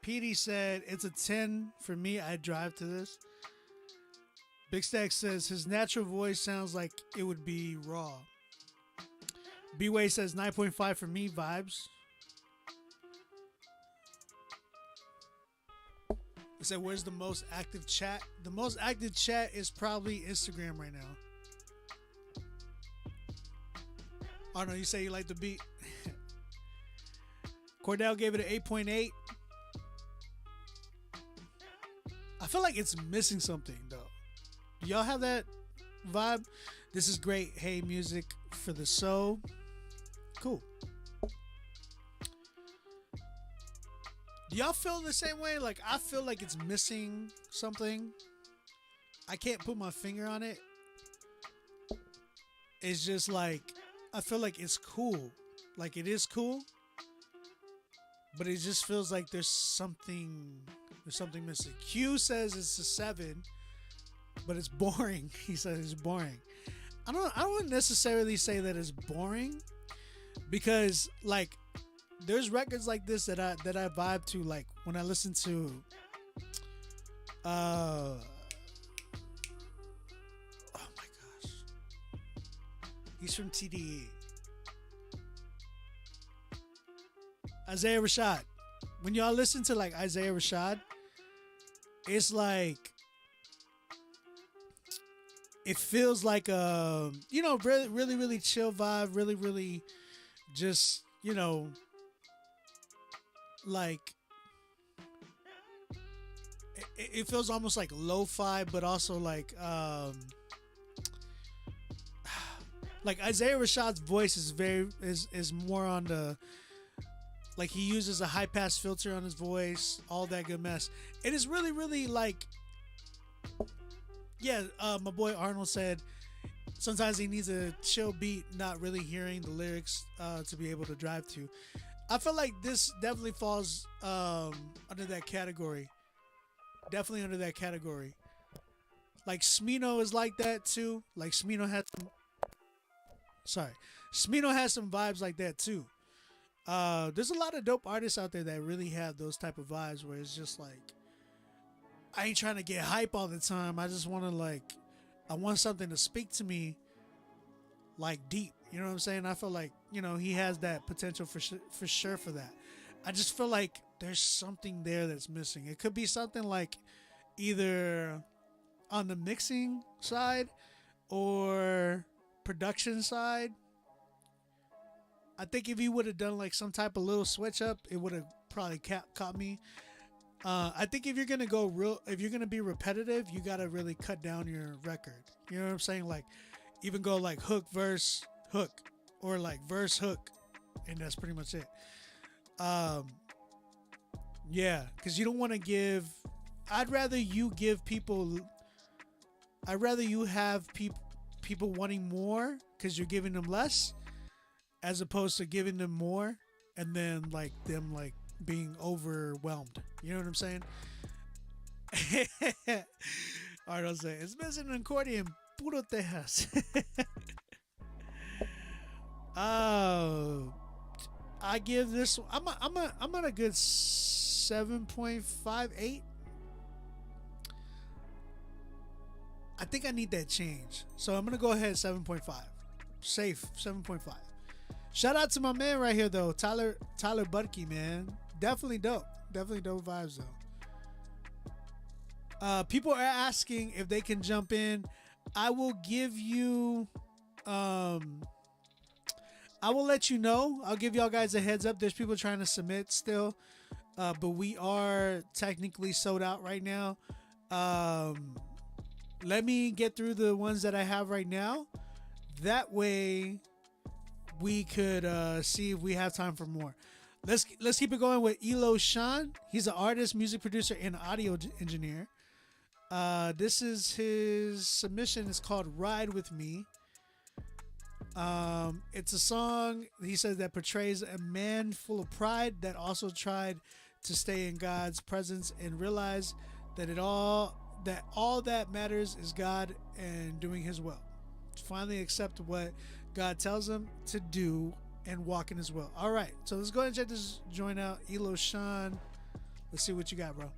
PD said, it's a 10 for me. I drive to this. Big Stack says, his natural voice sounds like it would be raw. B-Way says, 9.5 for me. Vibes. He said, where's the most active chat? The most active chat is probably Instagram right now. Oh, no, you say you like the beat. Cordell gave it an 8.8. I feel like it's missing something, though. Do y'all have that vibe? This is great. Hey, music for the soul. Cool. Do y'all feel the same way? Like, I feel like it's missing something. I can't put my finger on it. It's just like, I feel like it's cool. Like, it is cool. But it just feels like there's something missing. Q says it's a 7, but it's boring. He says it's boring. I wouldn't necessarily say that it's boring, because like there's records like this that I vibe to, like when I listen to oh my gosh, he's from TDE, Isaiah Rashad. When y'all listen to like Isaiah Rashad, it's like, it feels like a, really, really, really chill vibe, really, really just, like, it feels almost like lo-fi, but also like Isaiah Rashad's voice is more on the, like, he uses a high pass filter on his voice, all that good mess. It is really, really like, yeah, my boy Arnold said sometimes he needs a chill beat, not really hearing the lyrics to be able to drive to. I feel like this definitely falls under that category. Definitely under that category. Like, Smino is like that too. Like, Smino has some vibes like that too. There's a lot of dope artists out there that really have those type of vibes where it's just like, I ain't trying to get hype all the time. I just want to I want something to speak to me like deep. You know what I'm saying? I feel like, he has that potential for sure for that. I just feel like there's something there that's missing. It could be something like either on the mixing side or production side. I think if he would have done like some type of little switch up, it would have probably caught me. I think if you're gonna if you're gonna be repetitive, you gotta really cut down your record. You know what I'm saying? Like, even go like hook, verse, hook, or like verse, hook, and that's pretty much it. Yeah, because you don't want to give. I'd rather you have people wanting more because you're giving them less, as opposed to giving them more and then like them like being overwhelmed. You know what I'm saying? All right, I'll say it's missing an accordion. Puro Tejas. I give this. I'm at a good 7.58. I think I need that change, so I'm gonna go ahead 7.5. Safe 7.5. Shout out to my man right here though, Tyler Budke, man. Definitely dope vibes though. People are asking if they can jump in. I will give you. I will let you know. I'll give y'all guys a heads up. There's people trying to submit still, but we are technically sold out right now. Let me get through the ones that I have right now. That way, we could see if we have time for more. Let's keep it going with Elo Sean. He's an artist, music producer, and audio engineer. This is his submission. It's called "Ride with Me." It's a song, he says, that portrays a man full of pride that also tried to stay in God's presence and realize that all that matters is God and doing his will. To finally accept what God tells him to do and walk in his will. All right, so let's go ahead and check this joint out. Elo Sean. Let's see what you got, bro.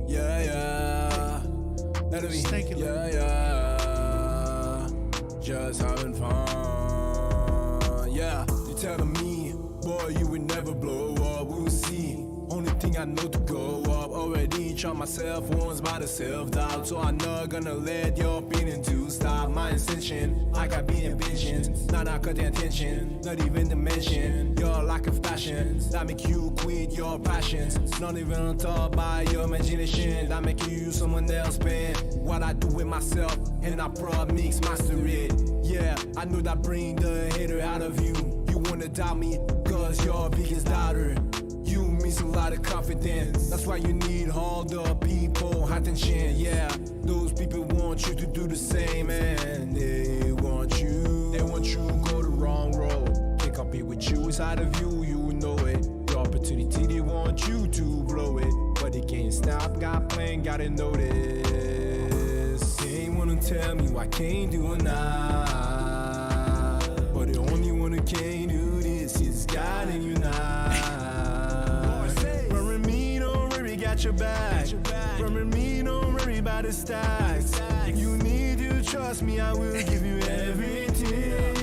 Yeah. Just having fun. Yeah, you telling me, boy, you will never blow up. We'll see. Only thing I know to go up. Already tried myself once by the self-doubt, so I'm not gonna let your opinion to stop my ascension. I got big ambitions, not cutting attention, not even to mention your lack of passion that make you quit your passions. Not even on top by your imagination that make you someone else pain. What I do with myself and I mix master it. Yeah, I know that bring the hater out of you. You wanna doubt me cause you're biggest doubter. You miss a lot of confidence. That's why you need all the people attention. Yeah, those people want you to do the same, and they want you go the wrong road. Can't compete with you inside of you, you know it. The opportunity, they want you to blow it, but they can't stop. Got plan, gotta know this. They ain't wanna tell me what I can't do or not, but the only one who can do this is God and you now. Got your back. From me, don't worry about the stacks. You need to trust me, I will give you everything.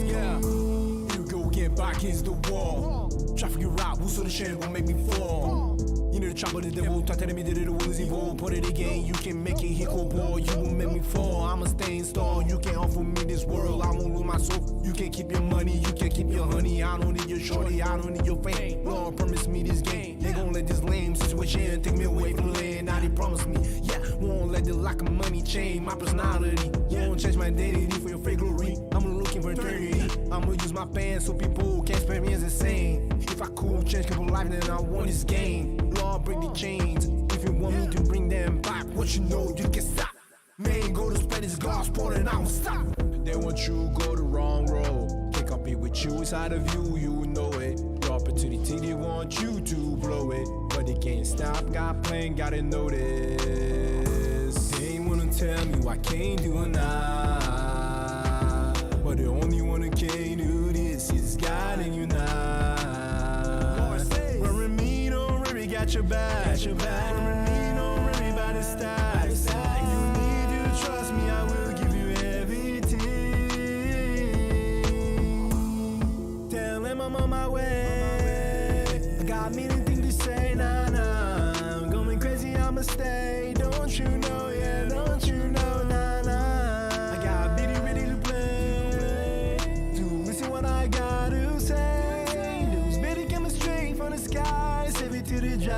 Yeah. You go get back against the wall. Try to figure out who's on the shit will make me fall. You know the chopper, the devil, try telling me that it was evil. Put it again, you can make it hit cold boy. You will make me fall. I'ma stay in store. You can't offer me this world. I won't lose my soul. You can't keep your money, you can't keep your honey. I don't need your shorty, I don't need your fame. Lord promise me this game. They gon' let this lame situation take me away from the land. Now they promise me, yeah, won't let the lack of money change my personality. Won't change my identity for your fake glory. I'm looking for eternity. I'ma use my pants so people can't experience the same. If I could change people's life, then I want this game. Lord, break the chains. If you want me to bring them back, what you know, you can stop. Man, go to spread this gospel and I won't stop. They want you go the wrong road. Can't compete with you inside of you, you know it. The opportunity, they want you to blow it, but they can't stop. Got plan, gotta know this. They ain't wanna tell me what I can't do or not, but the only one who can do this is God and you now. Worry me, don't worry, got your back. Worry me, don't worry about the stacks. You need to trust me, I will give you everything. Tell him I'm on my way. I got many things to say, nah, nah. I'm going crazy, I'ma stay. Don't you know, yeah, don't you know, nah, nah. I got bitty ready to play. To listen what I got to say. Those bitty coming straight from the sky, save it to the drive.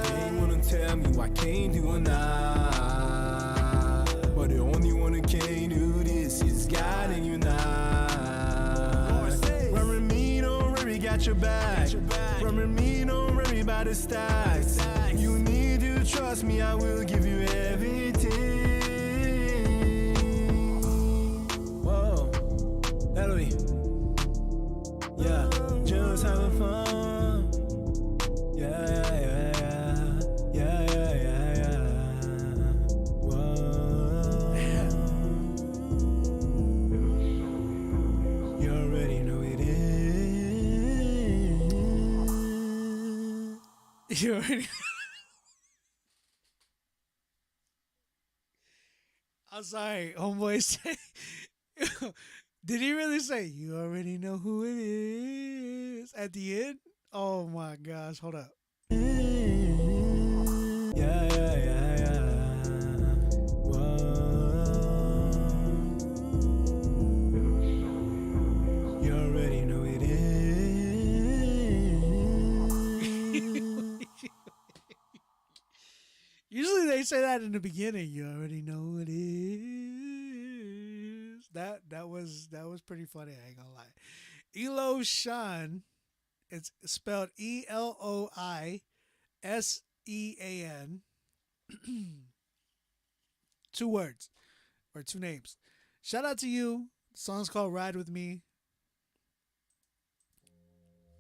They ain't wanna tell me I can't do or not. But the only one who can do this is God and you not. Run with me, don't worry, got your back. Run with me, don't worry about the stacks. You need to trust me, I will give you everything. Whoa, Ellie. Yeah, just having fun. Yeah, yeah, yeah, yeah, yeah, yeah, yeah, yeah. Whoa. You already know it is. You already. I'm sorry, homeboy. Did he really say you already know who it is at the end? Oh my gosh, hold up. Yeah, yeah, yeah, yeah. Whoa. You already know it is. Usually they say that in the beginning. You already know who it is. That was pretty funny. I ain't gonna lie. Elo Sean, it's spelled ELOISEAN. 2 words or 2 names. Shout out to you. The song's called "Ride with Me."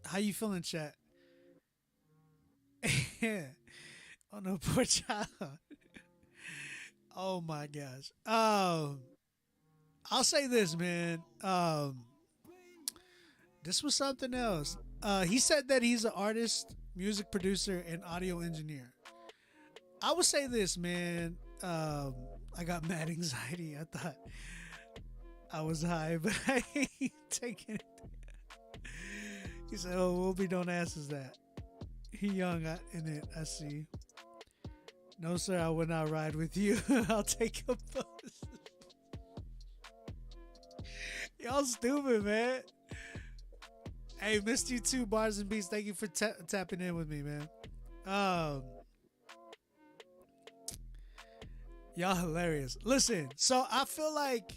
How you feeling, chat? Oh no, poor child. Oh my gosh. I'll say this, man. This was something else. He said that he's an artist, music producer, and audio engineer. I would say this, man. I got mad anxiety. I thought I was high, but I ain't taking it. He said, "Oh, Whoopi, don't ask us that." He young in it. I see. No, sir, I will not ride with you. I'll take a bus. Y'all stupid, man. Hey, missed you too, Bars and Beats. Thank you for tapping in with me, man. Y'all hilarious. Listen, so I feel like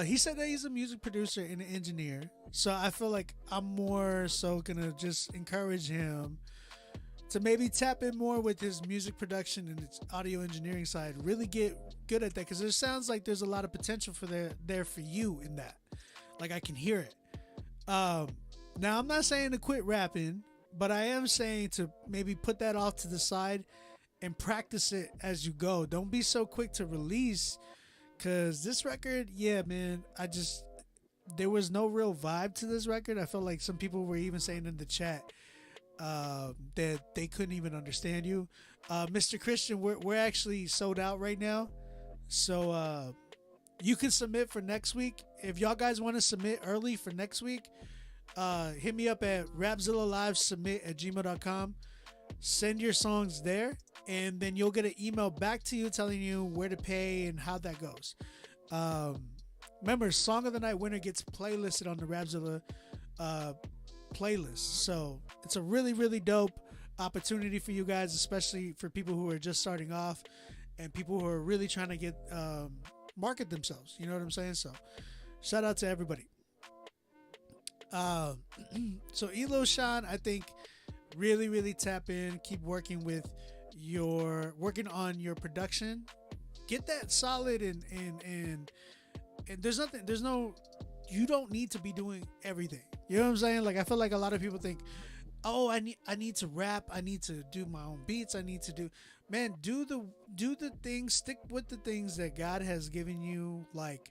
he said that he's a music producer and an engineer. So I feel like I'm more so gonna just encourage him to maybe tap in more with his music production and its audio engineering side. Really get good at that, because it sounds like there's a lot of potential for there for you in that. Like, I can hear it. Now I'm not saying to quit rapping, but I am saying to maybe put that off to the side and practice it as you go. Don't be so quick to release, because this record, yeah, man, there was no real vibe to this record. I felt like some people were even saying in the chat that they couldn't even understand you. Mr. Christian, we're actually sold out right now, so you can submit for next week. If y'all guys want to submit early for next week, hit me up at rapzillalivesubmit@gmail.com. Send your songs there, and then you'll get an email back to you telling you where to pay and how that goes. Remember, Song of the Night winner gets playlisted on the Rapzilla playlist. So it's a really, really dope opportunity for you guys, especially for people who are just starting off and people who are really trying to get market themselves. You know what I'm saying? So shout out to everybody. So Elo Sean, I think really, really tap in. Keep working on your production. Get that solid and you don't need to be doing everything. You know what I'm saying? Like, I feel like a lot of people think, oh, I need to rap, I need to do my own beats, I need to do the things, stick with the things that God has given you, like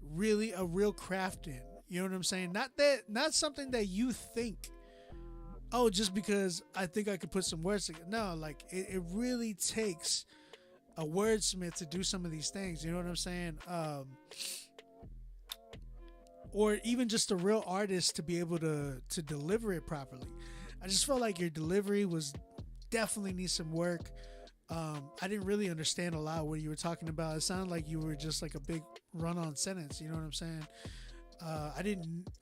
really a real craft in. You know what I'm saying? Not something that you think, oh, just because I think I could put some words together. No, like it really takes a wordsmith to do some of these things. You know what I'm saying? or even just a real artist to be able to deliver it properly. I just felt like your delivery was definitely needs some work. I didn't really understand a lot what you were talking about. It sounded like you were just like a big run-on sentence. You know what I'm saying? I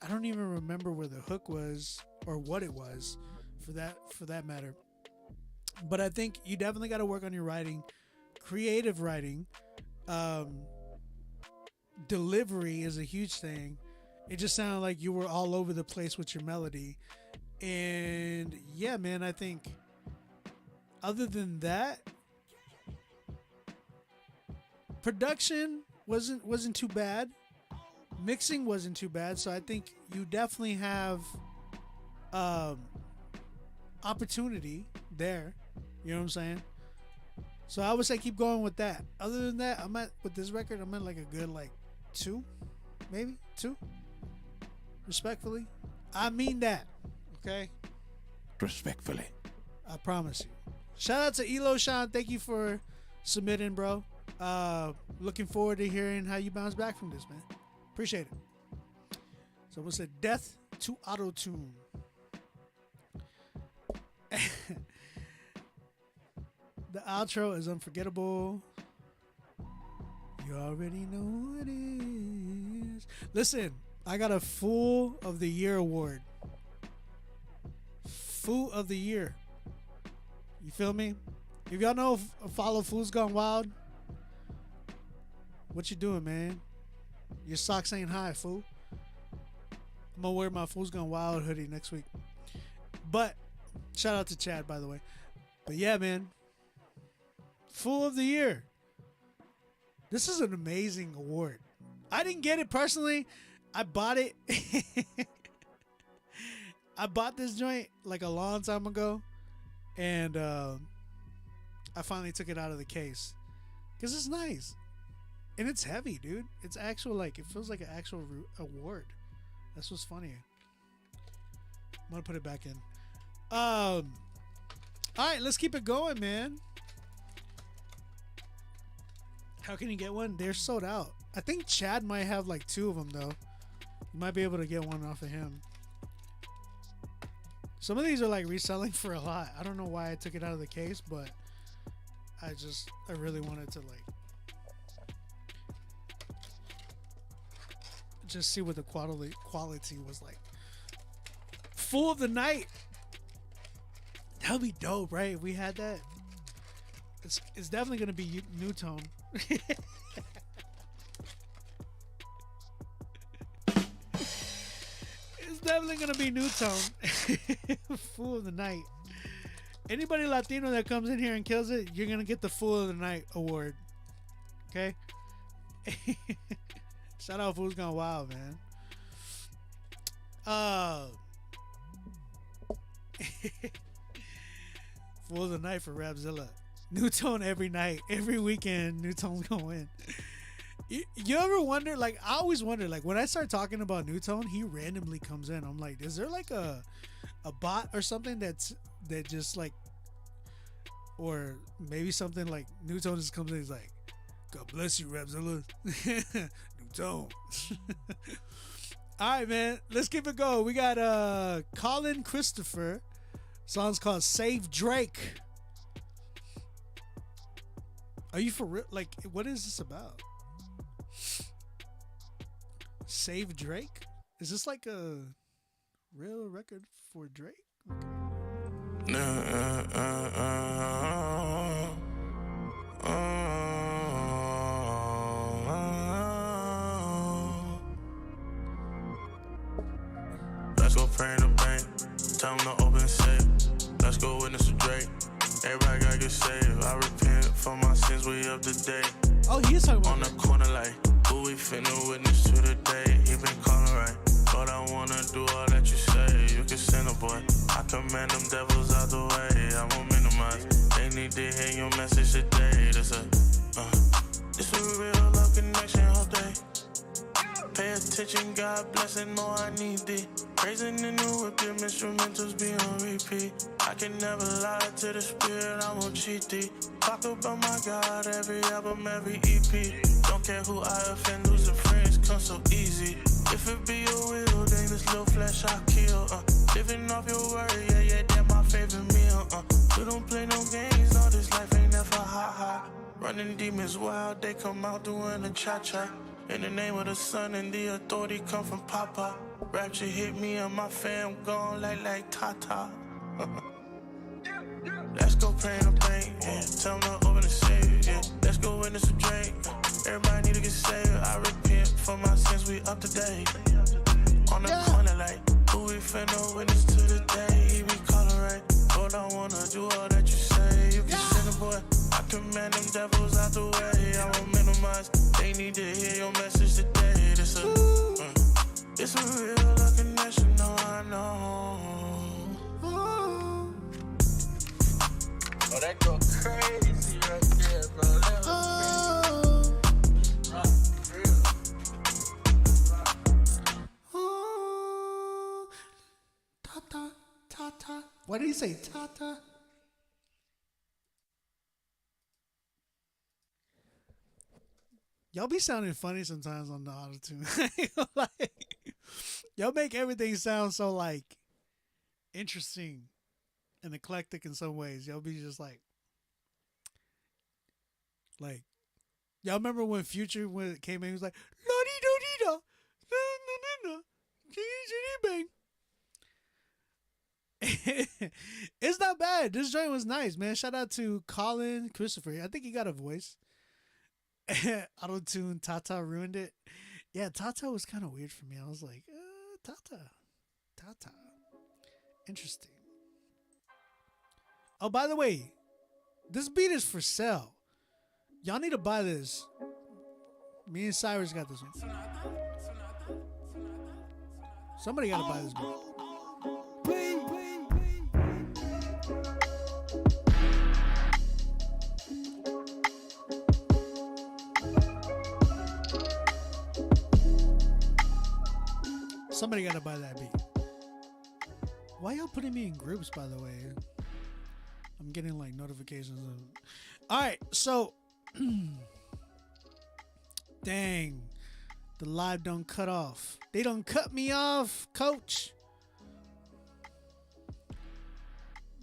don't even remember where the hook was or what it was for that matter. But I think you definitely got to work on your writing, creative writing. Delivery is a huge thing. It just sounded like you were all over the place with your melody. And yeah, man, I think other than that, production wasn't too bad. Mixing wasn't too bad. So I think you definitely have opportunity there. You know what I'm saying? So I would say keep going with that. Other than that, with this record, I'm at like a good 2, maybe 2. Respectfully, I mean that. Okay. Respectfully, I promise you. Shout out to Elo Sean. Thank you for submitting, bro. Looking forward to hearing how you bounce back from this, man. Appreciate it. So what's it? Death to Auto-Tune. The outro is unforgettable. You already know what it is. Listen, I got a Fool of the Year award. Fool of the Year. You feel me? If y'all know follow Fool's Gone Wild, what you doing, man? Your socks ain't high, fool. I'm gonna wear my Fool's Gone Wild hoodie next week. But shout out to Chad, by the way. But yeah, man. Fool of the Year. This is an amazing award. I didn't get it personally. I bought it. I bought this joint like a long time ago. And I finally took it out of the case. Because it's nice. And it's heavy, dude. It's actual, it feels like an actual award. That's what's funny. I'm going to put it back in. All right, let's keep it going, man. How can you get one? They're sold out. I think Chad might have 2 of them, though. You might be able to get one off of him. Some of these are reselling for a lot. I don't know why I took it out of the case, but I really wanted to just see what the quality was like. Fool of the Night. That would be dope, right? If we had that. It's definitely going to be new tone. It's definitely going to be new tone. Fool of the Night. Anybody Latino that comes in here and kills it, you're going to get the Fool of the Night award. Okay? Shout out Fool's Gone Wild, man. Fool of the Night for Rapzilla. New tone every night, every weekend. New tone's gonna win. You ever wonder? I always wonder. When I start talking about New Tone, he randomly comes in. I'm like, is there a bot or something that just or maybe something New Tone just comes in. He's like, God bless you, Rapzilla. New Tone. All right, man. Let's keep it going. We got Colin Christopher. Song's called Save Drake. Are you for real? What is this about? Save Drake? Is this a real record for Drake? Let's go pray in the bank. Tell them to open safe. Let's go witness to Drake. Everybody gotta get saved. I repent for my sins, we up to date. Oh, he is talking about on the corner who we finna witness to today. He been calling right, but I wanna do all that you say. You can send a boy, I command them devils out the way. I won't minimize, they need to hear your message today. This a real love connection, hope they pay attention, God bless it, know I need it. Praising the new whip, them instrumentals be on repeat. I can never lie to the spirit, I won't cheat thee. Talk about my God, every album, every EP. Don't care who I offend, who's a friends, come so easy. If it be your will, then this little flesh I kill. Living off your word, yeah, yeah, that's my favorite meal. We don't play no games, no, this life ain't never hot. Running demons wild, they come out doing a cha-cha. In the name of the sun and the authority come from Papa. Rapture hit me and my fam gone like Tata. Let's go pray in the bank, yeah. Tell them to open the safe, yeah. Let's go witness a drink. Everybody need to get saved. I repent for my sins, we up to date. On the corner like, who we finna witness to the day. He be calling right, Lord, I wanna do all that you say. You can send a boy, I command them devils out the way. I won't minimize, they need to hear your message today. It's a real connection, no, I know. Oh, that go crazy right there, bro. Tata, tata. What did he say? Tata. Y'all be sounding funny sometimes on the auto-tune. Like, y'all make everything sound so like interesting and eclectic in some ways. Y'all be just like y'all remember when Future when it came in, he was like la dee do dee da, na na na, chitty bang. It's not bad. This joint was nice, man. Shout out to Colin Christopher. I think he got a voice. Auto-tune Tata ruined it. Yeah, Tata was kind of weird for me. I was like, Tata. Interesting. Oh, by the way, this beat is for sale. Y'all need to buy this. Me and Cyrus got this one. Somebody got to buy this beat. Somebody got to buy that beat. Why y'all putting me in groups, by the way? I'm getting like notifications. All right, so dang, the live don't cut off. They don't cut me off, coach.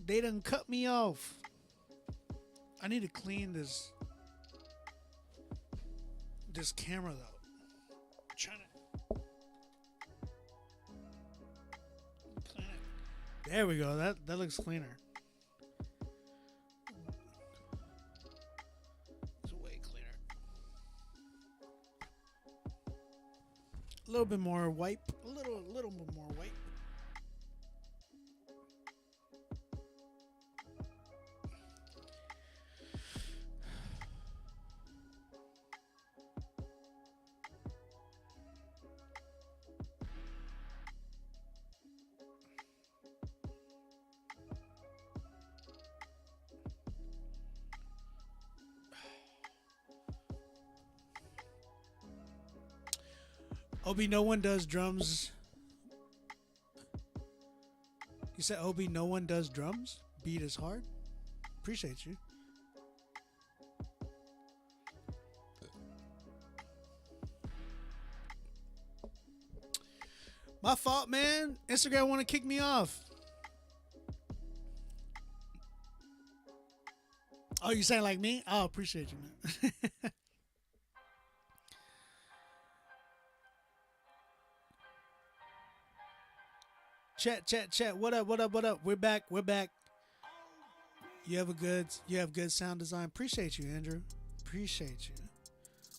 They done cut me off. I need to clean this camera though. I'm trying to. There we go. That looks cleaner. It's way cleaner. A little bit more wipe. A little bit more wipe. Obi, no one does drums. You said, Obi, no one does drums? Beat is hard? Appreciate you. My fault, man. Instagram want to kick me off. Oh, you saying like me? Oh, appreciate you, man. Chat. What up? We're back. You have good sound design. Appreciate you, Andrew. Appreciate you.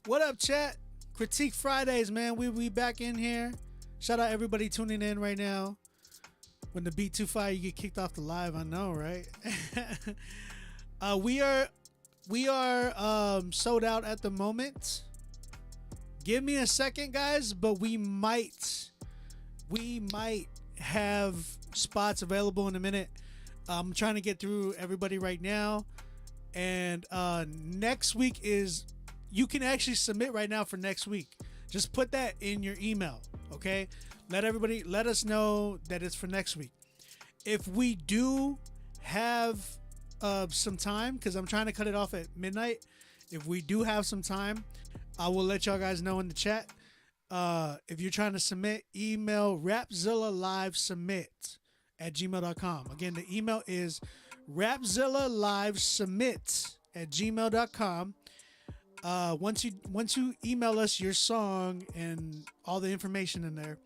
What up, chat? Critique Fridays, man. We back in here. Shout out everybody tuning in right now. When the beat too fire, you get kicked off the live. I know, right? We are sold out at the moment. Give me a second, guys, but we might have spots available in a minute. I'm trying to get through everybody right now, and next week is, you can actually submit right now for next week. Just put that in your email, okay? Let us know that it's for next week. If we do have some time, because I'm trying to cut it off at midnight, if we do have some time, I will let y'all guys know in the chat. If you're trying to submit, email rapzillalivesubmit@gmail.com. Again, the email is rapzillalivesubmit@gmail.com. Once you email us your song and all the information in there,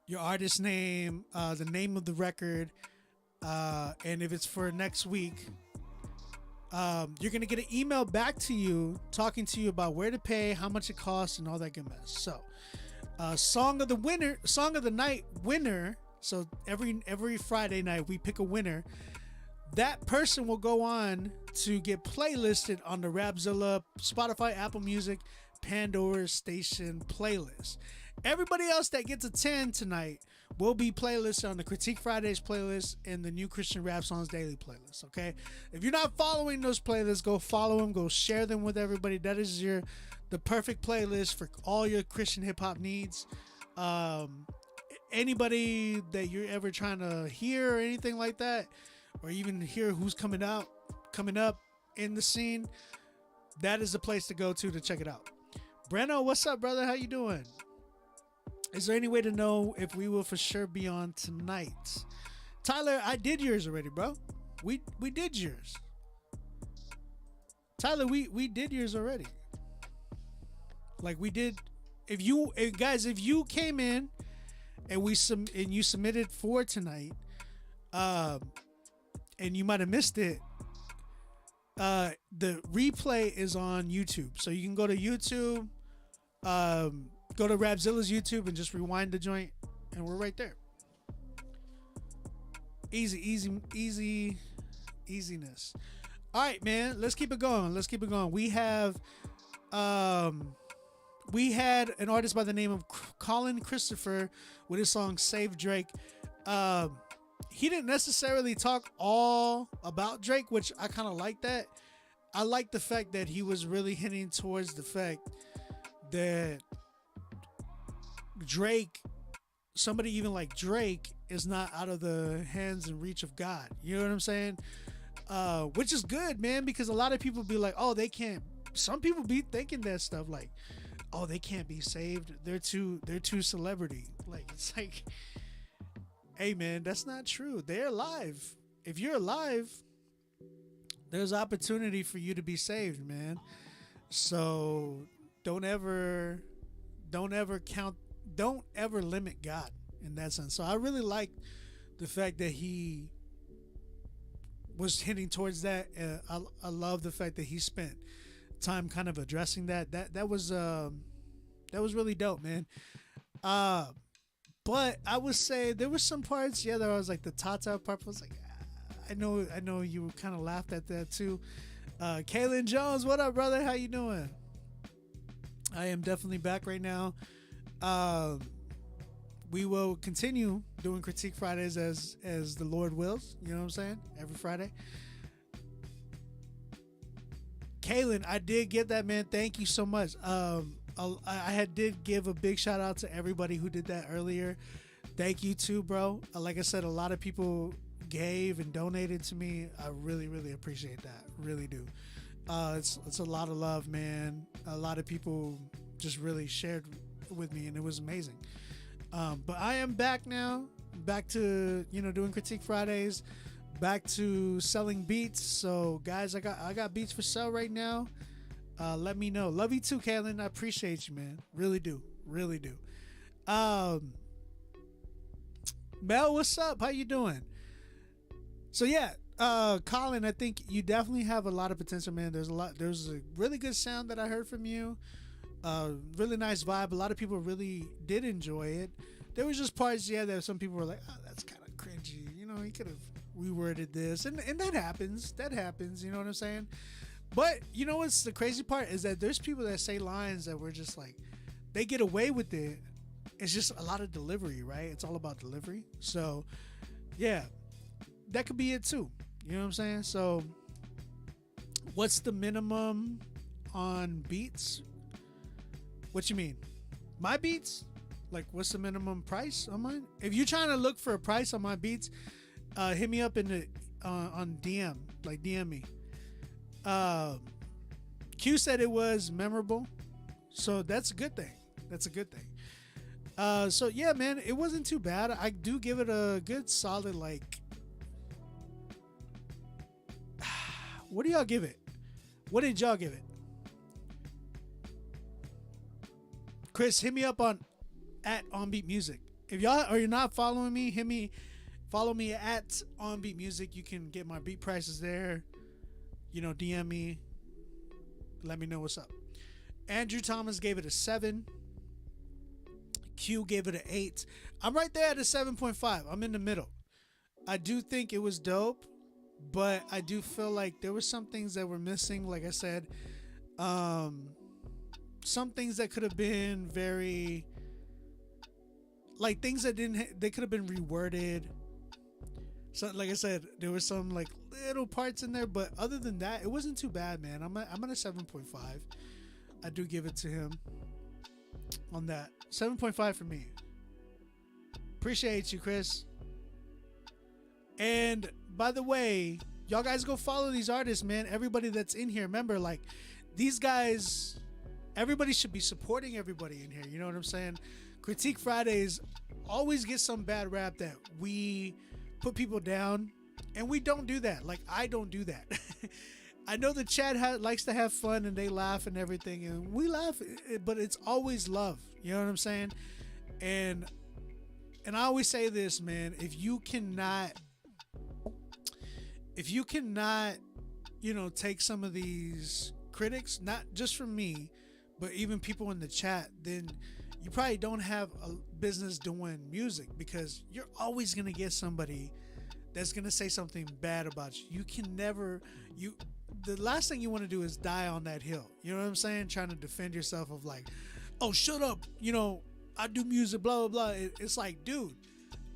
your artist name, the name of the record, and if it's for next week, you're gonna get an email back to you talking to you about where to pay, how much it costs, and all that good mess. So, song of the night winner. So every Friday night we pick a winner. That person will go on to get playlisted on the Rapzilla, Spotify, Apple Music, Pandora station playlist. Everybody else that gets a 10 tonight will be playlisted on the Critique Fridays playlist and the New Christian Rap Songs Daily playlist, okay? If you're not following those playlists, go follow them, go share them with everybody. That is the perfect playlist for all your Christian hip-hop needs. Anybody that you're ever trying to hear or anything like that, or even hear who's coming up in the scene, that is the place to go to check it out. Breno, what's up, brother? How you doing? Is there any way to know if we will for sure be on tonight? Tyler, I did yours already, bro. We did yours. Tyler, we did yours already. Like we did. If you came in and you submitted for tonight, and you might have missed it, the replay is on YouTube. So you can go to YouTube, go to Rapzilla's YouTube and just rewind the joint, and we're right there. Easiness. All right, man, let's keep it going. We had an artist by the name of Colin Christopher with his song Save Drake. He didn't necessarily talk all about Drake, which I kind of like that. I like the fact that he was really hinting towards the fact that Drake, somebody even like Drake, is not out of the hands and reach of God. You know what I'm saying? Which is good, man, because a lot of people be like, oh, they can't. Some people be thinking that stuff like, oh, they can't be saved. They're too celebrity. Like, it's like, hey, man, that's not true. They're alive. If you're alive, there's opportunity for you to be saved, man. So don't ever limit God in that sense. So I really like the fact that he was hinting towards that. I love the fact that he spent time kind of addressing that. That was really dope, man. But I would say there were some parts, that I was like the Tata part. I was like, I know you kind of laughed at that too. Kaylin Jones, what up, brother? How you doing? I am definitely back right now. We will continue doing Critique Fridays as the Lord wills. You know what I'm saying? Every Friday. Kaylin, I did get that, man. Thank you so much. I did give a big shout out to everybody who did that earlier. Thank you too, bro. Like I said, a lot of people gave and donated to me. I really, really appreciate that. Really do. It's a lot of love, man. A lot of people just really shared with me, and it was amazing. But I am back now. Back to doing Critique Fridays. Back to selling beats. So guys, I got beats for sale right now. Let me know. Love you too, Kaylin. I appreciate you, man. Really do. Mel, what's up? How you doing? So yeah, Colin, I think you definitely have a lot of potential, man. There's a really good sound that I heard from you. Really nice vibe. A lot of people really did enjoy it. There was just parts, that some people were like, oh, that's kind of cringy. He could have reworded this. And that happens. You know what I'm saying? But what's the crazy part is that there's people that say lines that were just like, they get away with it. It's just a lot of delivery, right? It's all about delivery. So, yeah, that could be it too. You know what I'm saying? So, what's the minimum on beats? What you mean? My beats? Like, what's the minimum price on mine? If you're trying to look for a price on my beats, hit me up on DM. Like, DM me. Q said it was memorable, so that's a good thing. That's a good thing. So yeah, man, it wasn't too bad. I do give it a good solid like. What do y'all give it? What did y'all give it? Chris, hit me up on @OnBeat Music. If y'all are you're not following me, follow me at OnBeat Music. You can get my beat prices there. You know, DM me. Let me know what's up. Andrew Thomas gave it a 7. Q gave it an 8. I'm right there at a 7.5. I'm in the middle. I do think it was dope, but I do feel like there were some things that were missing. Like I said, some things that could have been very, like things that they could have been reworded. So, like I said, there was some like little parts in there, but other than that, it wasn't too bad, man. I'm at a 7.5. I do give it to him on that. 7.5 for me. Appreciate you, Chris. And by the way, y'all guys go follow these artists, man. Everybody that's in here, remember, like these guys, everybody should be supporting everybody in here. You know what I'm saying? Critique Fridays always get some bad rap that we put people down, and we don't do that. Like I don't do that. I know the chat likes to have fun and they laugh and everything, and we laugh, but it's always love. You know what I'm saying? And I always say this, man. If you cannot, you know, take some of these critics, not just from me, but even people in the chat, then you probably don't have a business doing music, because you're always gonna get somebody that's gonna say something bad about you. You can never the last thing you want to do is die on that hill. You know what I'm saying? Trying to defend yourself of like, oh, shut up. You know, I do music, blah, blah, blah. It's like, dude,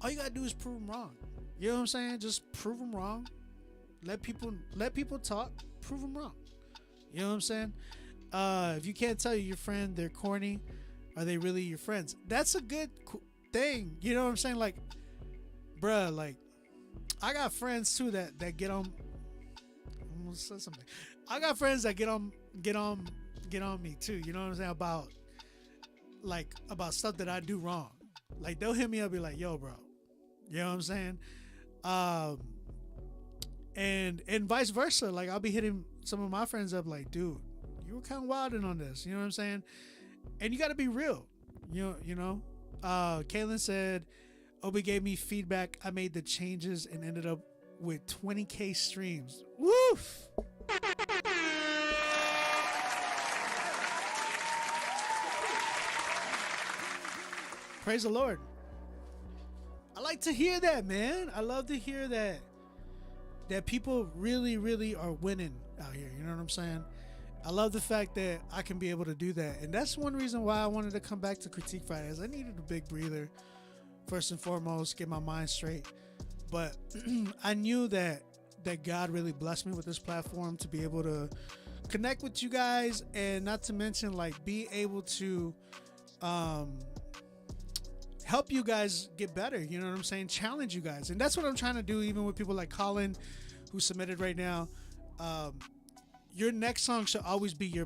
all you got to do is prove them wrong. You know what I'm saying? Just prove them wrong. Let people talk. Prove them wrong. You know what I'm saying? If you can't tell your friend they're corny, are they really your friends? That's a good thing. You know what I'm saying? Like, bruh, like, I got friends too that get on. I almost said something. I got friends that get on me too. You know what I'm saying? About stuff that I do wrong. Like they'll hit me up, be like, "Yo, bro," you know what I'm saying? And vice versa. Like I'll be hitting some of my friends up, like, "Dude, you were kind of wilding on this." You know what I'm saying? And you got to be real. You know. Kaylin said, "Obi gave me feedback. I made the changes and ended up with 20K streams." Woof! Praise the Lord. I like to hear that, man. I love to hear that people really, really are winning out here. You know what I'm saying? I love the fact that I can be able to do that. And that's one reason why I wanted to come back to Critique Fridays. I needed a big breather, first and foremost, get my mind straight. But I knew that God really blessed me with this platform to be able to connect with you guys, and not to mention like be able to help you guys get better. You know what I'm saying? Challenge you guys. And that's what I'm trying to do, even with people like Colin, who submitted right now. Your next song should always be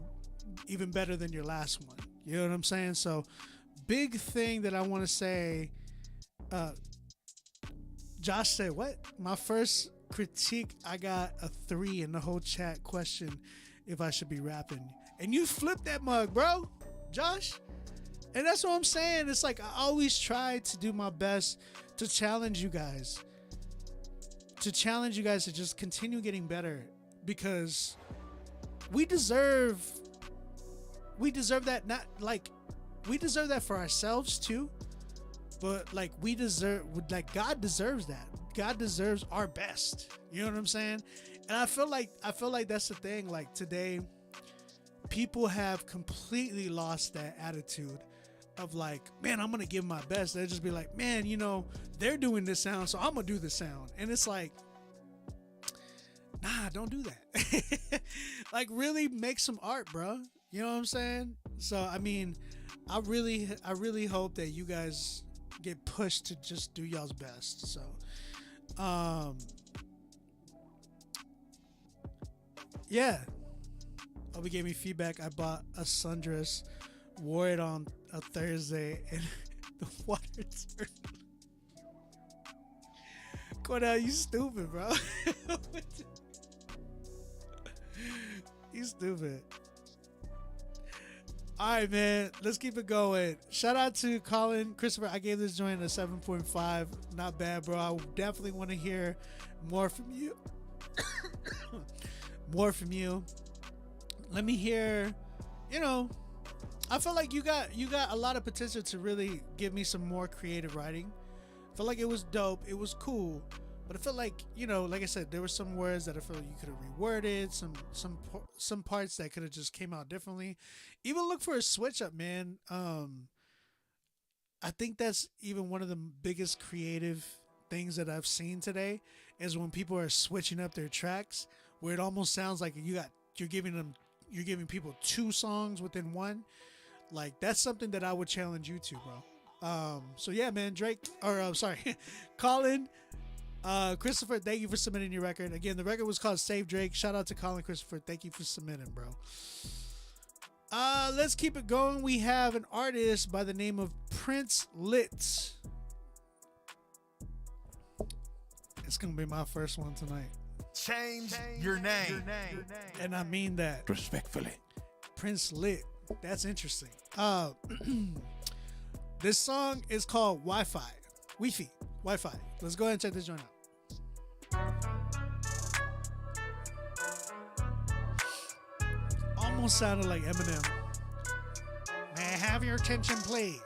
even better than your last one. You know what I'm saying? So big thing that I want to say, Josh said, what? My first critique, I got a 3 in the whole chat question if I should be rapping. And you flipped that mug, bro, Josh. And that's what I'm saying. It's like I always try to do my best to challenge you guys. To just continue getting better, because we deserve that. Not like we deserve that for ourselves too, but like God deserves that. God deserves our best. You know what I'm saying? And I feel like that's the thing. Like today, people have completely lost that attitude of like, man, I'm gonna give my best. They'll just be like, man, you know, they're doing this sound, so I'm gonna do the sound. And it's like, nah, don't do that. Like really make some art, bro. You know what I'm saying? So I mean, I really hope that you guys get pushed to just do y'all's best. So yeah, Obi gave me feedback. I bought a sundress, wore it on a Thursday and the water turned. Cornell, you stupid, bro. You stupid. All right, man. Let's keep it going. Shout out to Colin Christopher. I gave this joint a 7.5. Not bad, bro. I definitely want to hear more from you. More from you. Let me hear. You know, I feel like you got a lot of potential to really give me some more creative writing. I feel like it was dope. It was cool. But I feel like, you know, like I said, there were some words that I feel like you could have reworded, some parts that could have just came out differently. Even look for a switch up, man. I think that's even one of the biggest creative things that I've seen today is when people are switching up their tracks, where it almost sounds like you're giving people two songs within one. Like, that's something that I would challenge you to, bro. So yeah, man, Colin. Christopher, thank you for submitting your record. Again, the record was called Save Drake. Shout out to Colin Christopher. Thank you for submitting, bro. Let's keep it going. We have an artist by the name of Prince Lit. It's going to be my first one tonight. Change your name. And I mean that respectfully. Prince Lit. That's interesting. This song is called Wi-Fi. Wi-Fi. Let's go ahead and check this joint out. Almost sounded like Eminem. May I have your attention, please?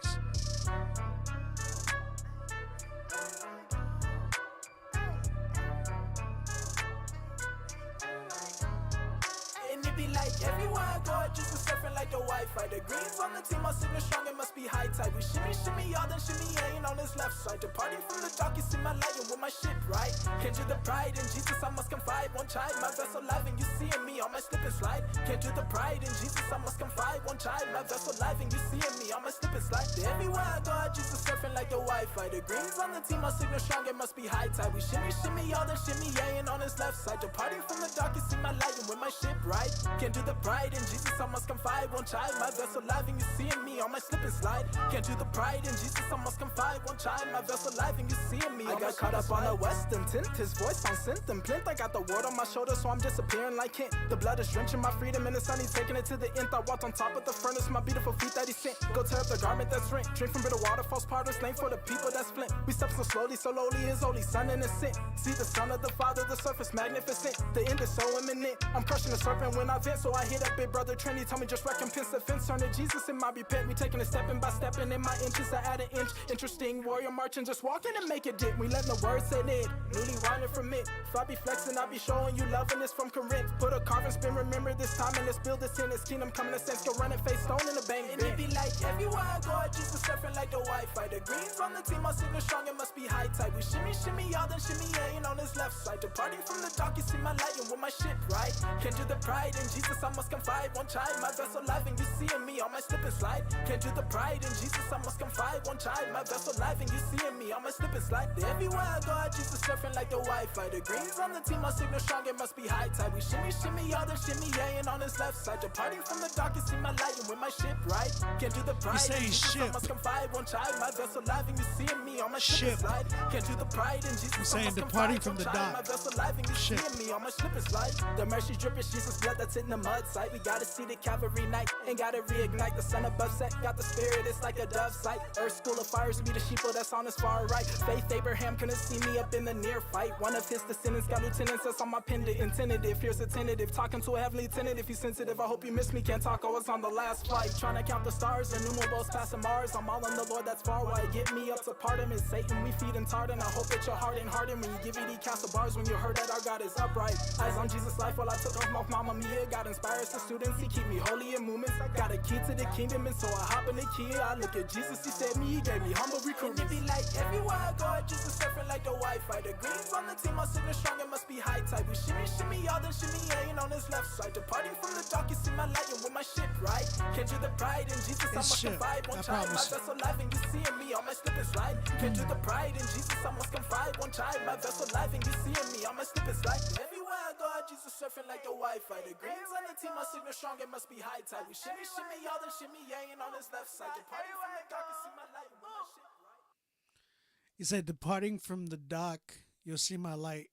And it be like everywhere I go, I just be surfing like the Wi-Fi. The greens on the team, my signal strong, it must be high tide. We shimmy, y'all, then shimmy ain't on his left side. Departing from the dark, you see my light, and with my shit right. Can't do the pride in Jesus, I must confide. One child, my vessel live, and you seeing me on my slip and slide. Can't do the pride in Jesus, I must confide. One child, my vessel live, and you seeing me on my slip and slide. Everywhere I go, I just be surfing like the Wi-Fi. The greens on the team, my signal strong, it must be high tide. We shimmy, y'all, then shimmy ain't on his left side. Departing from the dark, you see my light, and with my shit right. Can't do the pride in Jesus, I must confide. One child, my vessel live, and you seeing me on my slip and slide. Can't do the pride in Jesus, I must confide. One child, my vessel live, and you seeing me. I got caught up on a western tint. His voice sounds symptom plint. I got the word on my shoulder, so I'm disappearing like hint. The blood is drenching my freedom in the sun. He's taking it to the end. I walked on top of the furnace, my beautiful feet that he sent. Go tear up the garment that's rent. Drink from bitter water, false powders, lane for the people that's flint. We step so slowly, his only son innocent. See the son of the father, the surface magnificent. The end is so imminent. I'm crushing the serpent when I vent, so I hit up big brother Trinity. Tell me just recompense the fence. Turn to Jesus in my repent. Me taking it stepping by stepping in my inches. I add an inch. Interesting warrior marching, just walking and make it dip. We letting the words set in. Newly winding from it. If I be flexing, I be showing you loving this from Corinth. Put a carving spin, remember this time, and let's build this in his kingdom. Coming to sense, go running face stone in the bank. And it be like everywhere I go, I just be surfing like the Wi-Fi. The greens on the team, my signal strong, it must be high tide. We shimmy, y'all, then shimmy ain't on his left side. Departing from the dark, you see my light, and with my shit right. Can't do the pride in Jesus, I must confide. One child, my vessel live, and you seeing me on my slip and slide. Can't do the pride in Jesus, I must confide. One child, my vessel live, and you seeing me on my slip and slide. Everywhere I go, I just be surfing like the Wi-Fi. The greens on the team, my signal strong, it must be high tide. We shimmy, y'all, then shimmy ain't on his left side. Departing from the dark, you see my light, and with my shit right. Can't do the pride in Jesus, I must confide. One child, my vessel live, and you seeing me on my slip and slide. Can't do the pride in Jesus, I must departing from the dark. My vessel live, and you seeing me on my slip and slide. The mercy dripping, Jesus' blood that's in the mud site. We gotta see the Calvary night, and gotta reignite the sun above set. Got the spirit, it's like a dove sight. Earth school of fires, be the sheeple that's on his far right. Faith Abraham couldn't see me up in the near fight. One of his descendants got lieutenants that's on my pendant. Intentative, here's a tentative. Talking to a heavenly tenant if he's sensitive. I hope you missed me, can't talk, I was on the last flight. Trying to count the stars, innumerables passing Mars. I'm all in the Lord, that's far. Why get me up to pardon is Satan, we feed and tartan. I hope that your heart and hardened when you give ED castle bars. When you heard that our God is upright. Eyes on Jesus' life while I took off Mama Mia. God inspires the students, he keep me holy in movements. I got a key to the kingdom, and so I hop in the key. I look at Jesus, he said me, he gave me humble recruitment. And it be like everywhere I go, I just be surfing like the Wi-Fi. The greens on the team, my signal strong, it must be high tide. We shimmy, y'all, then shimmy ain't on his left side. Departing from the dark, you see my light, and with my shit right. Can't do the pride in Jesus, I must confide. One child, my vessel live, and you seeing me on my slip and slide. Can't do the pride in Jesus, I must confide. One child, my vessel live, and you seeing me on my slip and slide. Everywhere I go, I just surfing like the Wi-Fi. The greens on the team must signal strong, it must be high tide. We shimmy, shimmy, y'all, then shimmy, yang on his left side. Departing from the dark, and see my light when my shit right. He said, departing from the dock, you'll see my light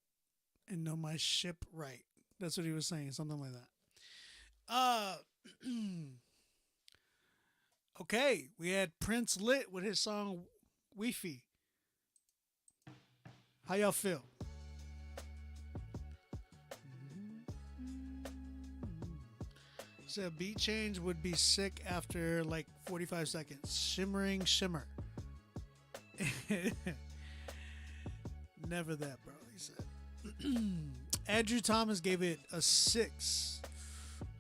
and know my ship right. That's what he was saying, something like that. Okay, we had Prince Lit with his song Wi-Fi. How y'all feel? Said beat change would be sick after like 45 seconds. Shimmering shimmer. Never that, bro, he said. Andrew Thomas gave it a 6.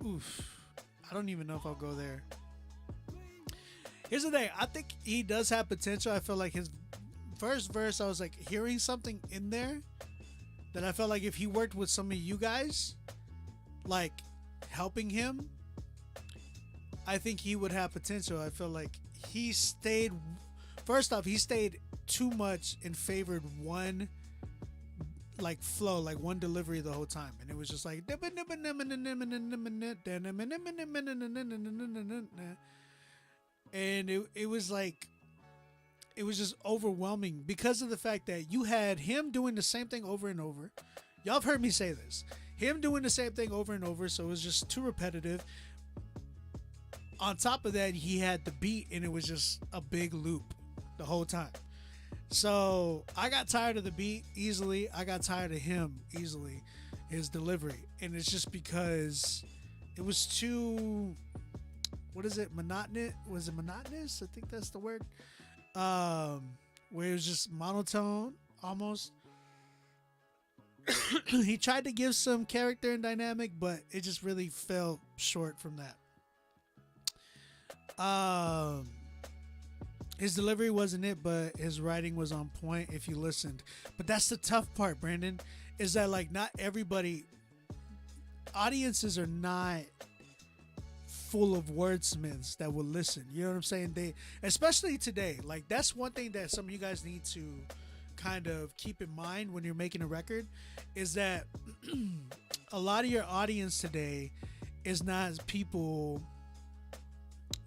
Oof. I don't even know if I'll go there. Here's the thing. I think he does have potential. I feel like his first verse, I was like hearing something in there that I felt like if he worked with some of you guys, like helping him, I think he would have potential. I feel like he stayed, first off, he stayed too much and favored one like flow, like one delivery the whole time. And it was just like, and it was like, it was just overwhelming because of the fact that you had him doing the same thing over and over. Y'all have heard me say this. Him doing the same thing over and over, so it was just too repetitive. On top of that, he had the beat, and it was just a big loop the whole time. So I got tired of the beat easily. I got tired of him easily, his delivery. And it's just because it was too, what is it, monotonous? Was it monotonous? I think that's the word. Where it was just monotone almost. He tried to give some character and dynamic, but it just really fell short from that. His delivery wasn't it, but his writing was on point if you listened. But that's the tough part, Brandon, is that like not everybody, audiences are not full of wordsmiths that will listen. You know what I'm saying? They, especially today, like that's one thing that some of you guys need to kind of keep in mind when you're making a record, is that a lot of your audience today is not people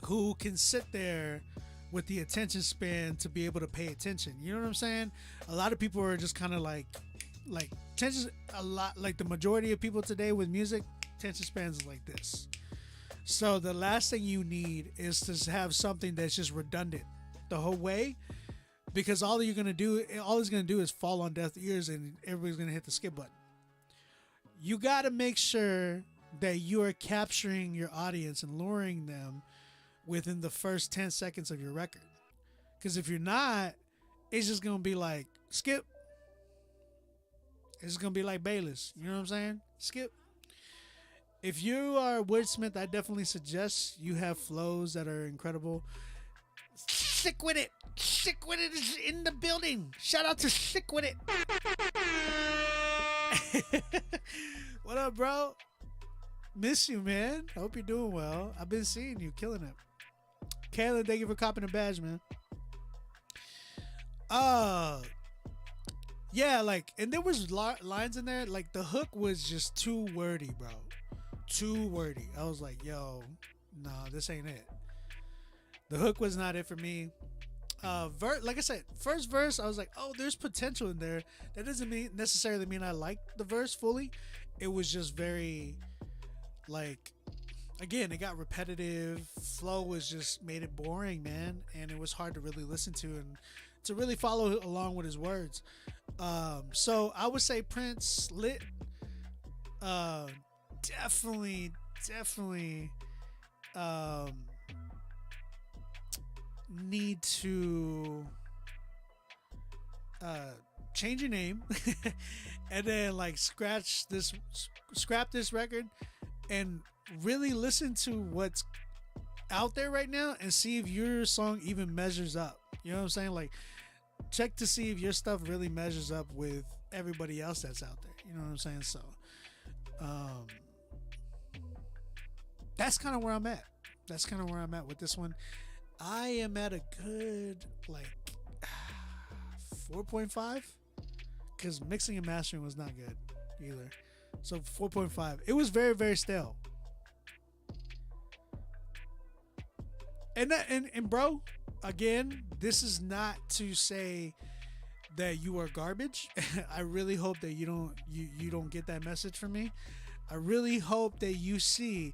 who can sit there with the attention span to be able to pay attention. You know what I'm saying? A lot of people are just kind of like attention, a lot, like the majority of people today with music, attention spans is like this. So the last thing you need is to have something that's just redundant the whole way, because all it's gonna do is fall on deaf ears and everybody's gonna hit the skip button. You gotta make sure that you are capturing your audience and luring them within the first 10 seconds of your record. Because if you're not, it's just gonna be like skip. It's gonna be like Bayless. You know what I'm saying? Skip. If you are a wordsmith, I definitely suggest you have flows that are incredible. Sick with it. Sick with it is in the building. Shout out to Sick with it. What up, bro? Miss you, man. Hope you're doing well. I've been seeing you, killing it. Kaylin, thank you for copping the badge, man. Yeah, like, and there was lines in there, like the hook was just too wordy, bro. Too wordy. I was like, yo, no, this ain't it. The hook was not it for me. Like I said, first verse, I was like, oh, there's potential in there. That doesn't necessarily mean I liked the verse fully. It was just very, like, again, it got repetitive. Flow was just made it boring, man. And it was hard to really listen to and to really follow along with his words. So I would say Prince Lit, definitely, need to change your name and then like scrap this record and really listen to what's out there right now and see if your song even measures up. You know what I'm saying? Like, check to see if your stuff really measures up with everybody else that's out there. You know what I'm saying? So that's kind of where I'm at. That's kind of where I'm at with this one. I am at a good like 4.5 because mixing and mastering was not good either. So 4.5. It was very, very stale. And bro, again, this is not to say that you are garbage. I really hope that you don't get that message from me. I really hope that you see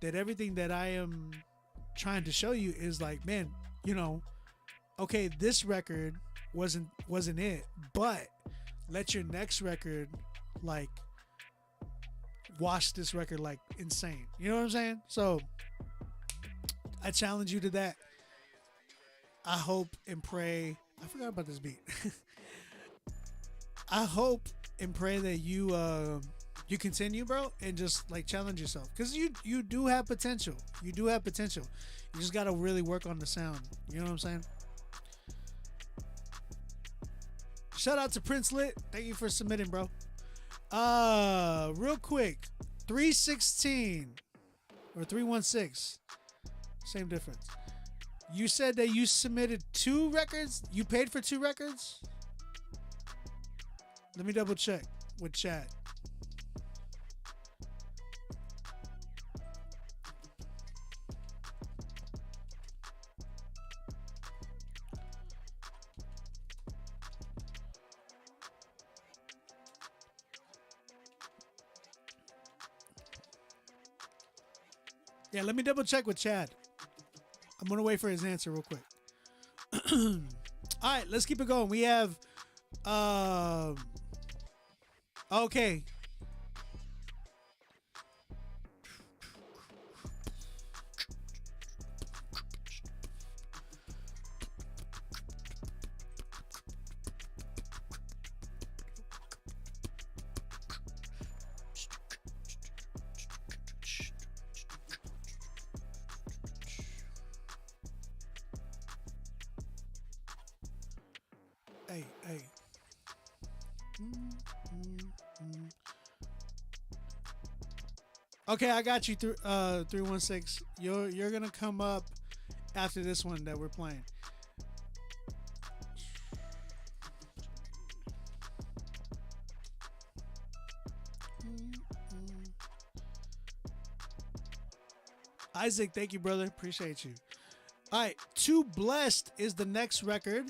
that everything that I am trying to show you is like, man, okay, this record wasn't it, but let your next record like wash this record like insane. You know what I'm saying? So I challenge you to that. I hope and pray. I forgot about this beat. I hope and pray that you continue, bro, and just like challenge yourself, because you do have potential. You do have potential. You just gotta really work on the sound. You know what I'm saying? Shout out to Prince Lit. Thank you for submitting, bro. Real quick, 316 or 316, same difference. You said that you submitted 2 records. You paid for 2 records. Let me double check with chat. Yeah, let me double check with Chad. I'm going to wait for his answer real quick. All right, let's keep it going. We have, okay. Hey. Okay, I got you through 316. You're gonna come up after this one that we're playing. Isaac, thank you, brother. Appreciate you. All right, Too Blessed is the next record.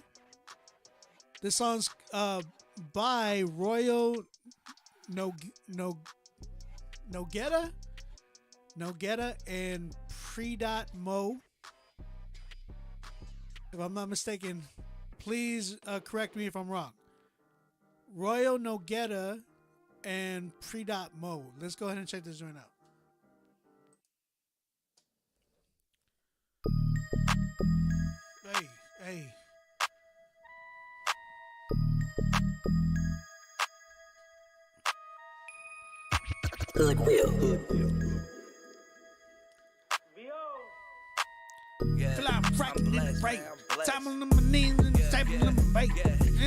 This song's by Royal Nogetta and Pre.Mo. If I'm not mistaken, please correct me if I'm wrong. Royal Nogetta and Pre.Mo. Let's go ahead and check this joint out. Hey. Hoodwill. Fly, frack, and break. Time on my knees and table on my bake.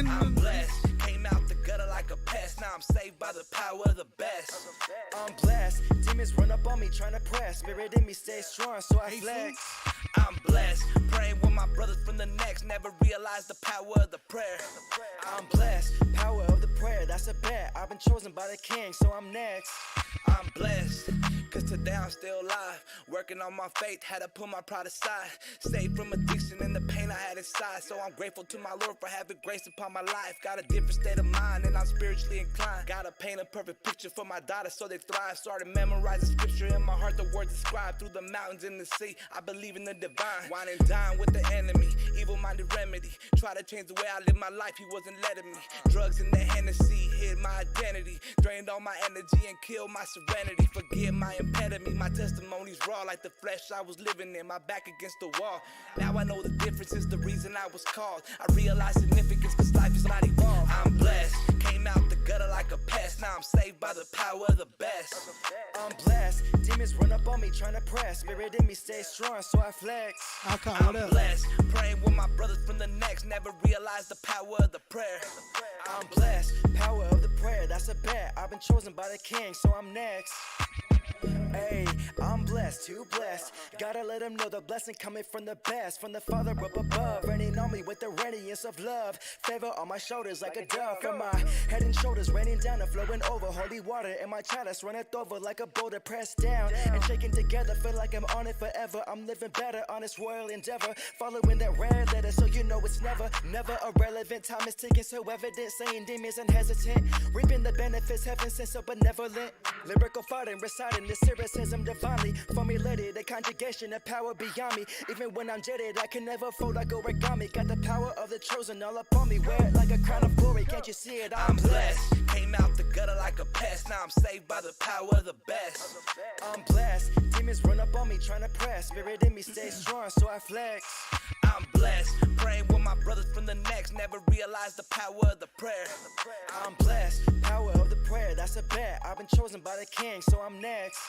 I'm blessed. Came out the gutter like a pest. Now I'm saved by the power of the best. I'm blessed. Demons run up on me trying to press. Spirit in me stay strong, so I flex. I'm blessed. Praying with my brothers from the next. Never realized the power of the prayer. I'm blessed. Power of the prayer, that's a bet. I've been chosen by the king, so I'm next. I'm blessed, cause today I'm still alive. Working on my faith, had to put my pride aside. Saved from addiction and the pain I had inside. So I'm grateful to my Lord for having grace upon my life. Got a different state of mind and I'm spiritually inclined. Gotta paint a perfect picture for my daughters so they thrive. Started memorizing scripture in my heart, the words described through the mountains and the sea. I believe in the divine. Wine and dine with the enemy, evil-minded remedy. Try to change the way I live my life, he wasn't letting me. Drugs in the Hennessy, hid my identity. Drained all my energy and killed my serenity. Forgive my impediment, my testimony's raw like the flesh I was living in, my back against the wall. Now I know the difference is the reason I was called. I realize significance cause life is not evolved. I'm blessed, came out the gutter like a pest. Now I'm saved by the power of the best. I'm blessed, demons run up on me trying to press. Spirit in me stay strong, so I flex. I'm blessed, praying with my brothers from the next. Never realized the power of the prayer. I'm blessed, power of the prayer, that's a bet. I've been chosen by the king, so I'm next. Hey, I'm blessed, too blessed. Gotta let them know the blessing coming from the best, from the Father up above, raining on me with the radiance of love. Favor on my shoulders like a dove, from my head and shoulders raining down and flowing over. Holy water in my chalice runneth over like a boulder pressed down and shaking together. Feel like I'm on it forever. I'm living better on this royal endeavor, following that red letter, so you know it's never irrelevant. Time is ticking, so evident, saying demons unhesitant, reaping the benefits heaven sent so benevolent. Lyrical fighting, reciting the lyricism divinely formulated, a conjugation of power beyond me. Even when I'm jaded, I can never fold like origami. Got the power of the chosen all upon me, wear it like a crown of glory. Can't you see it? I'm blessed. Came out the gutter like a pest. Now I'm saved by the power of the best. I'm blessed. Demons run up on me trying to press. Spirit in me stays strong, so I flex. I'm blessed. Praying with my brothers from the next. Never realized the power of the prayer. I'm blessed. Power of the prayer, that's a bet. I've been chosen by the king, so I'm next.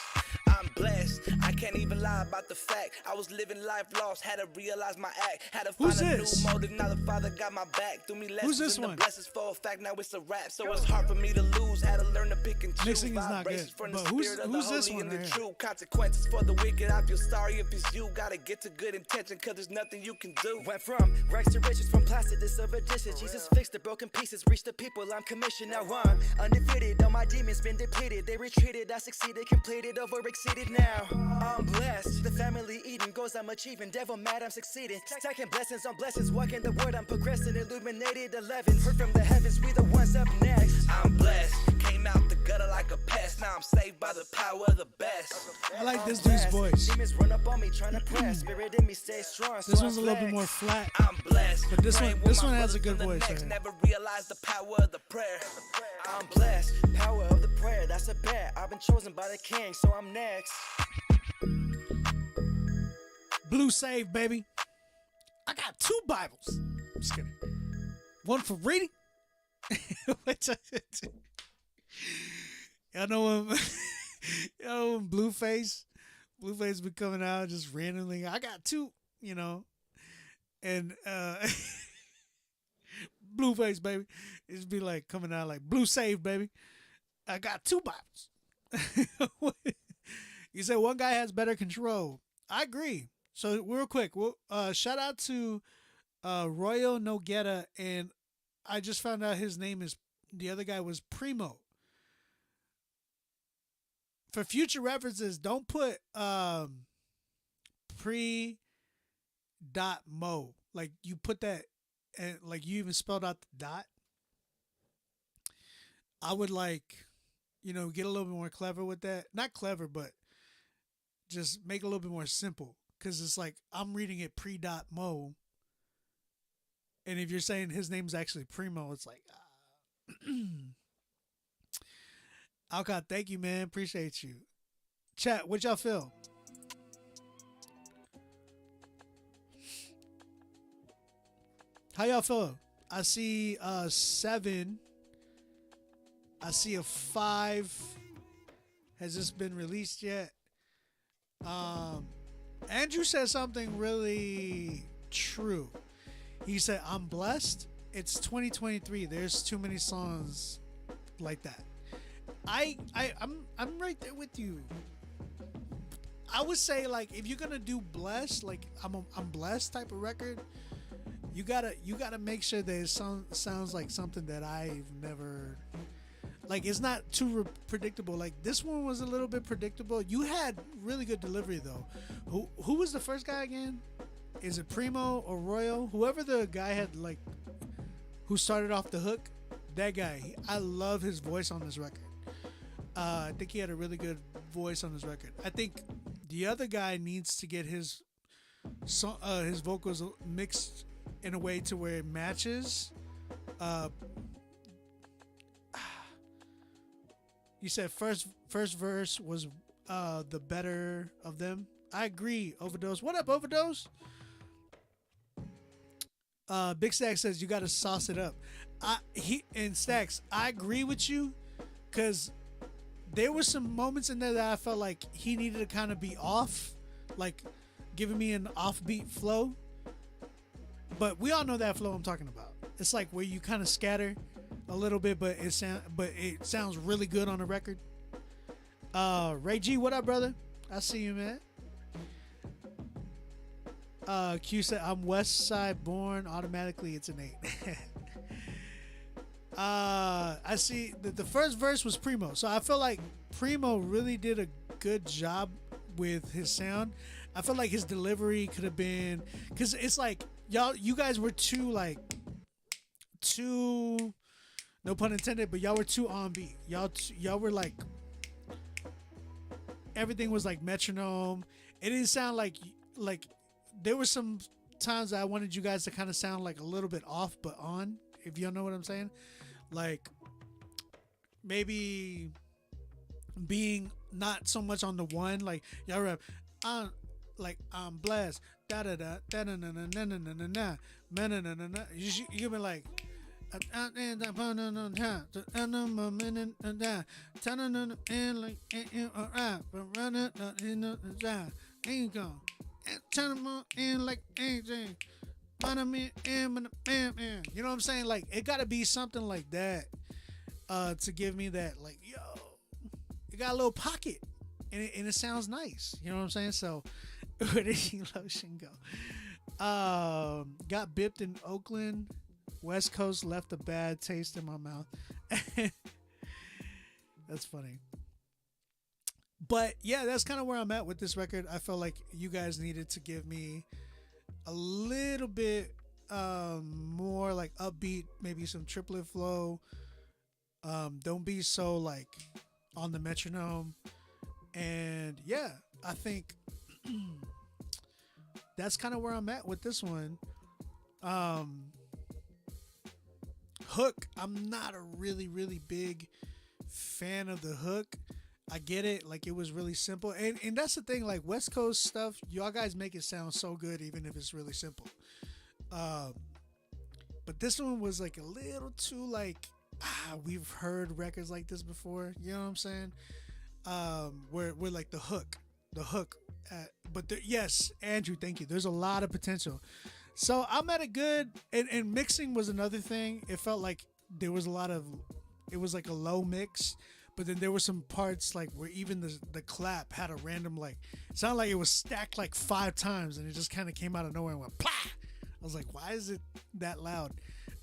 I'm blessed. I can't even lie about the fact. I was living life lost, had to realize my act. Had to find a new motive. Now the Father got my back. Threw me lessons in the blessings for a fact. Now it's a rap, so it's hard for me to lose. Had to learn to pick and choose. Mixing is not good. From But the who's spirit of the this holy one and the right true. Consequences for the wicked. I feel sorry if it's you. Gotta get to good intention, cause there's nothing you can do. Went from rags to riches, from plastic to silver dishes. Jesus fixed the broken pieces, reached the people I'm commissioned. Now I'm undefeated. All my demons been depleted. They retreated, I succeeded, completed, over exceeded now. I'm blessed. The family eating goals I'm achieving. Devil mad, I'm succeeding. Stacking blessings on blessings. Walking the word, I'm progressing. Illuminated 11. Heard from the heavens, we the ones up next. I'm blessed. Came out the gutter like a pest. Now I'm saved by the power of the best. I like this dude's voice. Demons run up on me trying to press. Spirit in me stays strong. This one's a little bit more flat. I'm blessed. But this one has a good voice. Right? Never realized the power of the prayer. I'm blessed. Power of the prayer, that's a bet. I've been chosen by the king, so I'm next. Blue save, baby. I got 2 Bibles. Just kidding. One for reading. Y'all know him. Y'all know him, Blueface be coming out just randomly. I got 2, you know. And Blueface, baby. It'd be like coming out like blue save, baby. I got 2 Bibles. You said one guy has better control. I agree. So real quick, we'll shout out to Royal Noguera, and I just found out his name is, the other guy was Primo. For future references, don't put pre.mo. Like you put that, and like you even spelled out the dot. I would get a little bit more clever with that. Not clever, but just make it a little bit more simple. Because it's like, I'm reading it pre.mo. And if you're saying his name's actually Primo, it's like, Alcott, thank you, man. Appreciate you. Chat, what y'all feel? How y'all feel? I see 7. I see a 5. Has this been released yet? Andrew said something really true. He said, I'm blessed. It's 2023. There's too many songs like that. I'm right there with you. I would say, like, if you're gonna do blessed, like I'm blessed type of record, you gotta make sure that it sounds like something that I've never, like, it's not too predictable. Like this one was a little bit predictable. You had really good delivery though. Who was the first guy again? Is it Primo or Royal? Whoever the guy had, like, who started off the hook, that guy. I love his voice on this record. I think he had a really good voice on his record. I think the other guy needs to get his vocals mixed in a way to where it matches. You said first verse was the better of them. I agree. Overdose. What up, Overdose? Big Stacks says you got to sauce it up. Stacks, I agree with you, because there were some moments in there that I felt like he needed to kind of be off, like giving me an offbeat flow. But we all know that flow I'm talking about. It's like where you kind of scatter a little bit, but it sounds really good on the record. Ray G, what up, brother? I see you, man. Q said, I'm West Side born. Automatically, it's an 8. I see the first verse was Primo. So I feel like Primo really did a good job with his sound. I feel like his delivery could have been, because it's like you guys were too no pun intended, but y'all were too on beat. Y'all were like, everything was like metronome. It didn't sound like there were some times I wanted you guys to kind of sound like a little bit off but on, if y'all know what I'm saying. Like maybe being not so much on the one, like y'all rap like I'm blessed, da da da da na na na na na na na na na na na. You been like you know what I'm saying? Like it gotta be something like that to give me that, like, yo, it got a little pocket and it sounds nice. You know what I'm saying? So where did lotion go? Got bipped in Oakland. West Coast left a bad taste in my mouth. That's funny. But yeah, that's kind of where I'm at with this record. I felt like you guys needed to give me a little bit more like upbeat, maybe some triplet flow. Don't be so like on the metronome. And yeah, I think that's kind of where I'm at with this one. Hook, I'm not a really big fan of the hook. I get it, like it was really simple, and that's the thing, like West Coast stuff, y'all guys make it sound so good even if it's really simple. But this one was like a little too like, we've heard records like this before, you know what I'm saying? Where like the hook, yes, Andrew, thank you. There's a lot of potential. So I'm at a good, and mixing was another thing. It felt like there was it was like a low mix, but then there were some parts like where even the clap had a random, like, it sounded like it was stacked like 5 times and it just kind of came out of nowhere and went plah. I was like, why is it that loud?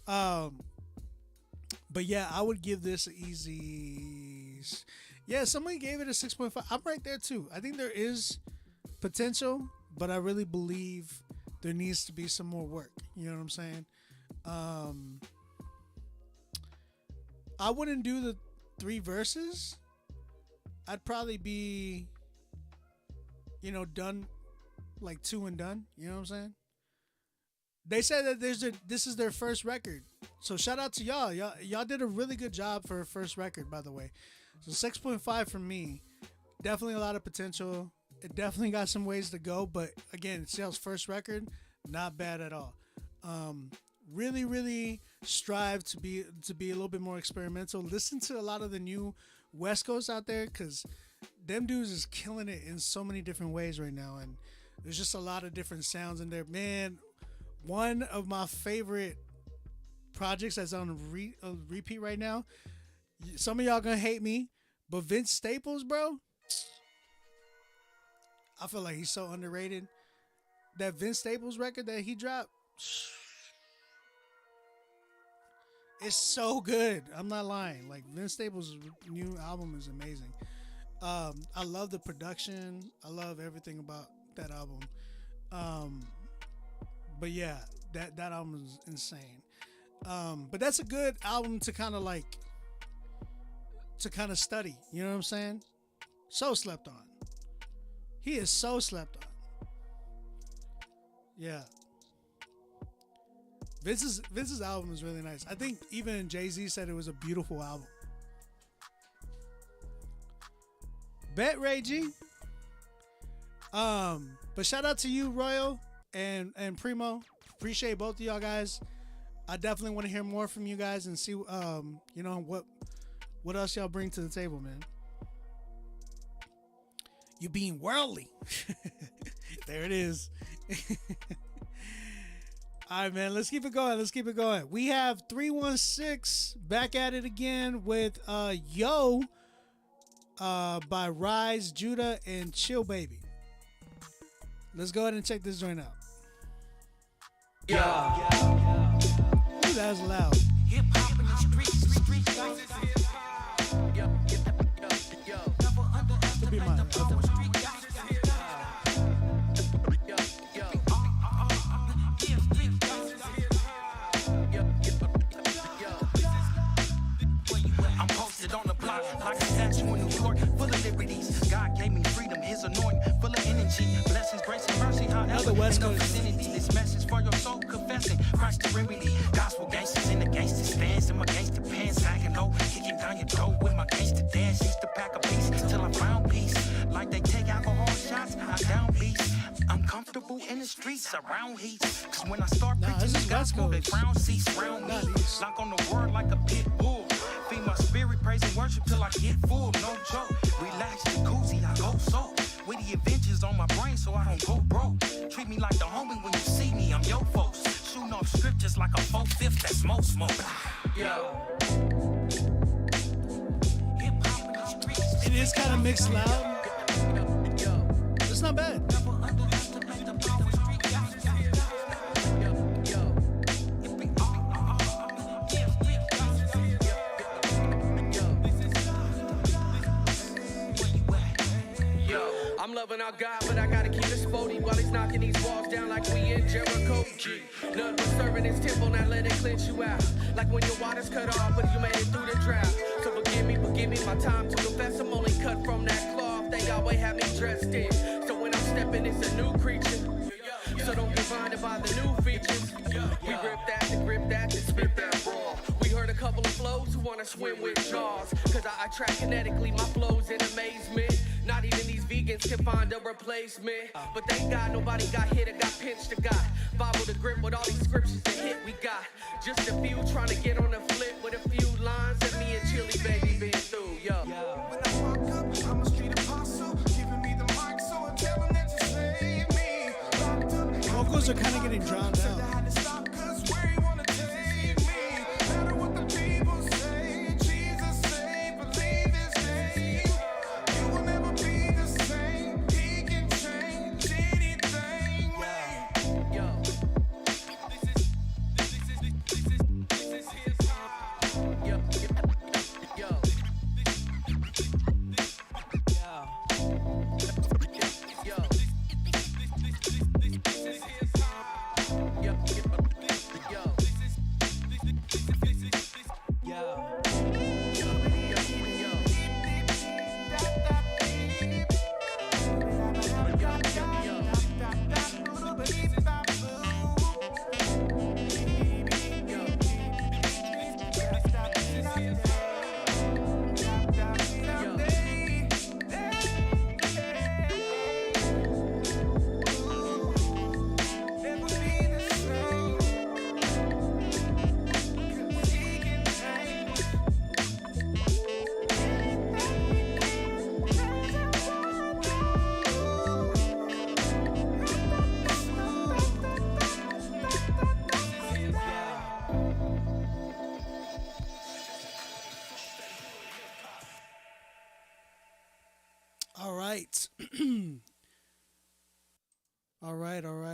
But yeah, I would give this easy. Yeah, somebody gave it a 6.5. I'm right there too. I think there is potential, but I really believe there needs to be some more work. You know what I'm saying? I wouldn't do the 3 verses. I'd probably be, done like 2 and done. You know what I'm saying? They said that this is their first record. So shout out to y'all. Y'all did a really good job for a first record, by the way. So 6.5 from me. Definitely a lot of potential. It definitely got some ways to go, but again, it's y'all's first record, not bad at all. Really strive to be a little bit more experimental. Listen to a lot of the new West Coast out there, because them dudes is killing it in so many different ways right now, and there's just a lot of different sounds in there. Man, one of my favorite projects that's on repeat right now, some of y'all gonna hate me, but Vince Staples, bro, I feel like he's so underrated. That Vince Staples record that he dropped, it's so good. I'm not lying. Like, Vince Staples' new album is amazing. I love the production. I love everything about that album. But yeah, that album is insane. But that's a good album to kind of study. You know what I'm saying? So slept on. He is so slept on. Yeah. Vince's album is really nice. I think even Jay-Z said it was a beautiful album. Bet, Ray G. But shout out to you, Royal and Primo. Appreciate both of y'all guys. I definitely want to hear more from you guys and see what else y'all bring to the table, man. You being worldly. There it is. All right, man. Let's keep it going. We have 316 back at it again with Yo. by Rise, Judah, and Chill Baby. Let's go ahead and check this joint out. Ooh, that was loud. Hip hop in the streets. Could be mine. I'm posted on the block like a statue in New York, full of liberties. God gave me freedom, His anointing, full of energy, blessings, grace, and mercy. However, West in the Coast. vicinity, this message for your soul, confessing Christ the remedy. Gospel gangsters in the gangster stands, in my gangster pants, sagging low, kicking down your door with my gangster dance. Used to pack a piece till I found peace. Like they take alcohol shots, I down beats. I'm comfortable in the streets around heat. Cause when I start preaching this gospel, they frown cease round me. Lock on the word like a pit bull. Feed my spirit, praise and worship till I get full, no joke. Relax, jacuzzi, I go so. With the adventures on my brain so I don't go broke. Treat me like the homie when you see me, I'm your folks. Shooting off scriptures like a 4/5, that's most smoke. It is kind of mixed loud. It's not bad. I'm loving our God, but I gotta keep it sporty while he's knocking these walls down like we in Jericho. Nothing but serving his temple, now let it cleanse you out. Like when your water's cut off, but you made it through the drought. So forgive me, my time to confess. I'm only cut from that cloth they always have me dressed in. So when I'm stepping, it's a new creature. So don't get blinded by the new features. We grip that, then spit that raw. We heard a couple of flows who wanna swim with jaws. Cause I track kinetically, my flows in amazement. Not even these vegans can find a replacement. But thank God nobody got hit or got pinched or got Bible to grip with all these scriptures to hit. We got just a few trying to get on the flip with a few lines that me and Chili Baby been through, yo. When I walk up, I'm a street apostle, giving me the mic, so I tell them that you save me. Vocals are kind of getting drowned out.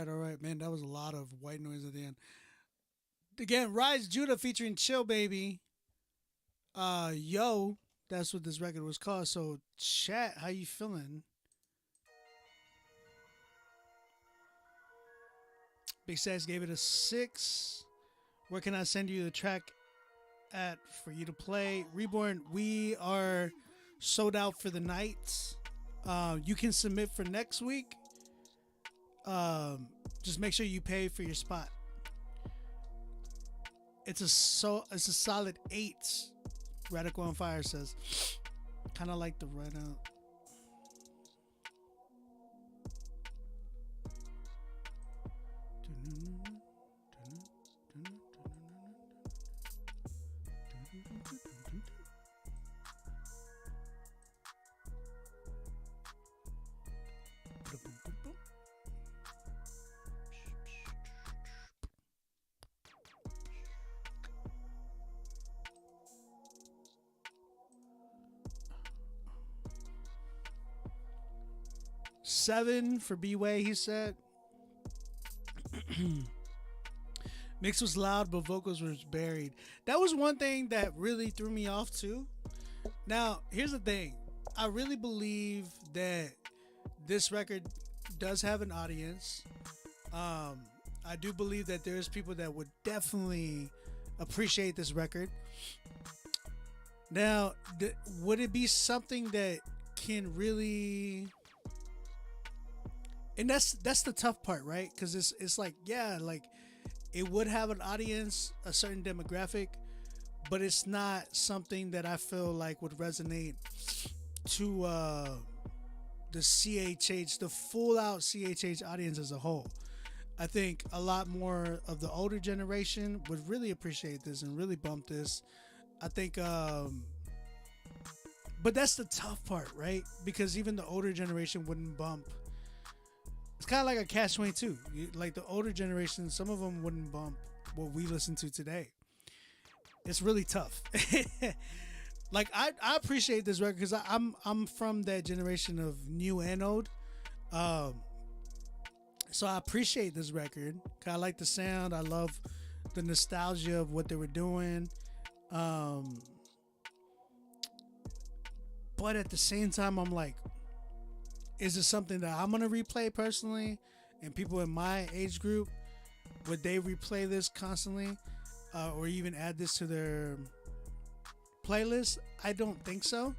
All right. Man, that was a lot of white noise at the end. Again, Rise Judah featuring Chill Baby. Yo, that's what this record was called. So, chat, how you feeling? Big Sax gave it a 6. Where can I send you the track at for you to play? Reborn, we are sold out for the night. You can submit for next week. Just make sure you pay for your spot. It's a solid 8. Radical on Fire says, kind of like the right out. 7 for B-Way, he said. Mix was loud, but vocals was buried. That was one thing that really threw me off too. Now, here's the thing. I really believe that this record does have an audience. I do believe that there's people that would definitely appreciate this record. Now, would it be something that can really... And that's the tough part, right? Because it's like, yeah, like it would have an audience, a certain demographic, but it's not something that I feel like would resonate to the CHH, the full out CHH audience as a whole. I think a lot more of the older generation would really appreciate this and really bump this. I think, but that's the tough part, right? Because even the older generation wouldn't bump. It's kind of like a catch-22. Like the older generation, some of them wouldn't bump what we listen to today. It's really tough. Like I appreciate this record because I'm from that generation of new and old. So I appreciate this record. I like the sound. I love the nostalgia of what they were doing. But at the same time, I'm like, is it something that I'm going to replay personally? And people in my age group, would they replay this constantly? Or even add this to their playlist? I don't think so.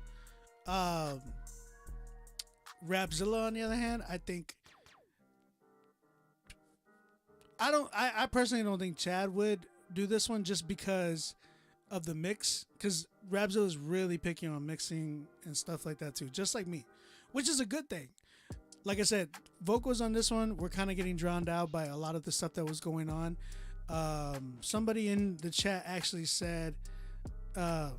Rapzilla, on the other hand, I think... I personally don't think Chad would do this one just because of the mix. Because Rapzilla is really picky on mixing and stuff like that too. Just like me. Which is a good thing. Like I said, vocals on this one were kind of getting drowned out by a lot of the stuff that was going on. Somebody in the chat actually said... that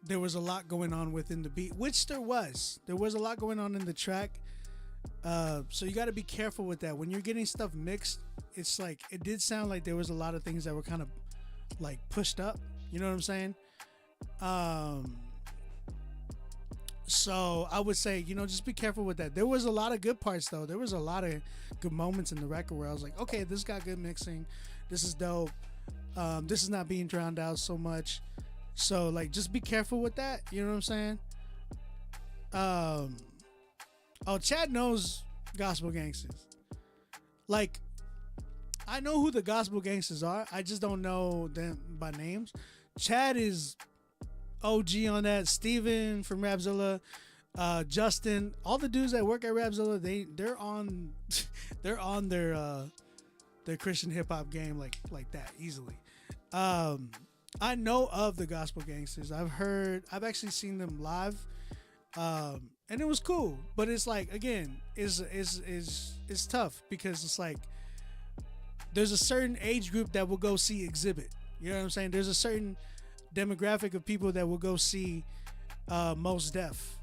there was a lot going on within the beat, which there was. There was a lot going on in the track. So you got to be careful with that. When you're getting stuff mixed, it's like, it did sound like there was a lot of things that were kind of like pushed up. You know what I'm saying? So I would say, just be careful with that. There was a lot of good parts though. There was a lot of good moments in the record where I was like, okay, this got good mixing. This is dope. This is not being drowned out so much. So like, just be careful with that. You know what I'm saying? Chad knows Gospel Gangsters. Like, I know who the Gospel Gangsters are. I just don't know them by names. Chad is OG on that. Steven from Rapzilla, Justin, all the dudes that work at Rapzilla, they're on their Christian hip hop game like that easily. I know of the Gospel Gangsters. I've actually seen them live, and it was cool. But it's like, again, it's tough because it's like there's a certain age group that will go see Exhibit. You know what I'm saying? There's a certain demographic of people that will go see Mos Def.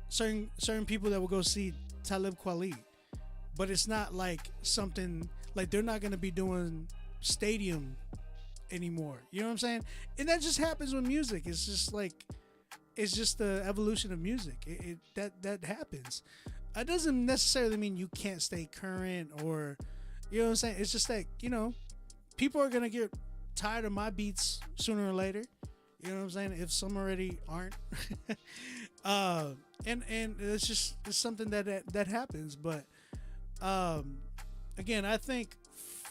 Certain people that will go see Talib Kweli. But it's not like something like they're not gonna be doing stadium anymore. You know what I'm saying? And that just happens with music. It's just the evolution of music. That happens. That doesn't necessarily mean you can't stay current or, you know what I'm saying? It's just that, people are gonna get tired of my beats sooner or later. You know what I'm saying? If some already aren't. And it's something that happens. But again, I think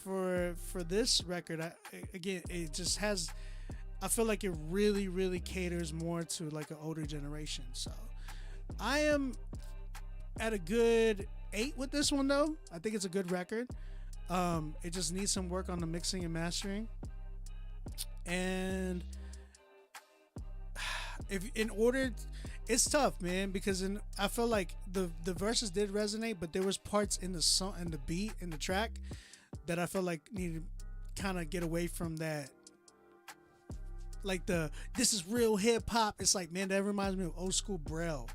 for this record, it just has, I feel like it really, really caters more to like an older generation. So I am at a good 8 with this one though. I think it's a good record. It just needs some work on the mixing and mastering. And it's tough, man, because I feel like the verses did resonate, but there was parts in the song and the beat in the track that I felt like needed to kind of get away from that. Like this is real hip hop. It's like, man, that reminds me of old school Braille.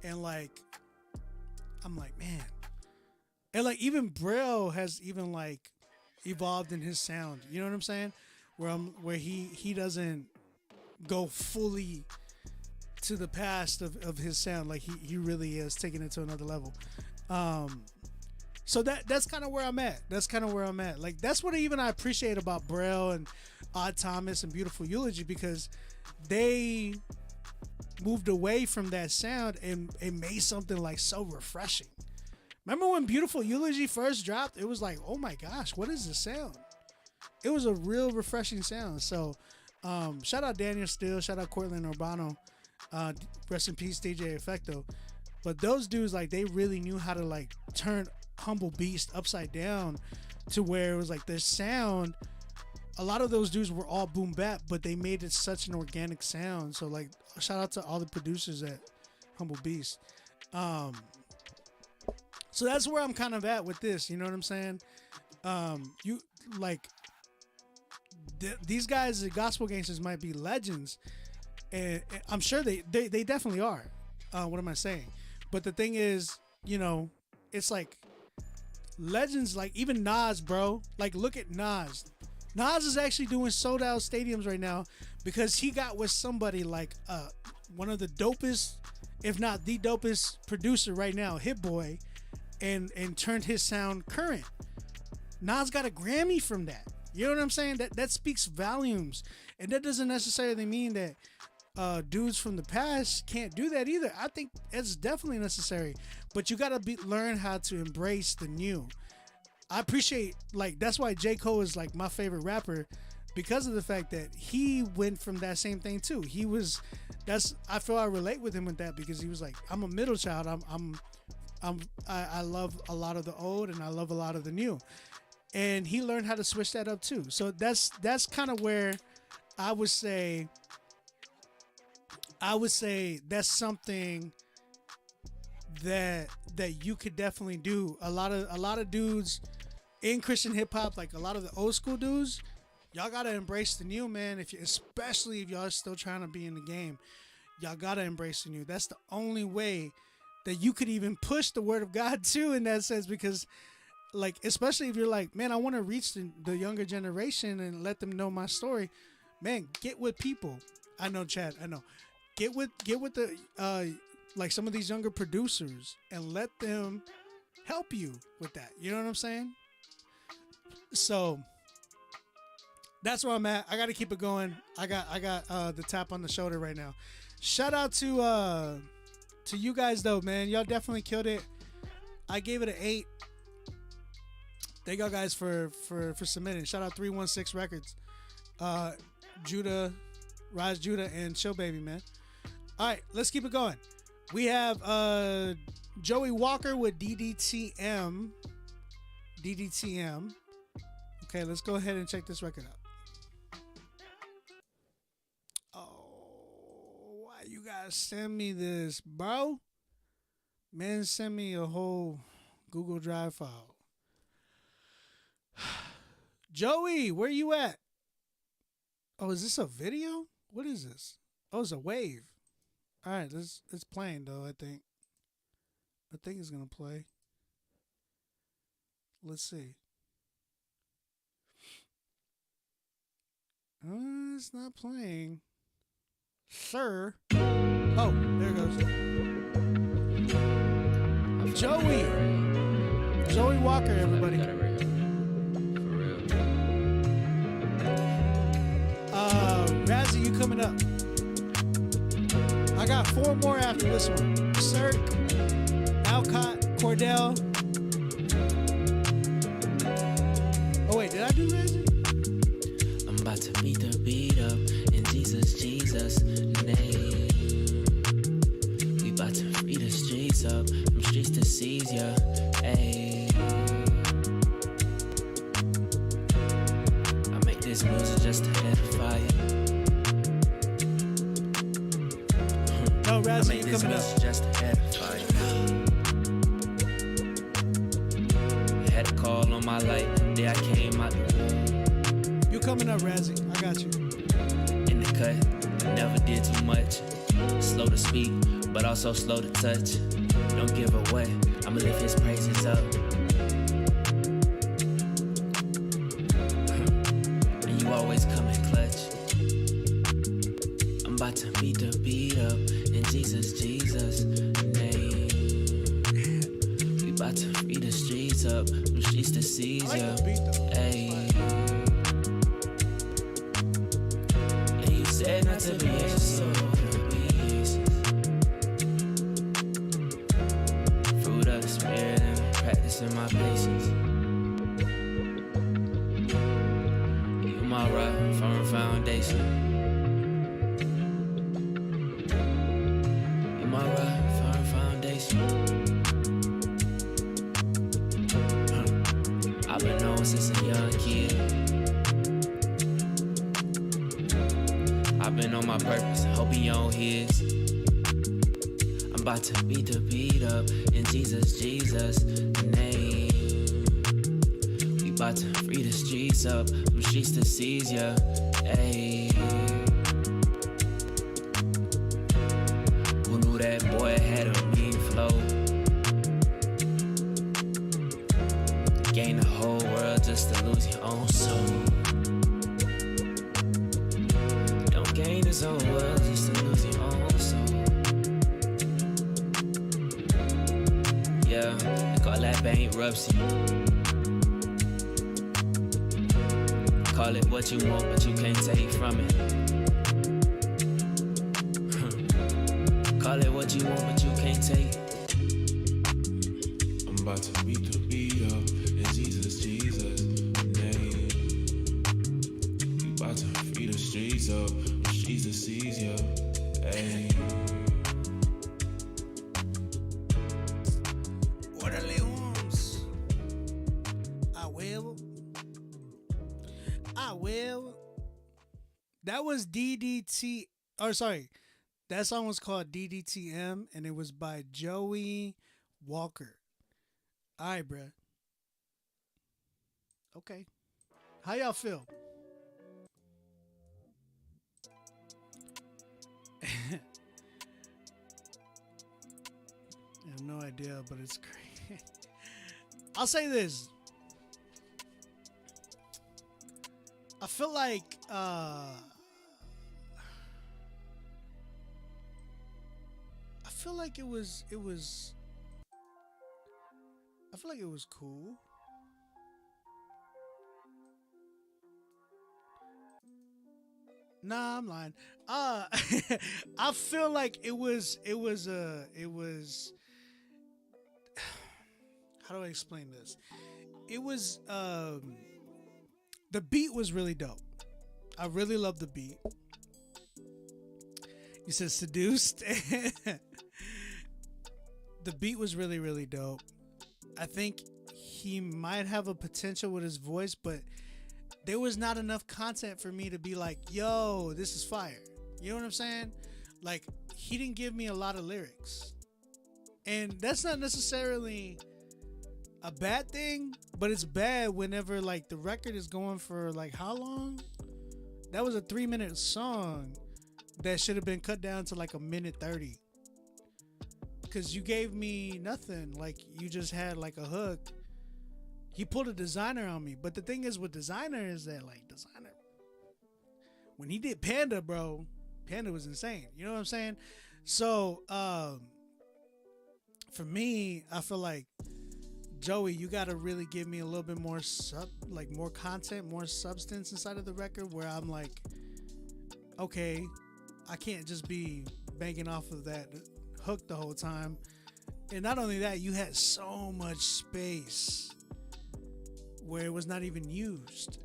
And like, I'm like, man. And like, even Braille has even like evolved in his sound. You know what I'm saying? Where he doesn't go fully to the past of his sound. Like he really is taking it to another level. So that's kind of where I'm at. Like that's what even I appreciate about Braille and Odd Thomas and Beautiful Eulogy, because they moved away from that sound and made something like so refreshing. Remember when Beautiful Eulogy first dropped? It was like, oh my gosh, what is this sound? It was a real refreshing sound. So shout out Daniel Steele, shout out Cortland Urbano, rest in peace DJ Effecto. But those dudes, like, they really knew how to like turn Humble Beast upside down to where it was like their sound. A lot of those dudes were all boom bap, but they made it such an organic sound. So like, shout out to all the producers at Humble Beast. So that's where I'm kind of at with this. You know what I'm saying? You like these guys, the gospel gangsters, might be legends, and I'm sure they definitely are. What am I saying? But the thing is, you know, it's like legends, like even Nas, bro. Like, look at Nas. Nas is actually doing sold out stadiums right now because he got with somebody like one of the dopest, if not the dopest producer right now, Hit Boy, and turned his sound current. Nas got a Grammy from that. You know what I'm saying? That speaks volumes. And that doesn't necessarily mean that dudes from the past can't do that either. I think it's definitely necessary. But you gotta learn how to embrace the new. I appreciate, like, that's why J. Cole is like my favorite rapper, because of the fact that he went from that same thing too. I feel I relate with him with that, because he was like, I'm a middle child. I love a lot of the old and I love a lot of the new. And he learned how to switch that up too. So that's kind of where I would say that's something that you could definitely do. A lot of dudes in Christian hip hop, like a lot of the old school dudes, y'all gotta embrace the new, man. Especially if y'all are still trying to be in the game, y'all gotta embrace the new. That's the only way that you could even push the word of God too, in that sense, because like, especially if you're like, man, I want to reach the younger generation and let them know my story, man, get with people. I know, Chad, I know. Get with the like some of these younger producers and let them help you with that. You know what I'm saying? So that's where I'm at. I got to keep it going. I got the tap on the shoulder right now. Shout out to you guys though, man. Y'all definitely killed it. I gave it an 8. Thank y'all guys for submitting. Shout out 316 Records, Judah, Rise Judah, and Chill Baby, man. All right, let's keep it going. We have Joey Walker with DDTM. Okay, let's go ahead and check this record out. Oh, why you guys send me this, bro? Man, send me a whole Google Drive file. Joey, where you at? Oh, is this a video? What is this? Oh, it's a wave. All right, it's playing though. I think it's gonna play. Let's see. It's not playing, sir. Oh, there it goes. Joey Walker, everybody. Razzie, you coming up? I got 4 more after this one. Cirque, Alcott, Cordell. Oh wait, did I do Razzie? I'm about to beat the beat up in Jesus' name. We about to free the streets up, from streets to seize ya. Ayy. I make this music just to edify you. No, Razzie, you coming up? Just to edify you. Had a call on my life, day I came out the womb. You coming up, Razzie? I got you. In the cut, never did too much. Slow to speak, but also slow to touch. Don't give away, I'ma lift his praises up. And you always come in clutch. about to beat the beat up in Jesus, Jesus' name. We about to free the streets up, from streets to seas, yeah. Ayy. And you said not to be anxious, so peace. Fruit of the spirit and practicing my patience. You my rock, firm foundation. You my rock, firm foundation. I've been known since a young kid. I've been on my purpose, hope he on his. I'm about to beat the beat up in Jesus, Jesus' name. We about to free the streets up, from streets to seas, yeah. Ayy. Who knew that boy had a mean flow? Gain the whole world just to lose your own soul. Don't gain this whole world just to lose your own soul. Yeah, they call that bankruptcy. Call it what you want, but you can't take from it. Call it what you want, but you can't take. I'm about to beat the beat up in Jesus, Jesus' name. We about to free the streets up, Jesus sees ya. Ayy. Órale, Holmes. I will. That was DDT. Or sorry. That song was called DDTM, and it was by Joey Walker. All right, bruh. Okay. How y'all feel? I have no idea, but it's great. I'll say this. I feel like it was cool. Nah, I'm lying. I feel like it was how do I explain this? It was the beat was really dope. I really love the beat. You said seduced. The beat was really, really dope. I think he might have a potential with his voice, but there was not enough content for me to be like, yo, this is fire. You know what I'm saying? Like, he didn't give me a lot of lyrics. And that's not necessarily a bad thing, but it's bad whenever, like, the record is going for, like, how long? That was a 3-minute song that should have been cut down to, like, a minute 30. Because you gave me nothing. Like, you just had, like, a hook. He pulled a Designer on me. But the thing is with Designer is that, like, Designer, when he did Panda, bro, Panda was insane. You know what I'm saying? So, for me, I feel like, Joey, you got to really give me a little bit more more content, more substance inside of the record where I'm like, okay, I can't just be banking off of that hook the whole time. And not only that, you had so much space where it was not even used,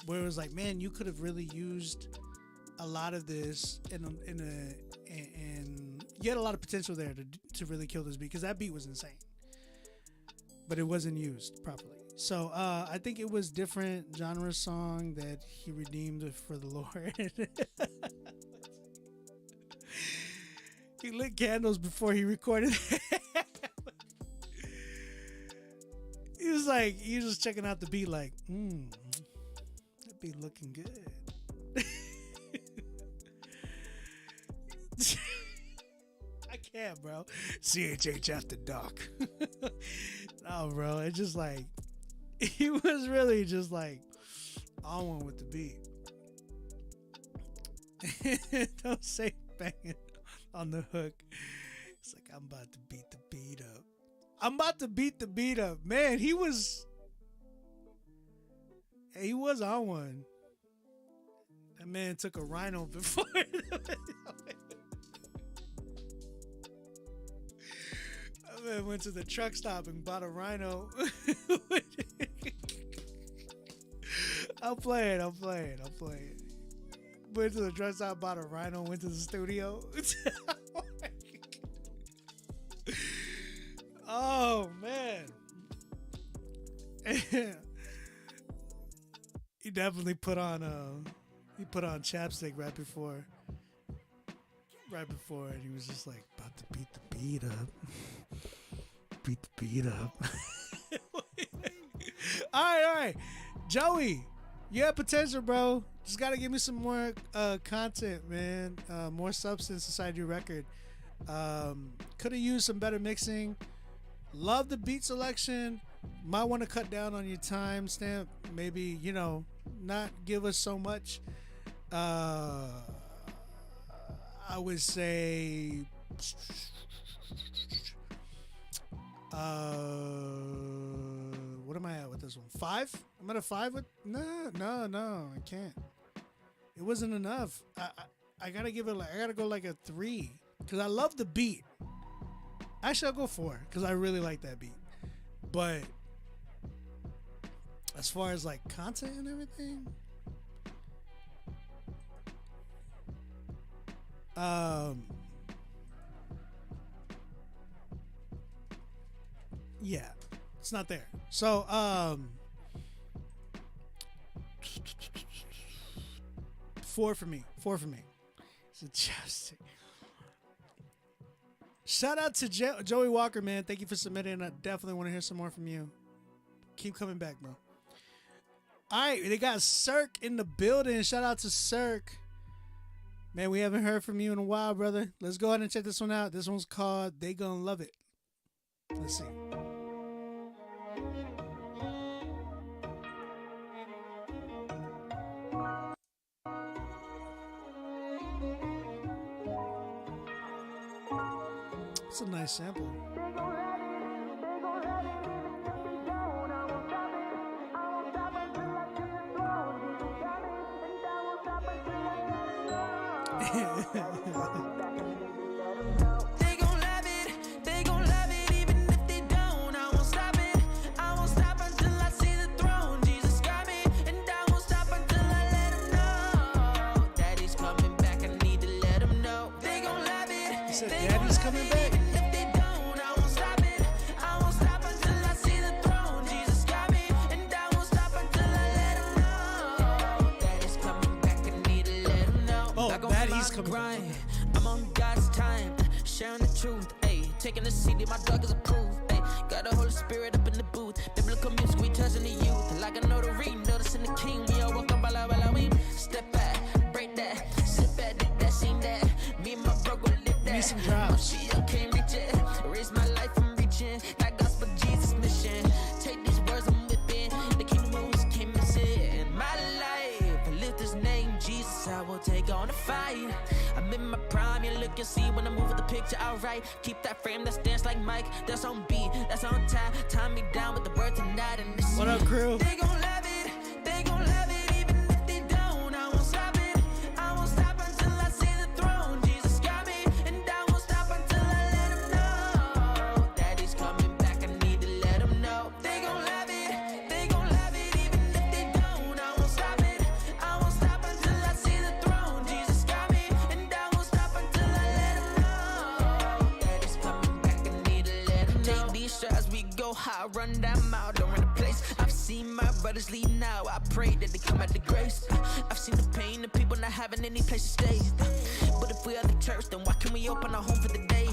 where it was like, man, you could have really used a lot of this and you had a lot of potential there to really kill this beat, because that beat was insane, but it wasn't used properly. So I think it was different genre song that he redeemed for the Lord. He lit candles before he recorded. He was just checking out the beat like, that beat looking good. I can't, bro. CHH after dark. No, bro. It's just like, he was really just like on one with the beat. Don't say banging on the hook. It's like, I'm about to beat the beat up. I'm about to beat the beat up. Man, he was on one. That man took a rhino before. That man went to the truck stop and bought a rhino. I'll play it. Went to the truck stop, bought a rhino, went to the studio. Oh man. He definitely put on chapstick right before and he was just like about to beat the beat up. All right. Joey, you have potential, bro. Just gotta give me some more content, man. More substance inside your record. Could have used some better mixing. Love the beat selection. Might want to cut down on your time stamp. Maybe, not give us so much. I would say what am I at with this one? 5? I'm at a 5 with no, I can't. It wasn't enough. I gotta give it I gotta go like a 3 because I love the beat. Actually, I'll go 4 because I really like that beat. But as far as like content and everything, yeah, it's not there. So 4 for me. It's a chapstick. Shout out to Joey Walker, man. Thank you for submitting. I definitely want to hear some more from you. Keep coming back, bro. All right, they got Cirque in the building. Shout out to Cirque. Man, we haven't heard from you in a while, brother. Let's go ahead and check this one out. This one's called They Gonna Love It. Let's see. It's a nice sample. They gon' love it even if they don't. I won't stop it, until I see the throne. Jesus got me, and I won't stop until I let him know that he's coming back. I need to let him know. They gon' love it. He said Daddy's coming back. Grind. I'm on God's time, sharing the truth, ayy. Taking the CD, my dog is approved, ayy. Got the Holy Spirit up in the booth. Biblical music, we touching the youth. Like I know the read, noticing the king. We all walk on bala we step back, break that, sit back, did that, seen that. Me and my bro gon' live that. Need some drops. She can't reach it. Raise my life, I'm reaching. That gospel Jesus mission. Take these words, I'm whipping. The kingdom moves came and sit in my life. I lift his name, Jesus, I will take on the fight. I'm in my prime, you look and see when I move with the picture outright. Keep that frame that stands like Mike. That's on beat, that's on time. Time me down with the word tonight and the What up, crew? They gon' love it, even if they don't. I won't stop it, until I see the throne. Jesus got me, and I won't stop until I let him know that he's coming back. I need to let him know. They gon' love it, even if they don't. I won't stop it, until I see the throne. Jesus got me, and I won't stop until I let him know that he's coming back. I need to let him know. Take these shots, we go high, run that mile, don't run the place. I've seen my brothers leave now. I pray that they come at the grace. I've seen the pain of people not having any place to stay. But if we are the church, then why can't we open our home for the day?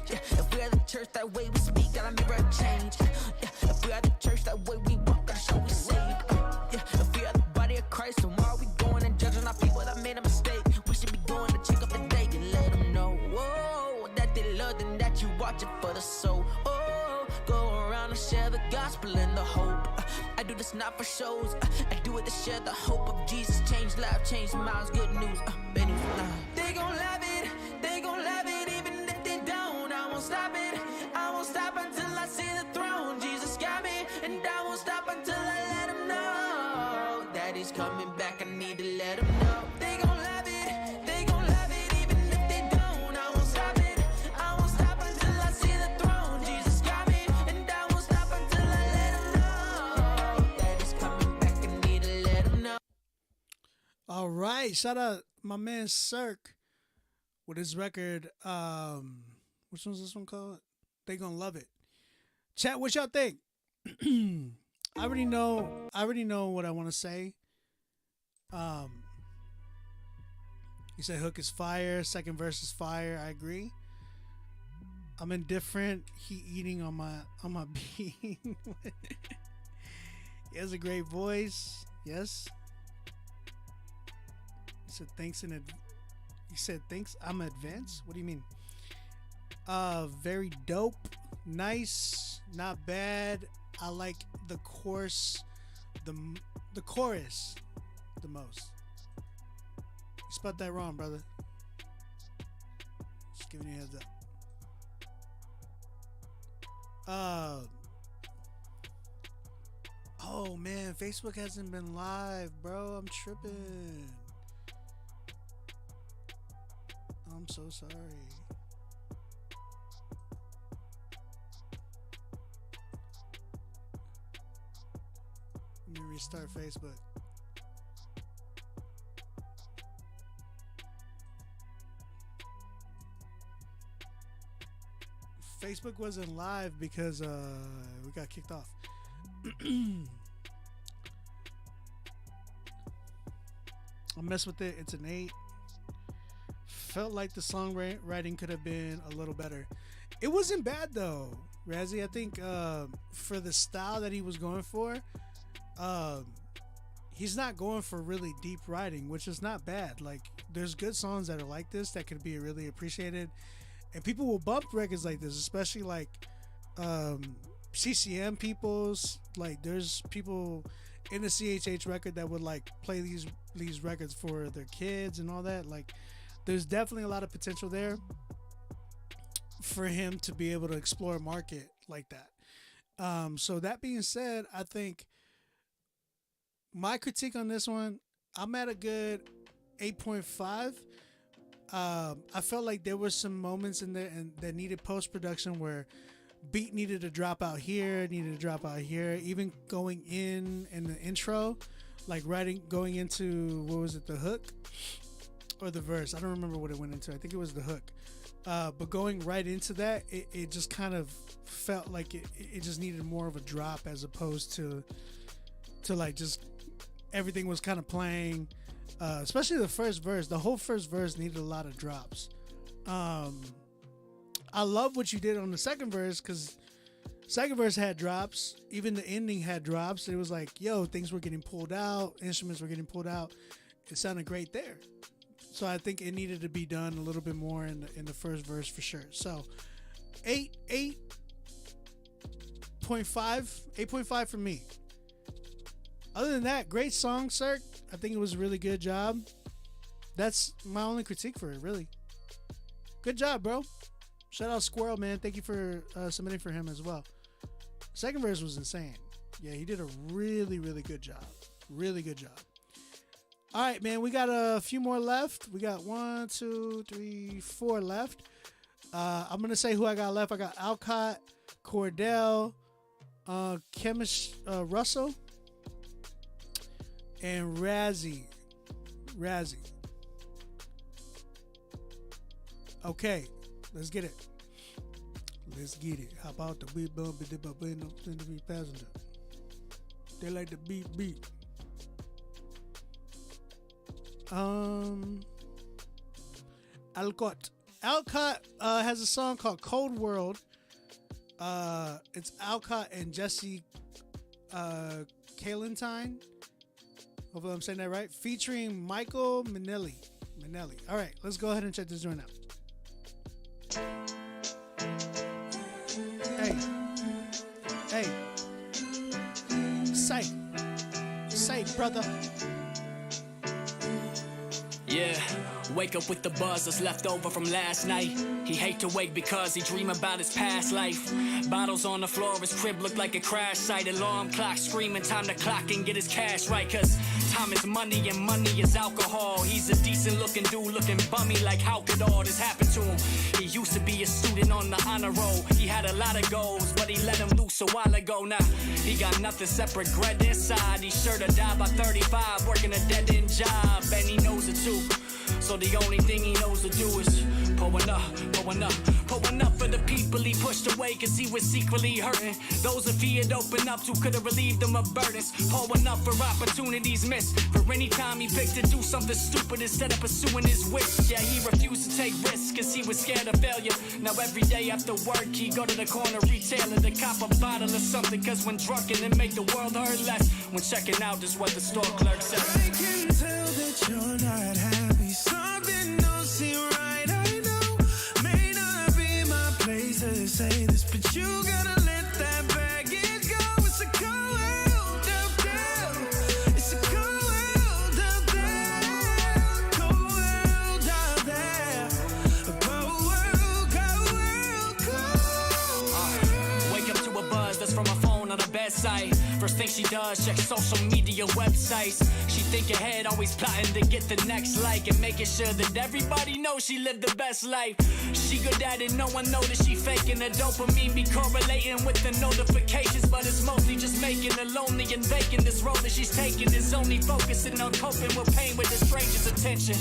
Yeah, if we are the church, that way we speak, gotta mirror change. Yeah, if we are the church, that way we walk, gotta show we saved. Yeah, if we are the body of Christ, then why are we going and judging our people that made a mistake? We should be going to check up the day and let them know, whoa, that they love and that you watching for the soul. Oh, go around and share the gospel and the hope. I do this not for shows. I do it to share the hope of Jesus. Change life, change minds, good news. Bad news, nah. They gon' love it, they gon' love it, even if they don't. I won't stop it, I won't stop until I see the throne. Jesus got me, and I won't stop until I let him know that he's coming back. I need to let him know. They gon' love it, they gon' love it, even if they don't. I won't stop it, I won't stop until I see the throne. Jesus got me, and I won't stop until I let him know that he's coming back. I need to let him know. All right, shout out my man Cirque with his record. Which one's this one called? They Gonna Love It. Chat, what y'all think? I already know what I want to say. You said hook is fire, second verse is fire. I agree. I'm indifferent. He eating on my beat. He has a great voice. Yes. He said thanks in He said thanks. I'm advanced. What do you mean? Very dope. Nice. Not bad. I like the chorus the chorus the most. You spelled that wrong, brother. Just giving you a heads up. Oh man, Facebook hasn't been live, bro. I'm tripping. I'm so sorry. Let me restart Facebook. Facebook wasn't live because we got kicked off. I messed with it. It's an 8. Felt like the songwriting could have been a little better. It wasn't bad though, Razzie. I think for the style that he was going for, he's not going for really deep writing, which is not bad. Like, there's good songs that are like this that could be really appreciated, and people will bump records like this, especially like CCM people's. Like, there's people in the CHH record that would like play these records for their kids and all that. Like, there's definitely a lot of potential there for him to be able to explore a market like that. So that being said, I think my critique on this one, I'm at a good 8.5. I felt like there were some moments in there and that needed post-production where beat needed to drop out here, even going in the intro, like going into, what was it, the hook or the verse? I don't remember what it went into. I think it was the hook. But going right into that, it just kind of felt like it just needed more of a drop, as opposed to like just everything was kind of playing, especially the first verse. The whole first verse needed a lot of drops. I love what you did on the second verse, because second verse had drops. Even the ending had drops. It was like, yo, things were getting pulled out, instruments were getting pulled out. It sounded great there. So I think it needed to be done a little bit more in the first verse for sure. So 8.5 for me. Other than that, great song, Cirque. I think it was a really good job. That's my only critique for it, really. Good job, bro. Shout out Squirrel, man. Thank you for submitting for him as well. Second verse was insane. Yeah, he did a really, really good job. Really good job. All right, man. We got a few more left. We got 1, 2, 3, 4 left. I'm going to say who I got left. I got Alcott, Cordell, Russell, and Razzie. Okay, let's get it. How about the beat bump it up in the passenger? They like the beat. Alcott has a song called Cold World. It's Alcott and Jesse Kalentine. Hopefully I'm saying that right. Featuring Michael Manelli. All right, let's go ahead and check this joint out. Hey. Say, brother. Yeah. Wake up with the buzz that's left over from last night. He hate to wake because he dream about his past life. Bottles on the floor, his crib look like a crash site. Alarm clock screaming time to clock and get his cash right. Cause time is money and money is alcohol. He's a decent looking dude looking bummy like how could all this happen to him? He used to be a student on the honor roll. He had a lot of goals, but he let them loose a while ago. Now he got nothing except regret inside. He sure to die by 35 working a dead-end job, and he knows it too. So the only thing he knows to do is pulling up for the people he pushed away cause he was secretly hurting. Those if he had opened up to could have relieved them of burdens. Pulling up for opportunities missed. For any time he picked to do something stupid instead of pursuing his wish. Yeah, he refused to take risks cause he was scared of failure. Now every day after work he go to the corner retailer to cop a bottle of something cause when drunken it make the world hurt less. When checking out is what the store clerk says. I can tell that you're not happy. Something don't seem right. I know may not be my place to say this, but you gotta let that baggage go. It's a cold world out there. It's a cold world out there. Cold world out there. A cold world, cold. Wake up to a buzz that's from a phone on a bedside. First thing she does, check social media websites. She think ahead, always plotting to get the next like and making sure that everybody knows she lived the best life. She good at it, no one know that she faking. The dopamine be correlating with the notifications, but it's mostly just making her lonely and vacant. This road that she's taking is only focusing on coping with pain with the stranger's attention.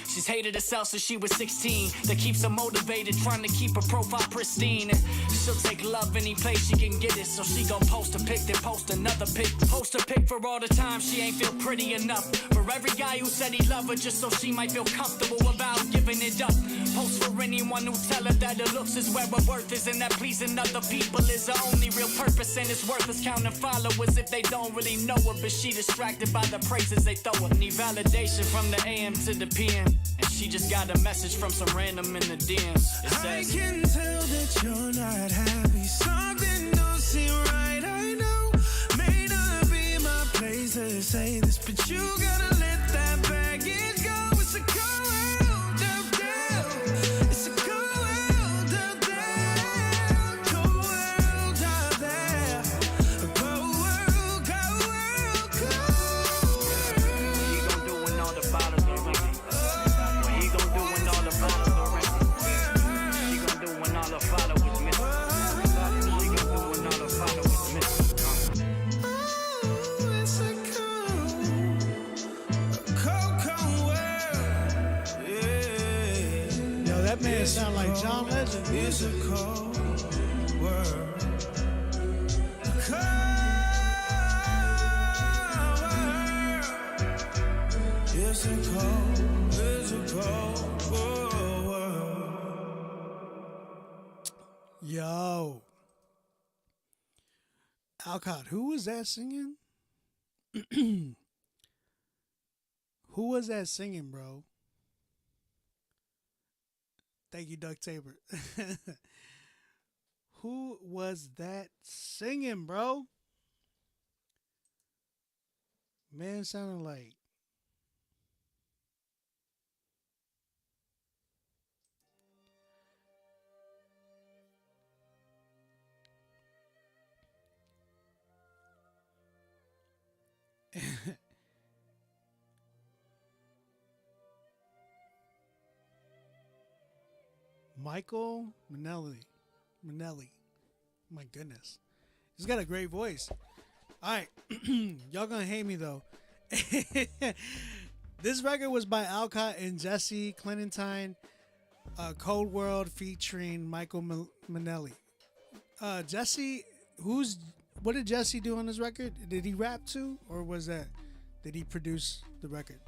She's hated herself since she was 16. That keeps her motivated, trying to keep her profile pristine. And she'll take love any place she can get it. So she gon' post a pic, then post another pic. Post a pic for all the time she ain't feel pretty enough. For every guy who said he love her just so she might feel comfortable about giving it up. Post for anyone who tell her that her looks is where her worth is, and that pleasing other people is her only real purpose. And it's worthless counting followers if they don't really know her. But she distracted by the praises they throw her. Need validation from the AM to the PM. And she just got a message from some random in the DMs. It says, I can tell that you're not happy. Something don't seem right. I know may not be my place to say this, but you gotta let that baggage go. It's a cold world out there. It's a cold world out there. Cold world out there. A cold world, cold world, cold world. what you gon' do when all the bottles are empty? What you gon' do when all the bottles are empty? What you gon' do when all the followers miss? What you gon' do when all the followers miss? Oh, it's a cold, cold world. Yeah. Yo, that man sound like John Legend. It's a cold world. Cold world. It's a cold world. Yo. Alcott, who was that singing? Who was that singing, bro? Thank you, Duck Tabor. Who was that singing, bro? Man sounded like Michael Manelli. My goodness. He's got a great voice. All right. Y'all gonna hate me, though. This record was by Alcott and Jesse Clementine. Cold World featuring Michael Manelli. Jesse, what did Jesse do on this record? Did he rap too? Or did he produce the record?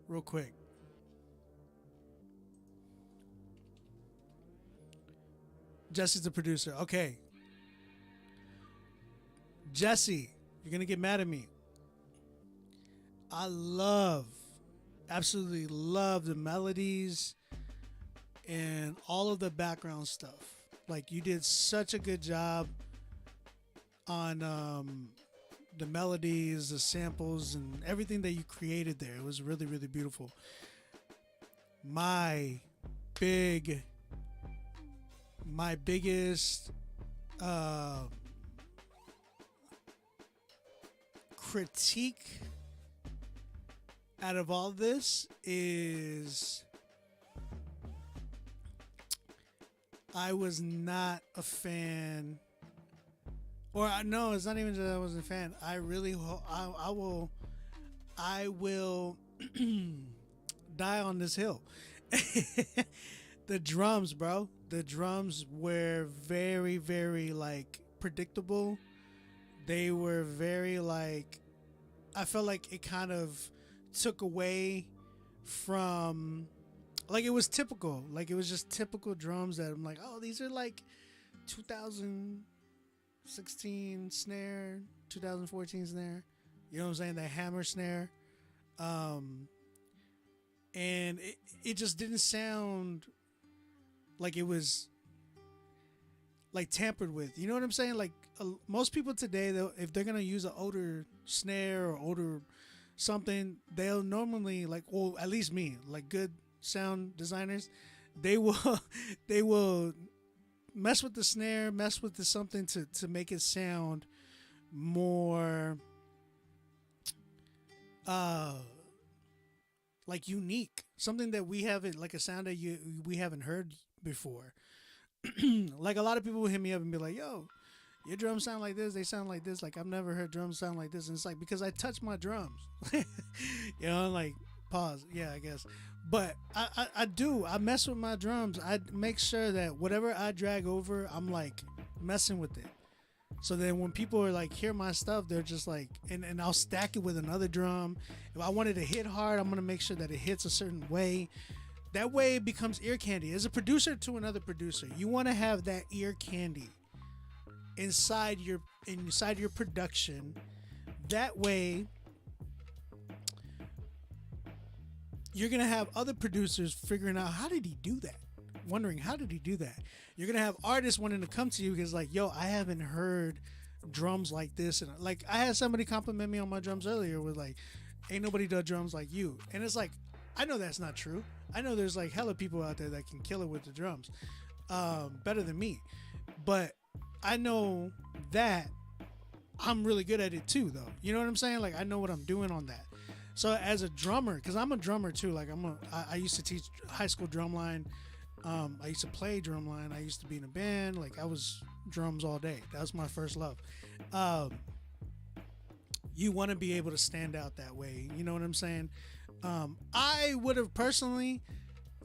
Real quick. Jesse's the producer. Okay. Jesse, you're gonna get mad at me. I absolutely love the melodies and all of the background stuff. Like, you did such a good job on the melodies, the samples, and everything that you created there. It was really, really beautiful. My biggest critique out of all this is I was not a fan, or no, it's not even that I wasn't a fan. I really, I will die on this hill. The drums, bro. The drums were very, very like predictable. They were very like, I felt like it kind of took away from, like, it was typical. Like, it was just typical drums that I'm like, oh, these are like 2016 snare, 2014 snare. You know what I'm saying? That hammer snare. And it just didn't sound like it was like tampered with. You know what I'm saying? Like, most people today, if they're going to use an older snare or older something, they'll normally, like, well, at least me, like good sound designers, they will mess with the snare, mess with the something to make it sound more like unique, something that we haven't, like a sound that we haven't heard before. Like, a lot of people will hit me up and be like, yo, your drums sound like this, they sound like this. Like, I've never heard drums sound like this. And it's like, because I touch my drums. You know, like, pause. Yeah, I guess. But I mess with my drums. I make sure that whatever I drag over, I'm like messing with it. So then when people are like, hear my stuff, they're just like, and I'll stack it with another drum. If I want it to hit hard, I'm going to make sure that it hits a certain way. That way it becomes ear candy. As a producer to another producer, you want to have that ear candy inside your production. That way you're gonna have other producers figuring out, how did he do that, wondering how did he do that. You're gonna have artists wanting to come to you because, like, yo, I haven't heard drums like this. And like, I had somebody compliment me on my drums earlier with like, ain't nobody done drums like you. And it's like, I know that's not true. I know there's like hella people out there that can kill it with the drums better than me. But I know that I'm really good at it too, though. You know what I'm saying? Like, I know what I'm doing on that. So as a drummer, because I'm a drummer too, like I used to teach high school drumline. I used to play drumline. I used to be in a band. Like, I was drums all day. That was my first love. You want to be able to stand out that way. You know what I'm saying? I would have personally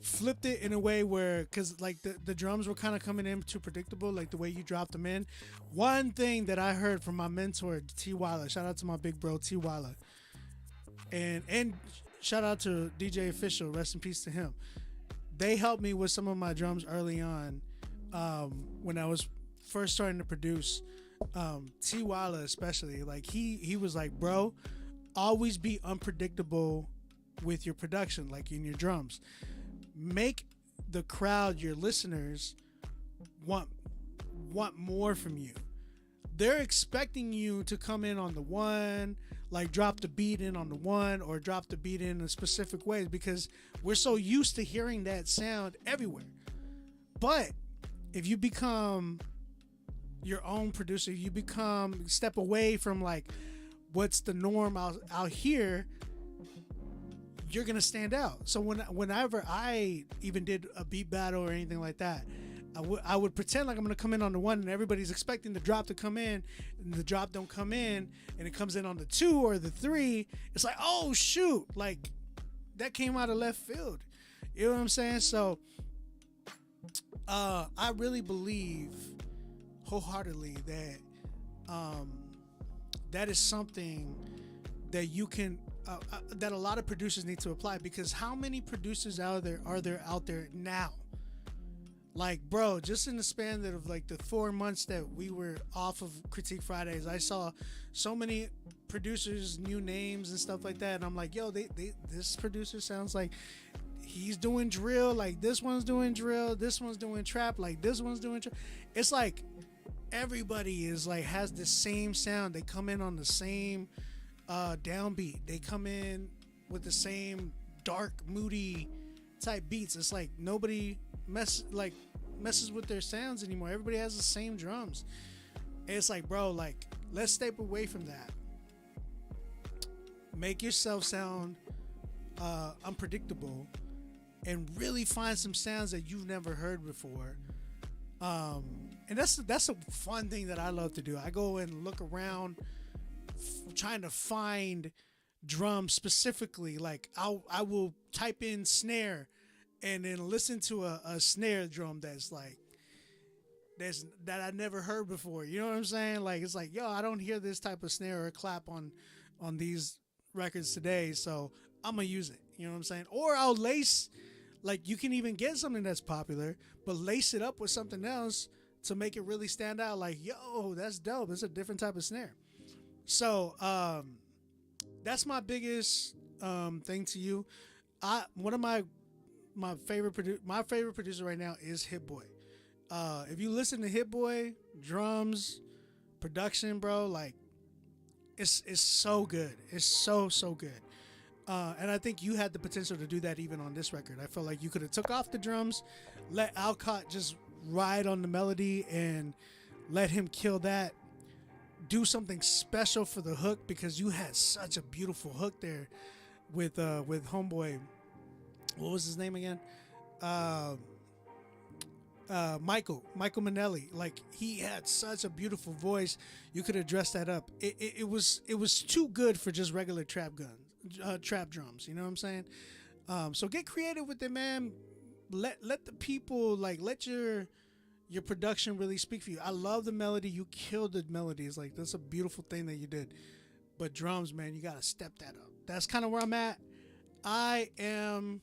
flipped it in a way where, because like the drums were kind of coming in too predictable, like the way you dropped them in. One thing that I heard from my mentor, T. Weiler, shout out to my big bro T. Weiler, and shout out to DJ Official, rest in peace to him. They helped me with some of my drums early on when I was first starting to produce. T. Weiler especially, like he was like, bro, always be unpredictable with your production, like in your drums. Make the crowd, your listeners, want more from you. They're expecting you to come in on the one, like drop the beat in on the one, or drop the beat in a specific way, because we're so used to hearing that sound everywhere. But if you become your own producer, you step away from like what's the norm out here, you're gonna stand out. So whenever I even did a beat battle or anything like that, I would pretend like I'm gonna come in on the one, and everybody's expecting the drop to come in, and the drop don't come in, and it comes in on the two or the three. It's like, oh shoot, like that came out of left field. You know what I'm saying? So I really believe wholeheartedly that that is something that you can that a lot of producers need to apply, because how many producers are there out there now? Like, bro, just in the span of like the 4 months that we were off of Critique Fridays, I saw so many producers, new names and stuff like that, and I'm like, yo, this producer sounds like he's doing drill, like this one's doing drill, this one's doing trap, like this one's doing trap. It's like everybody is like has the same sound. They come in on the same downbeat. They come in with the same dark, moody type beats. It's like nobody messes with their sounds anymore. Everybody has the same drums. And it's like, bro, like, let's step away from that. Make yourself sound unpredictable and really find some sounds that you've never heard before. And that's a fun thing that I love to do. I go and look around trying to find drums specifically. Like I will type in snare and then listen to a snare drum that I never heard before. You know what I'm saying? Like, it's like, yo, I don't hear this type of snare or clap on these records today, so I'm gonna use it. You know what I'm saying? Or I'll lace, like, you can even get something that's popular, but lace it up with something else to make it really stand out. Like, yo, that's dope. It's a different type of snare. So that's my biggest thing to you. One of my favorite producer right now is Hit Boy. If you listen to Hit Boy, drums, production, bro, like, it's so good. It's so good. And I think you had the potential to do that even on this record. I felt like you could have took off the drums, let Alcott just ride on the melody and let him kill that. Do something special for the hook, because you had such a beautiful hook there with homeboy. What was his name again? Michael Manelli. Like, he had such a beautiful voice. You could have dressed that up. It was too good for just regular trap drums. You know what I'm saying? So get creative with it, man. Let the people, like, let your production really speak for you. I love the melody. You killed the melodies. Like, that's a beautiful thing that you did. But drums, man, you gotta step that up. That's kind of where I'm at. I am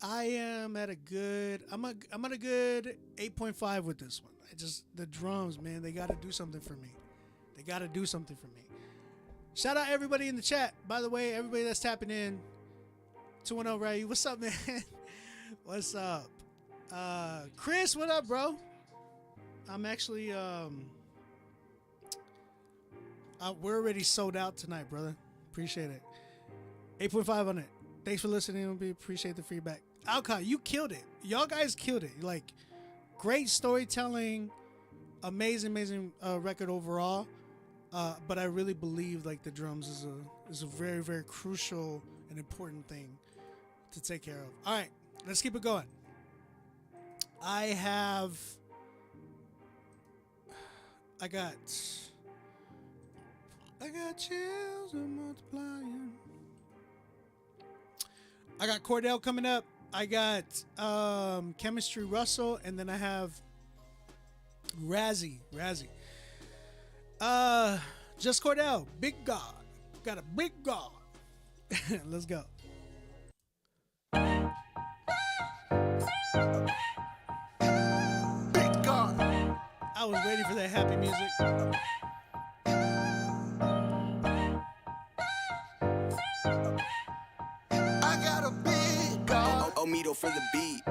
at a good. I'm at a good 8.5 with this one. The drums, man, they gotta do something for me. Shout out everybody in the chat. By the way, everybody that's tapping in. 210 Ray, what's up, man? What's up? Chris, what up, bro? I'm actually we're already sold out tonight, brother. Appreciate it. 8.5 on it. Thanks for listening. We appreciate the feedback. Alcott, you killed it. Y'all guys killed it. Like, great storytelling, amazing record overall. But I really believe, like, the drums is a very, very crucial and important thing to take care of. All right, let's keep it going. I got chills of multiplying. I got Cordell coming up. I got Chemistry Russell, and then I have Razzie. Just Cordell, Big God. Got a big God. Let's go. Big God. I was waiting for that happy music. I got a big God. Omito for the beat.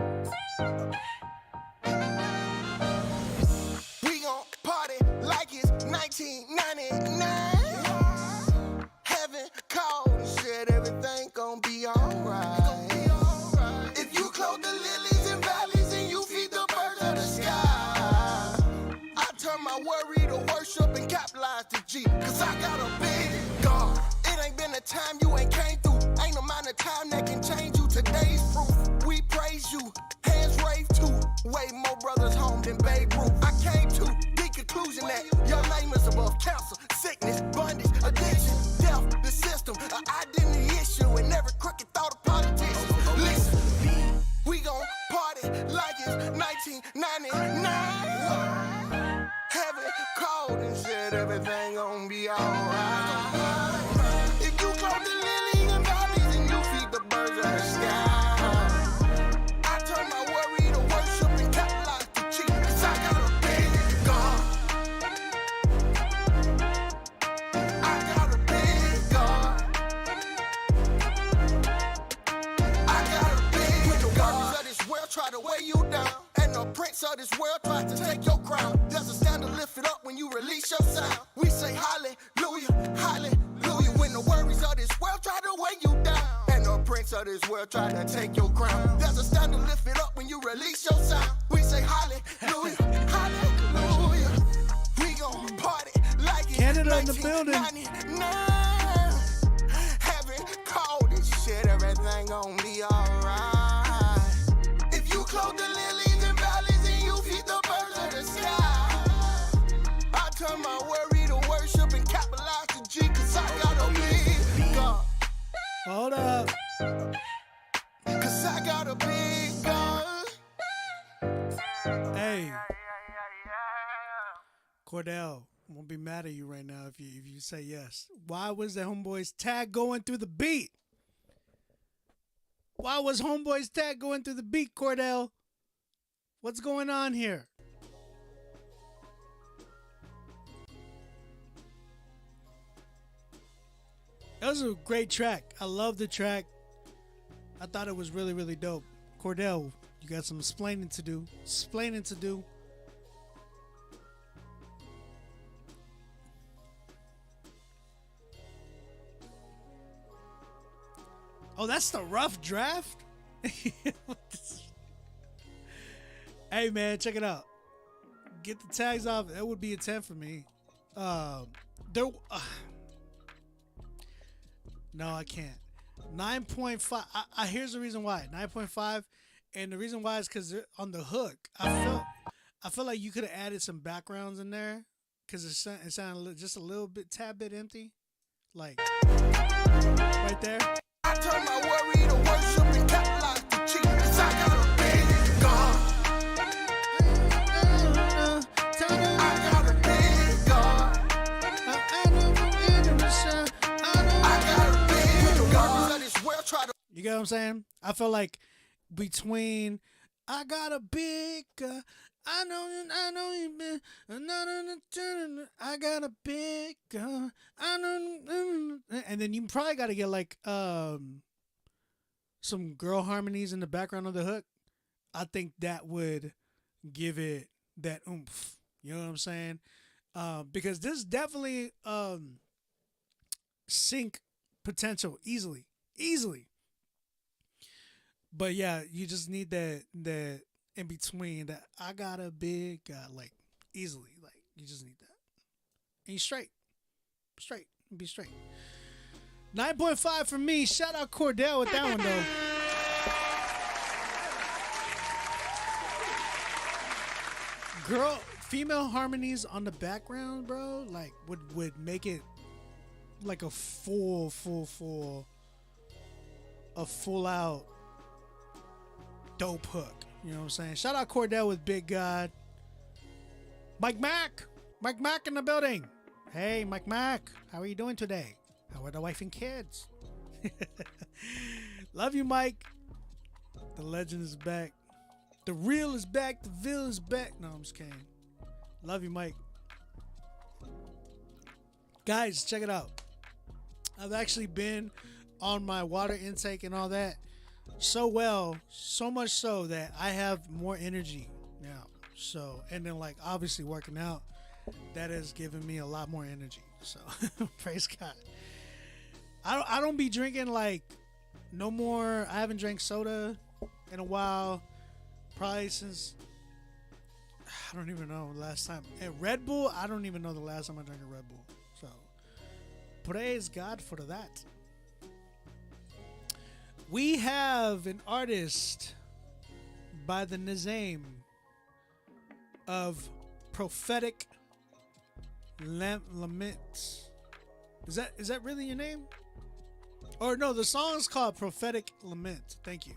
We gon' party like it's 1999. Heaven called and said everything gon' be alright. If you clothe the lilies and valleys and you feed the birds of the sky, I turn my worry to worship and capitalize the G. Cause I got a big God. It ain't been a time you ain't came through. Ain't no amount of time that can change you. Today's proof. We praise you. Hands raised too. Way more brothers home than Babe Ruth. I came to the conclusion that your name is above cancer, sickness, bondage, addiction, death, the system, an identity issue, and every crooked thought of politics. Listen, we gon' party like it's 1999. Heaven called and said everything gon' be alright. If you clothe the lilies and valleys and you feed the birds of the sky, I turn my world weigh you down. And the prince of this world tries to take your crown. There's a stand to lift it up when you release your sound. We say hallelujah, hallelujah. When the worries of this world try to weigh you down. And the prince of this world try to take your crown. There's a stand to lift it up when you release your sound. We say hallelujah, hallelujah. We gon' party like it's Canada in the building. 1999. Heaven called this shit, everything gon' be alright. If you clothe the lilies and valleys and you feed the birds of the sky, I turn my worry to worship and capitalize the G, cause I got a big God. Hold up. Cause I got a big God. Hey. Cordell, I won't be mad at you right now if you say yes. Why was the Homeboy's tag going through the beat? Why was Homeboy's tag going through the beat, Cordell? What's going on here? That was a great track. I love the track. I thought it was really, really dope. Cordell, you got some explaining to do. Explaining to do. Oh, that's the rough draft? Hey, man, check it out. Get the tags off. That would be a 10 for me. No, I can't. 9.5. Here's the reason why. 9.5. And the reason why is because on the hook, I feel like you could have added some backgrounds in there because it sounded just a little bit, tad bit empty. Like, right there. I turn my worry to worship and capitalize the G, cause I got a big God. I got a big God. I got a big God. You get what I'm saying? I feel like between I got a big God, I know you been, I got a big God, I know, and then you probably got to get like some girl harmonies in the background of the hook. I think that would give it that oomph. You know what I'm saying? Because this definitely sync potential easily. But yeah, you just need that in between that I got a big like easily, like you just need that. And you straight, be straight. 9.5 for me. Shout out Cordell with that one though. Girl, female harmonies on the background, bro, like would make it like a full out dope hook. You know what I'm saying? Shout out Cordell with Big God. Mike Mack in the building. Hey, Mike Mack, how are you doing today? How are the wife and kids? Love you, Mike. The legend is back. The real is back. The Ville is back. No, I'm just kidding. Love you, Mike. Guys, check it out. I've actually been on my water intake and all that so much so that I have more energy now. So, and then like obviously working out, that has given me a lot more energy. So, praise God. I don't be drinking like no more. I haven't drank soda in a while, probably since I don't even know the last time. And Red Bull, I don't even know the last time I drank a Red Bull. So, praise God for that. We have an artist by the name of Prophetic Lament. Is that really your name? Or no, the song is called Prophetic Lament. Thank you.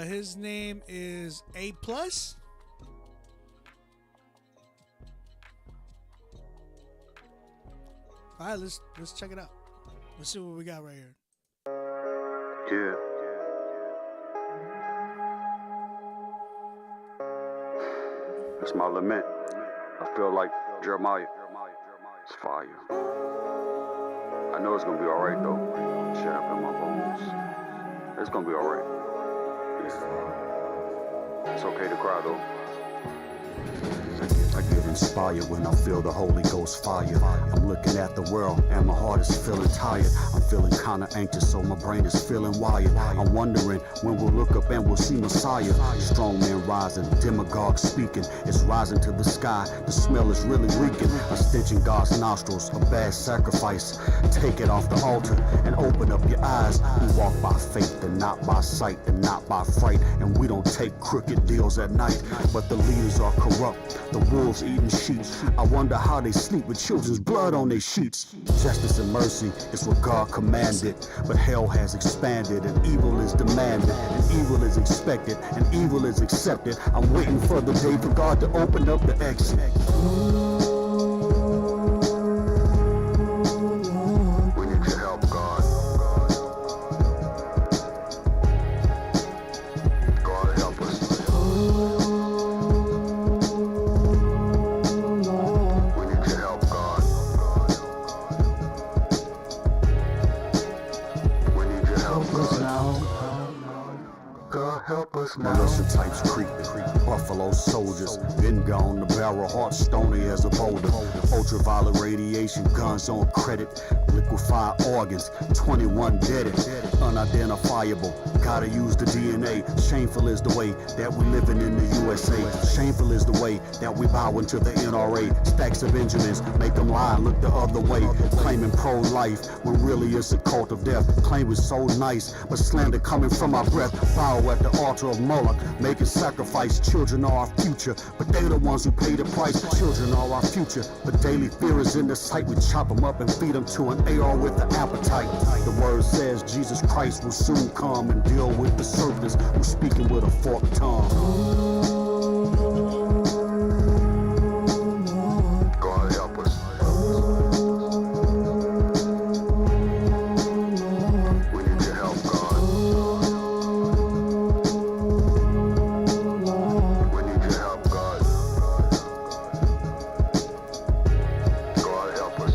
His name is A+. All right, let's check it out. Let's see what we got right here. Yeah. It's my lament. I feel like Jeremiah. It's fire. I know it's gonna be alright though. Shut up in my bones. It's gonna be alright. Yeah. It's okay to cry though. I get inspired when I feel the Holy Ghost fire. I'm looking at the world and my heart is feeling tired. I'm feeling kinda anxious, so my brain is feeling wired. I'm wondering when we'll look up and we'll see Messiah. Strong men rising, demagogue speaking. It's rising to the sky, the smell is really reeking. A stench in God's nostrils, a bad sacrifice. Take it off the altar and open up your eyes. We walk by faith and not by sight and not by fright. And we don't take crooked deals at night. But the leaders are corrupt, the wolves eating sheep. I wonder how they sleep with children's blood on their sheets. Justice and mercy is what God commanded, but hell has expanded and evil is demanded and evil is expected and evil is accepted. I'm waiting for the day for God to open up the exit. We need your help, God. God help us. We need your help, God. We need your help, God. God help us now. Militia types creeping, buffalo soldiers, been gone, the barrel heart stony as a boulder. Ultraviolet radiation, guns on credit, liquefied organs, 21 deaded, unidentifiable. Gotta use the DNA. Shameful is the way that we living in the USA. Shameful is the way that we bow into the NRA. Stacks of Benjamins make them lie and look the other way. Claiming pro-life when really it's a cult of death. Claim it's so nice, but slander coming from our breath. Bow at the altar of Moloch, making sacrifice. Children are our future, but they the ones who pay the price. Children are our future, but daily fear is in the sight. We chop them up and feed them to an AR with an appetite. The word says Jesus Christ will soon come and deal with the serpents who's speaking with a forked tongue. God help us. We need your help, God. We need your help, God. God help us.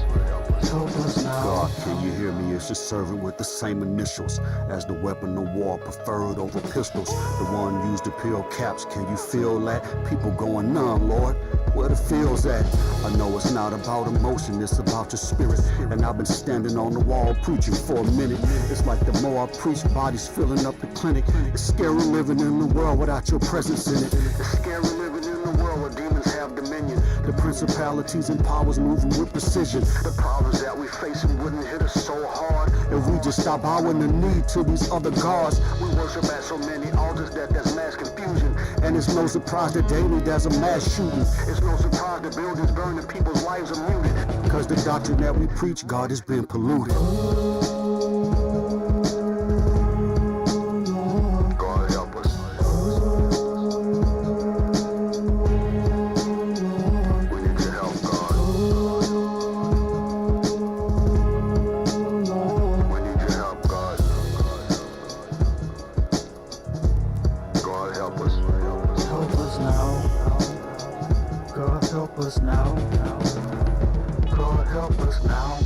Help us now. God, can you hear me? It's your servant with the same initials as the weapon of war, preferred over pistols. The one used to peel caps. Can you feel that? People going numb, Lord. Where the feels at? I know it's not about emotion, it's about your spirit. And I've been standing on the wall preaching for a minute. It's like the more I preach, bodies filling up the clinic. It's scary living in the world without your presence in it. It's scary living in the world where demons have dominion. The principalities and powers moving with precision. The problems that we facing wouldn't hit us so hard if we just stop bowing the knee to these other gods. We worship at so many altars that there's mass confusion. And it's no surprise that daily there's a mass shooting. It's no surprise the buildings burning, people's lives are muted. Cause the doctrine that we preach, God, has been polluted. God help us. We need your help, God. We need your help, God. God help us. Help us now. God help us now. God help us now.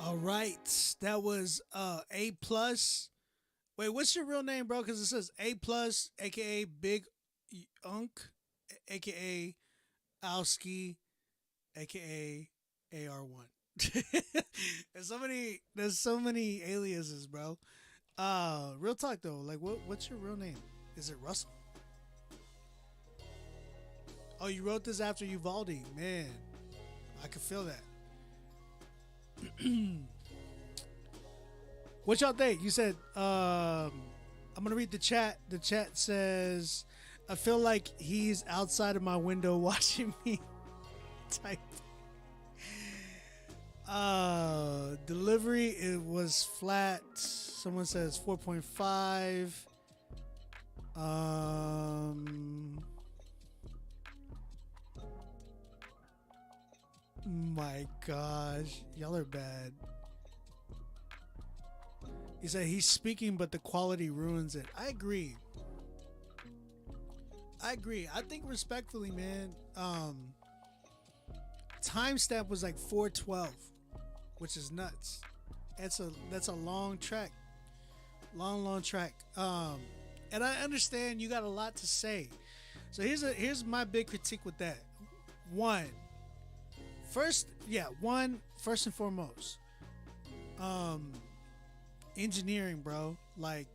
All right, that was A plus. Wait, what's your real name, bro? Because it says A plus, aka Big Unk, aka Owski, aka AR1. There's so many aliases, bro. Real talk though, like what's your real name? Is it Russell? Oh, you wrote this after Uvalde. Man, I could feel that. What y'all think? You said, I'm going to read the chat. The chat says, I feel like he's outside of my window watching me type. Delivery, it was flat. Someone says 4.5. My gosh, y'all are bad. He said he's speaking, but the quality ruins it. I agree. I think respectfully, man, timestamp was like 412, which is nuts. That's a long track. long track. And I understand you got a lot to say. So here's my big critique with that. First and foremost, engineering, bro. Like,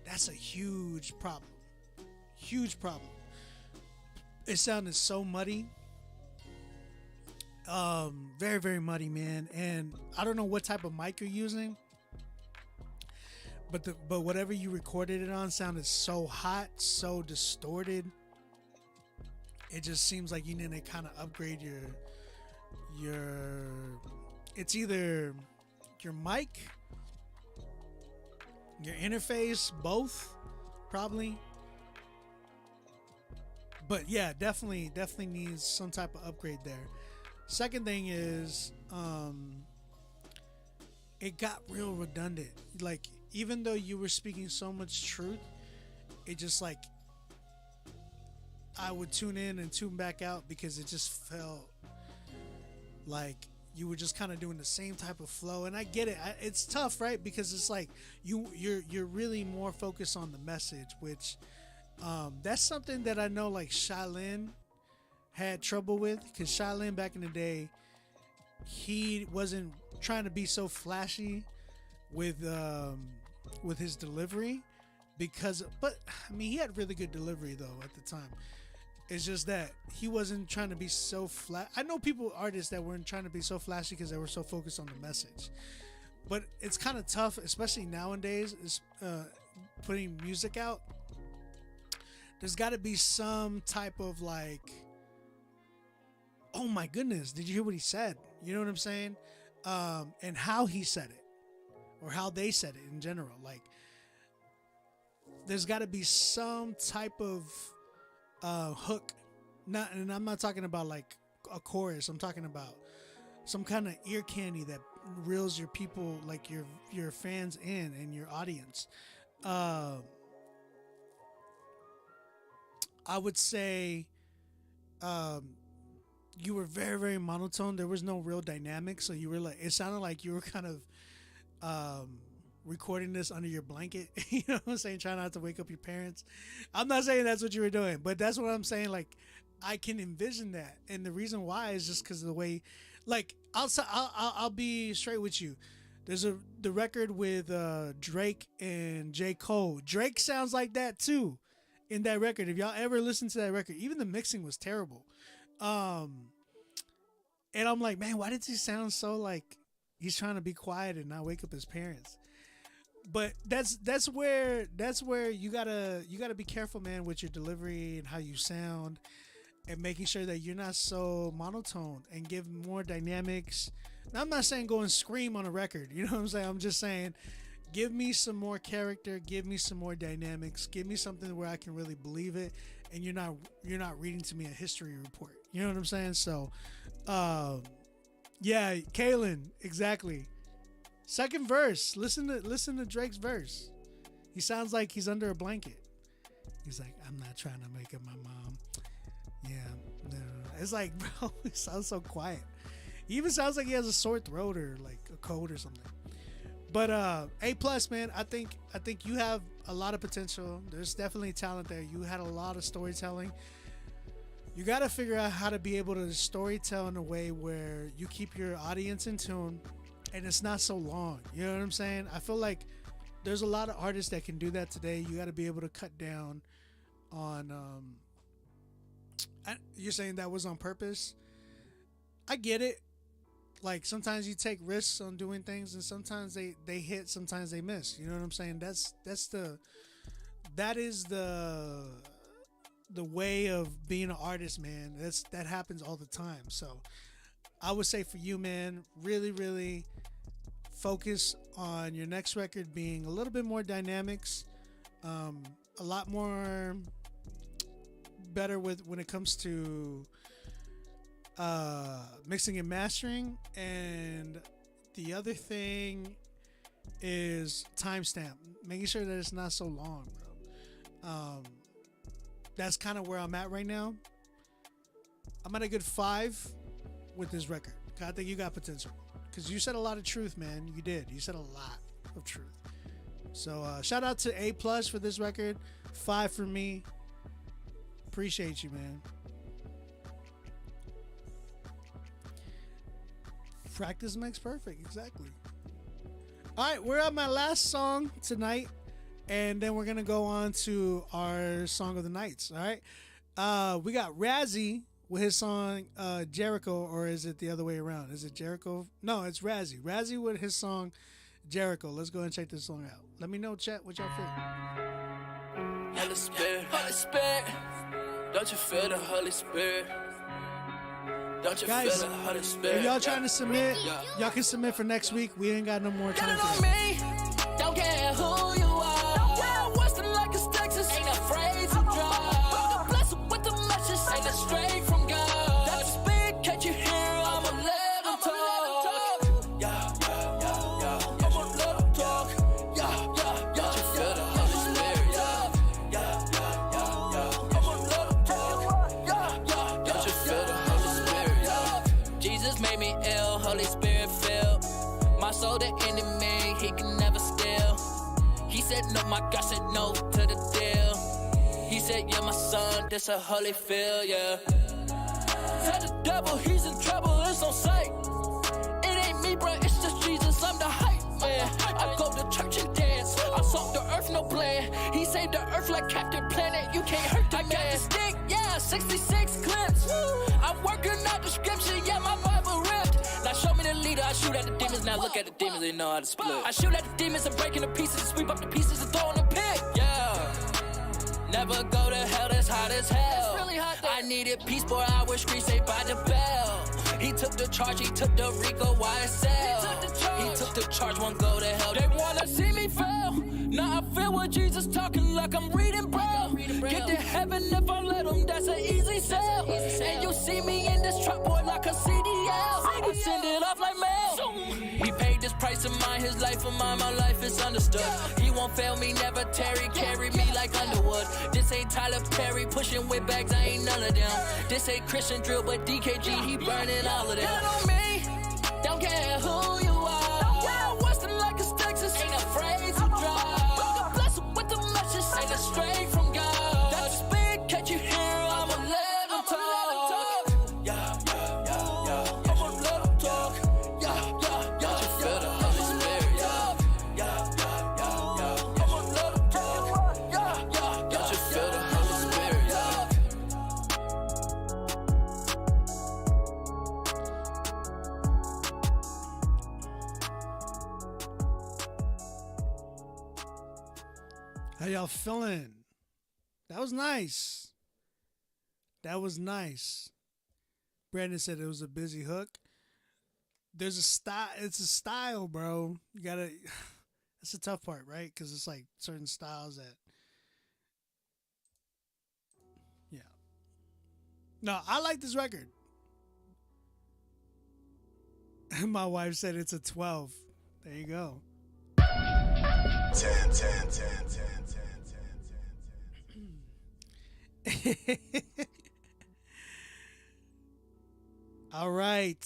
that's a huge problem. Huge problem. It sounded so muddy. Very, very muddy, man. And I don't know what type of mic you're using, but whatever you recorded it on sounded so hot, so distorted. It just seems like you need to kind of upgrade your it's either your mic, your interface, both probably. But yeah, definitely needs some type of upgrade there. Second thing is, it got real redundant. Like, even though you were speaking so much truth, it just like, I would tune in and tune back out because it just felt like you were just kind of doing the same type of flow. And I get it. It's tough, right? Because it's like you're really more focused on the message, which that's something that I know like Shaolin had trouble with, because Shaolin back in the day, he wasn't trying to be so flashy with his delivery, but I mean, he had really good delivery though at the time. It's just that he wasn't trying to be so flat. I know artists that weren't trying to be so flashy because they were so focused on the message. But it's kind of tough, especially nowadays, is putting music out. There's got to be some type of like, oh my goodness, did you hear what he said? You know what I'm saying? And how he said it, or how they said it in general. Like, there's got to be some type of hook. And I'm not talking about like a chorus. I'm talking about some kind of ear candy that reels your people, like your fans in, and your audience. I would say you were very, very monotone. There was no real dynamic. So you were like, it sounded like you were kind of recording this under your blanket. You know what I'm saying? Trying not to wake up your parents. I'm not saying that's what you were doing, but that's what I'm saying. Like, I can envision that. And the reason why is just because of the way, like, I'll be straight with you. There's the record with Drake and J. Cole. Drake sounds like that too in that record. If y'all ever listen to that record, even the mixing was terrible. And I'm like, man, why did he sound so like he's trying to be quiet and not wake up his parents? But that's where you gotta be careful, man, with your delivery and how you sound, and making sure that you're not so monotone and give more dynamics. Now, I'm not saying go and scream on a record, you know what I'm saying? I'm just saying, give me some more character, give me some more dynamics, give me something where I can really believe it, and you're not reading to me a history report. You know what I'm saying? So, yeah, Kalen, exactly. Second verse, listen to Drake's verse. He sounds like he's under a blanket. He's like, I'm not trying to make up my mom. Yeah, no. It's like, bro, he sounds so quiet. He even sounds like he has a sore throat or like a cold or something. But A+, man, I think you have a lot of potential. There's definitely talent there. You had a lot of storytelling. You got to figure out how to be able to storytell in a way where you keep your audience in tune and it's not so long. You know what I'm saying? I feel like there's a lot of artists that can do that today. You got to be able to cut down on you're saying that was on purpose. I get it. Like, sometimes you take risks on doing things, and sometimes they hit, sometimes they miss. You know what I'm saying? That is the way of being an artist, man. That happens all the time. So I would say for you, man, really, really focus on your next record being a little bit more dynamics, a lot more better when it comes to mixing and mastering. And the other thing is timestamp, making sure that it's not so long, bro. That's kind of where I'm at right now. I'm at a good 5 with this record. I think you got potential, because you said a lot of truth, man. You did. You said a lot of truth. So shout out to A+ for this record. 5 for me. Appreciate you, man. Practice makes perfect. Exactly. All right, we're on my last song tonight, and then we're gonna go on to our song of the nights. All right, we got Razzie with his song Jericho, or is it the other way around? Is it Jericho? No, it's Razzie. Razzie with his song Jericho. Let's go and check this song out. Let me know, chat, what y'all think. Holy Spirit, Holy Spirit, don't you feel the Holy Spirit? Don't you Guys, feel the Holy Spirit? if y'all trying to submit, y'all can submit for next week. We ain't got no more time for me. Don't care who you are. Don't care Western like it's Texas. Ain't afraid to drive. Blessed with the message. Ain't it straight from God. That speed, can't you hear? I'm a let him talk. Yeah. I'm a let him talk. Yeah. Don't you feel the Holy Spirit? Yeah. I'm a let him talk. Yeah. Don't you feel the Holy Spirit? Jesus made me ill, Holy Spirit filled. My soul the enemy, he can never steal. He said no, my God said no to the deal. He said, yeah, my son, this a holy feel, yeah. Tell the devil he's in trouble, it's on sight. It ain't me, bro, it's just Jesus, I'm the hype, man. I go to church and dance, I sold the earth, no plan. He saved the earth like Captain Planet, you can't hurt the man. I got the stick, yeah, 66 clips. I'm working out the scripture, yeah, my Bible ripped. Now show me the leader, I shoot at the demons, now look at the demons, they know how to split. I shoot at the demons and breaking the pieces, and sweep up the pieces and throw in the pit, yeah. Never go to hell, that's hot as hell. It's really hot there. I needed peace, boy, I was street saved by the bell. He took the charge, he took the Rico YSL. He took the charge, won't go to hell. They wanna see me fail. Now I feel what Jesus talking like I'm reading, bro. Get to heaven if I let him, that's an easy sell. And you see me in this truck, boy, like a CDL. I send it off like mail. He paid this price of mine, his life of mine, my life is understood. He won't fail me, never tarry, carry me like Underwood. This ain't Tyler Perry, pushing with bags, I ain't none of them. This ain't Christian drill, but DKG, he burning all of them. Get on me, don't care who you are. Don't care Western like it's Texas, ain't afraid to drive. Blessed with the message, ain't it straight from God. That speed, can't you hear? I'm a let him talk. Yeah. I'm a let him talk. Yeah. Don't you feel the Holy Spirit? Yeah. I'm a let him talk. Yeah. Don't you feel the Holy Spirit? How y'all feeling? That was nice. That was nice. Brandon said it was a busy hook. There's a style. It's a style, bro. You gotta. That's the tough part, right? Because it's like certain styles that. Yeah. No, I like this record. My wife said it's a 12. There you go. 10. All right.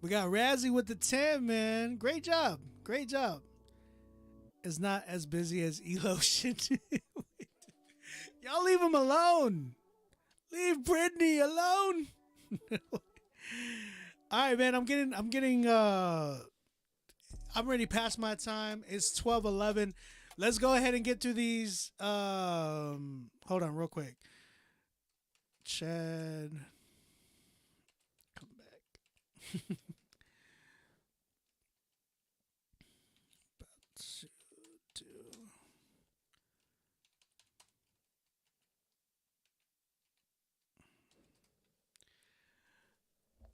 We got Razzie with the 10, man. Great job. Great job. It's not as busy as Elotion. Y'all leave him alone. Leave Brittany alone. All right, man. I'm already past my time. It's 12:11. Let's go ahead and get through these. Hold on real quick. Chad. Come back. About to do.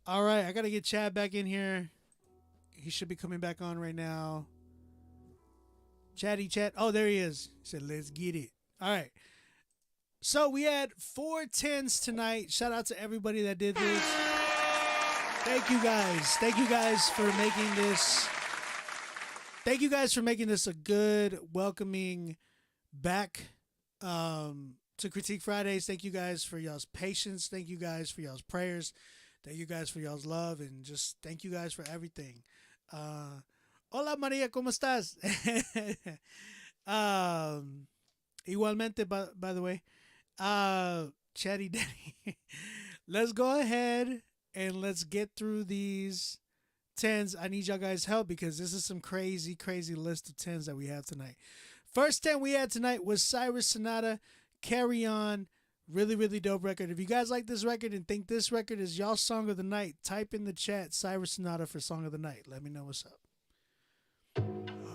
All right, I got to get Chad back in here. He should be coming back on right now. Chatty chat. Oh, there he is. He said, let's get it. All right. So we had 4 10s tonight. Shout out to everybody that did this. Thank you guys. Thank you guys for making this. Thank you guys for making this a good, welcoming back to Critique Fridays. Thank you guys for y'all's patience. Thank you guys for y'all's prayers. Thank you guys for y'all's love. And just thank you guys for everything. Hola Maria, ¿cómo estás? Igualmente, by the way. Chatty Daddy. Let's go ahead and let's get through these 10s. I need y'all guys' help because this is some crazy, crazy list of 10s that we have tonight. First 10 we had tonight was Cyrus Sonata, Carry On. Really, really dope record. If you guys like this record and think this record is y'all song of the night, type in the chat Cyrus Sonata for song of the night. Let me know what's up.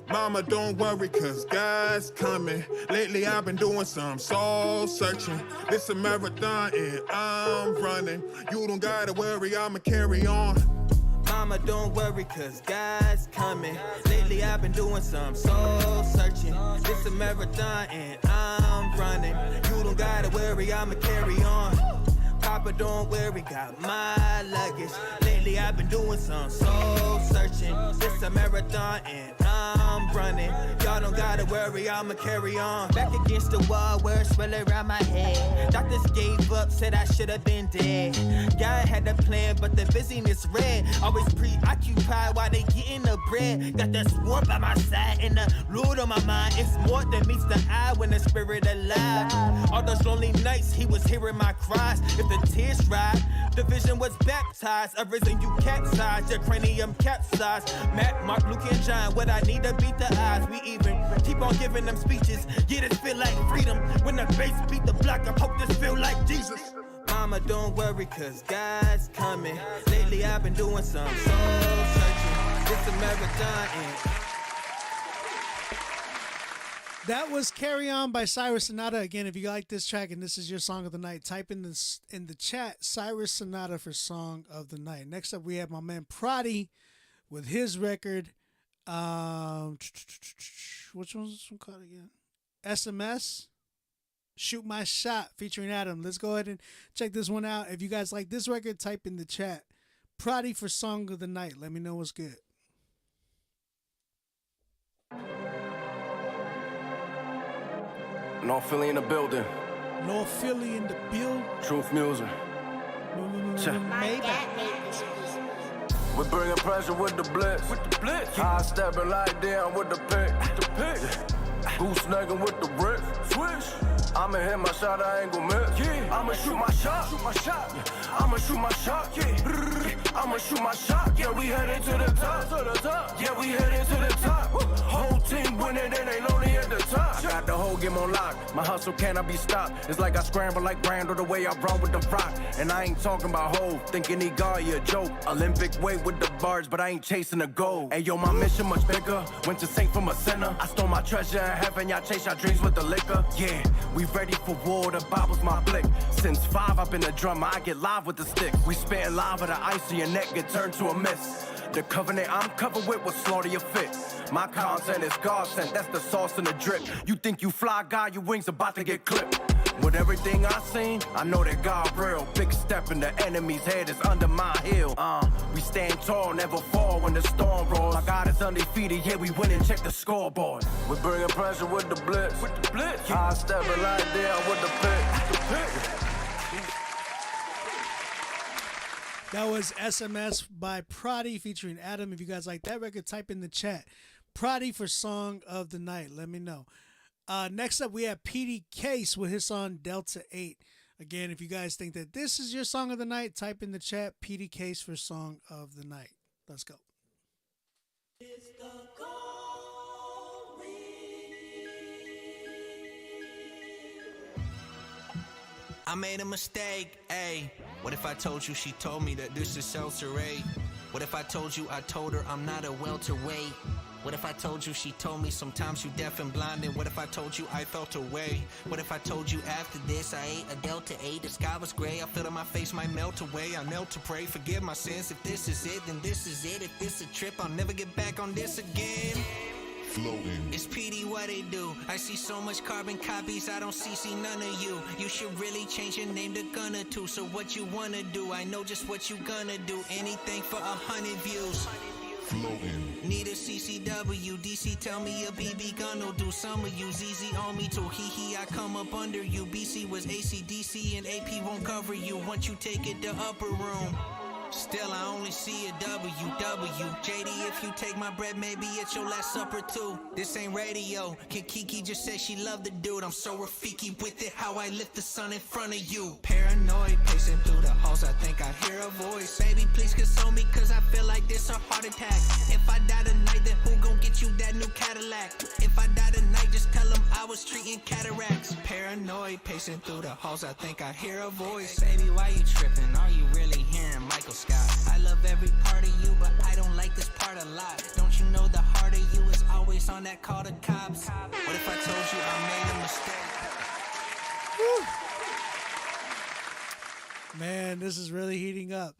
Mama, don't worry, cause God's coming. Lately I've been doing some soul searching. It's a marathon and I'm running. You don't gotta worry, I'ma carry on. Mama, don't worry, cause God's coming. Lately I've been doing some soul searching. It's a marathon and I'm running. You don't gotta worry, I'ma carry on. Papa, don't worry, got my luggage. Lately I've been doing some soul searching. It's a marathon and I'm running. Y'all don't gotta worry, I'ma carry on. Back against the wall, words swirl around my head. Doctors gave up, said I should've been dead. God had a plan, but the busyness red. Always preoccupied while they getting the bread. Got the sword by my side and the Lord on my mind. It's more than meets the eye when the spirit alive. All those lonely nights, he was hearing my cries. If the tears ride, the vision was baptized. Arisen, you capsized, your cranium capsized. Matt, Mark, Luke, and John, what I need to beat the odds. We even keep on giving them speeches. Yeah, this feel like freedom. When the bass beat the block, I hope this feel like Jesus. Mama, don't worry, cause God's coming. Lately I've been doing some soul searching. It's a marathon and That was Carry On by Cyrus Sonata. Again, if you like this track and this is your song of the night, type in this in the chat Cyrus Sonata for song of the night. Next up, we have my man Prodi with his record. Which one's this one called again? SMS. Shoot My Shot featuring Adam. Let's go ahead and check this one out. If you guys like this record, type in the chat Prodi for song of the night. Let me know what's good. North Philly in the building. North Philly in the build. Truth music. We're bringing pressure with the blitz. High stepping like down with the pick. Goose snagging with the brick. Swish. I'ma hit my shot, I ain't gon' miss. Yeah. I'ma shoot my shot. Yeah. I'ma shoot my shot. Yeah. I'ma shoot my shot. Yeah, we headed to the top. Yeah, we headed to the top. Whole team winning, it ain't only at the top. I got the whole game on lock. My hustle cannot be stopped. It's like I scramble like Brando the way I run with the rock. And I ain't talking about hoes, thinking he got you a joke. Olympic weight with the bars, but I ain't chasing the gold. Hey yo, my mission much bigger. Went to saint from a sinner. I stole my treasure in heaven. Y'all chase your dreams with the liquor. Yeah, we ready for war. The Bible's my blick. Since 5, I've been a drummer. I get live with the stick. We spitting lava, the ice on your neck get turned to a mist. The covenant I'm covered with will slaughter your fit. My content is God sent, that's the sauce and the drip. You think you fly, God, your wings about to get clipped. With everything I seen, I know that God real. Big step in the enemy's head is under my heel. We stand tall, never fall when the storm roars. My God is undefeated, yeah, we win and check the scoreboard. We're bringing pressure with the blitz. High stepping like down with the pick. That was SMS by Prodi featuring Adam. If you guys like that record, type in the chat Prodi for song of the night. Let me know. Next up, we have PD Case with his song Delta 8. Again, if you guys think that this is your song of the night, type in the chat PD Case for song of the night. Let's go. I made a mistake, ayy. What if I told you she told me that this is seltzer-aid? What if I told you I told her I'm not a welterweight? What if I told you she told me sometimes you deaf and blind? And what if I told you I felt away? What if I told you after this I ate a Delta 8? The sky was gray, I felt on my face might melt away. I knelt to pray, forgive my sins. If this is it, then this is it. If this a trip, I'll never get back on this again. Floating. It's PD what they do. I see so much carbon copies, I don't see none of you. You should really change your name to Gunna too. So what you wanna do? I know just what you gonna do. Anything for 100 views. Floating. Need a CCW, DC tell me a BB gun will do. Some of you ZZ on me too. Hee I come up under you. BC was ACDC and AP won't cover you once you take it to upper room. Still, I only see a WW. JD, if you take my bread, maybe it's your last supper too. This ain't radio. Can Kiki just say she loved the dude? I'm so Rafiki with it, how I lift the sun in front of you. Paranoid, pacing through the halls, I think I hear a voice. Baby, please console me, cause I feel like this a heart attack. If I die tonight, then who gon' get you that new Cadillac? If I die tonight, just tell them I was treating cataracts. Paranoid, pacing through the halls, I think I hear a voice. Baby, why you tripping? Are you really hearing Michael Scott? I love every part of you, but I don't like this part a lot. Don't you know the heart of you is always on that call to cops? What if I told you I made a mistake? Man, this is really heating up.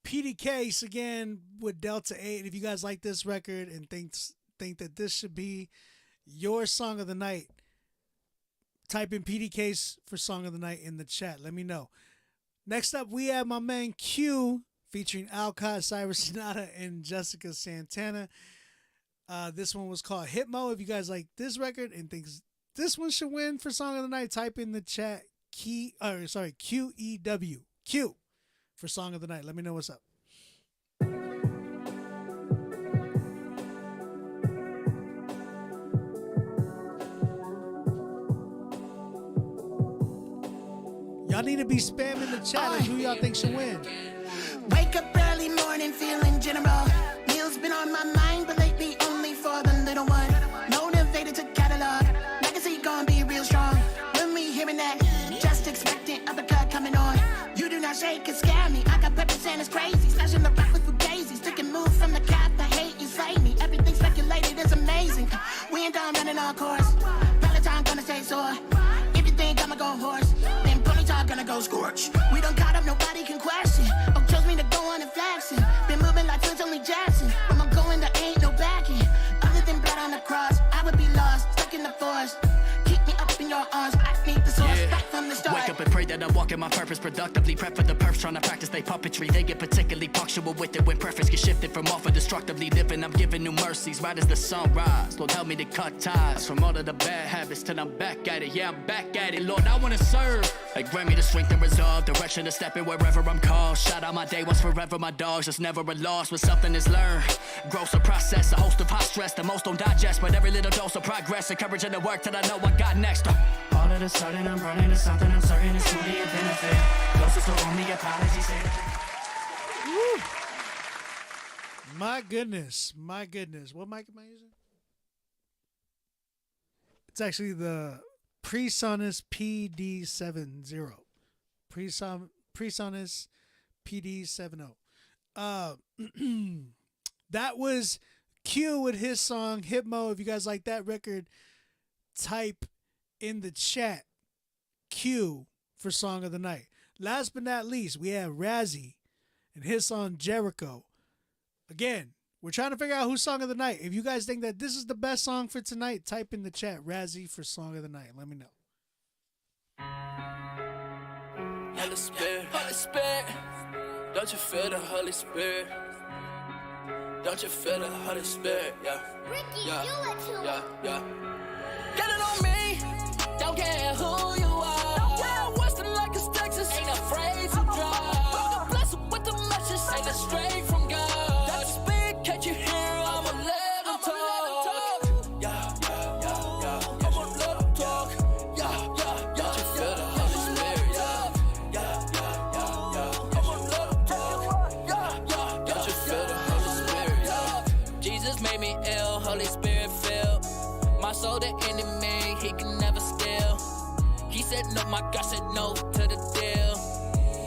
PD Case again with Delta 8. If you guys like this record and think that this should be your song of the night, type in PD Case for song of the night in the chat. Let me know. Next up, we have my man Q featuring Alcott, Cyrus Sonata, and Jessica Santana. This one was called Hitmo. If you guys like this record and think this one should win for song of the night, type in the chat QEW. Q for song of the night. Let me know what's up. Y'all need to be spamming the chat and who y'all think should win. Wake up early morning feeling general. Meals been on my mind, but lately only for the little one. Motivated to catalog. Legacy gon' be real strong. When we hearing that, just expecting uppercut coming on. You do not shake and scare me. I got peppers and it's crazy. Slashing the rock with Fugazi. Sticking move from the cap. The hate you slay me. Everything speculated is amazing. We ain't done running our course. Peloton gonna stay sore. If you think I'ma go horse, then Ponyta gonna go scorch. We don't caught up, nobody can question. Oh, chose me to go on and flexing. Been moving like Prince only Jackson. When I'm going, there ain't no backing. Other than blood on the cross, I would be lost, stuck in the forest. Keep me up in your arms, I need the source, back from the start. Wake up and pray that I'm walking my purpose productively. Prep for the perfs, trying to practice they puppetry. They get particularly punctual with it when preference get shifted from off of destructively living. I'm giving new mercies right as the sunrise. Lord, help me to cut ties from all of the bad habits till I'm back at it. Yeah, I'm back at it. Lord, I wanna serve. Like grant me the strength and resolve, direction to step in wherever I'm called. Shout out my day once forever, my dogs. There's never a loss when something is learned. Growth's a process, a host of high stress. The most don't digest, but every little dose of progress. Encouraging the work that I know I got next. All of a sudden I'm running to something I'm certain is truly a benefit. Closest to only apologies. Woo. My goodness. What mic am I using? It's actually the PreSonus PD70. PreSonus PD70. That was Q with his song Hitmo. If you guys like that record, type in the chat Q for song of the night. Last but not least, we have Razzie and his song Jericho. Again, we're trying to figure out who's song of the night. If you guys think that this is the best song for tonight, type in the chat Razzie for song of the night. Let me know. Holy Spirit, Holy Spirit, don't you feel the Holy Spirit? Don't you feel the Holy Spirit? Yeah. Ricky, yeah. You it too. Yeah. Get it on me. Don't care who you are. Don't care Western like it's Texas. Ain't afraid to drive. God bless it with the message. Ain't it straight from God? That's big. Can't you hear? I'ma let him talk. Yeah. I'ma let him talk. Yeah. Don't you feel the Holy Spirit? Yeah. I'ma let him talk. Yeah. Don't you feel the Holy Spirit? Jesus made me ill. Holy Spirit filled my soul. The enemy, he can never steal. He said no, my God said no to the deal.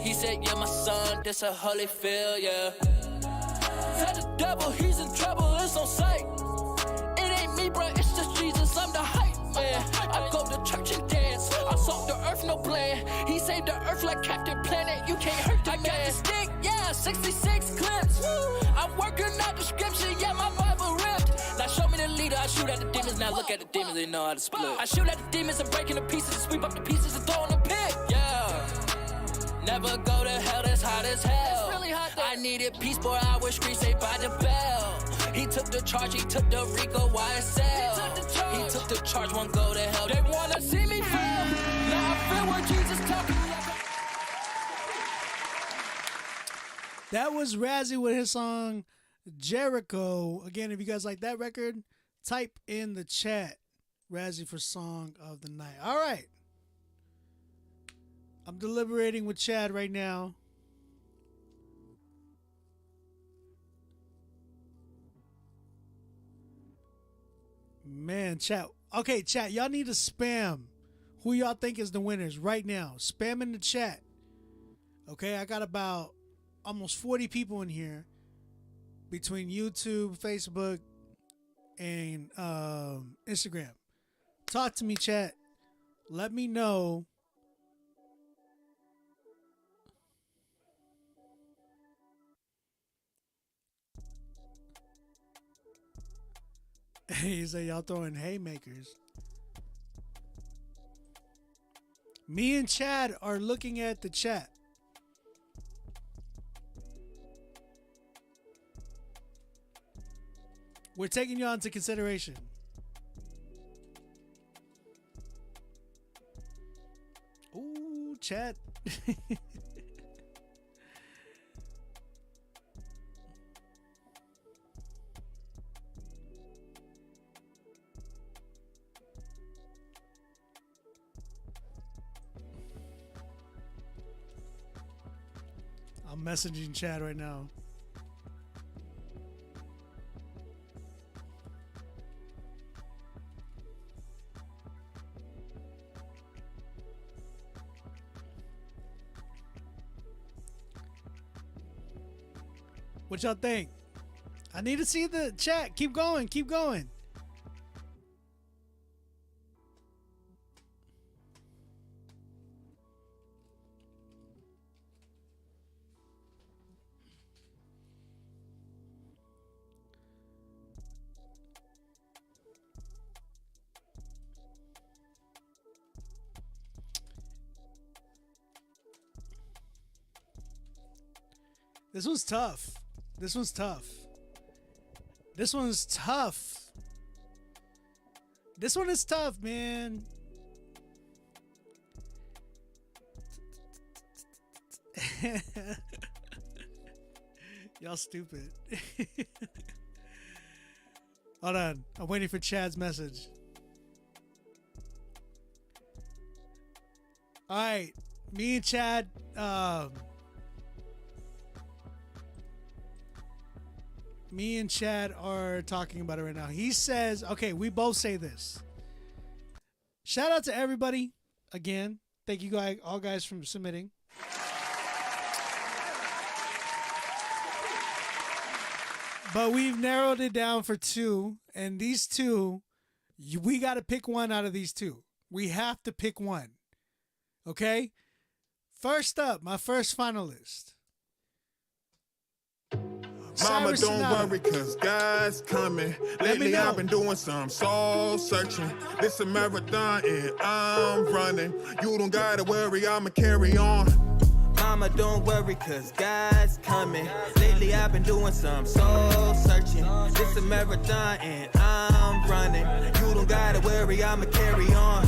He said, yeah, my son, this a holy feel, yeah. Tell the devil he's in trouble, it's on sight. It ain't me, bro, it's just Jesus, I'm the hype, man. I go to church and dance, I saw the earth, no plan. He saved the earth like Captain Planet, you can't hurt the man. I got the stick, yeah, 66 clips. I'm working out the scripture, yeah, my Bible ripped. Now show me the leader, I shoot at the demons. Now look at the demons, they know how to split. I shoot at the demons and break into pieces and sweep up the pieces and throw in the pit. Yeah. Never go to hell, that's hot as hell. It's really hot there. I needed peace, boy, I was street saved by the bell. He took the charge, he took the Rico YSL. He took the charge, won't go to hell. They wanna see me fail. Now I feel what Jesus talking about. That was Razzie with his song Jericho. Again, if you guys like that record, type in the chat Razzie for Song of the Night. All right. I'm deliberating with Chad right now. Man, chat. Okay, chat. Y'all need to spam who y'all think is the winners right now. Spam in the chat. Okay, I got about almost 40 people in here between YouTube, Facebook, and Instagram. Talk to me, chat. Let me know. He said y'all throwing haymakers. Me and Chad are looking at the chat. We're taking you into consideration. Ooh, chat. I'm messaging Chad right now. What y'all think? I need to see the chat. Keep going. Keep going. This one's tough. This one's tough. This one's tough. This one is tough, man. Y'all stupid. Hold on. I'm waiting for Chad's message. All right. Me and Chad, me and Chad are talking about it right now. He says, okay, we both say this. Shout out to everybody. Again, thank you guys, all guys, for submitting. But we've narrowed it down for two. And these two, we got to pick one out of these two. We have to pick one. Okay? First up, my first finalist. Mama, don't worry, cause God's coming. Lately, I've been doing some soul searching. This a marathon and I'm running. You don't gotta worry, I'ma carry on. Mama, don't worry, cause God's coming. Lately, I've been doing some soul searching. This a marathon and I'm running. You don't gotta worry, I'ma carry on.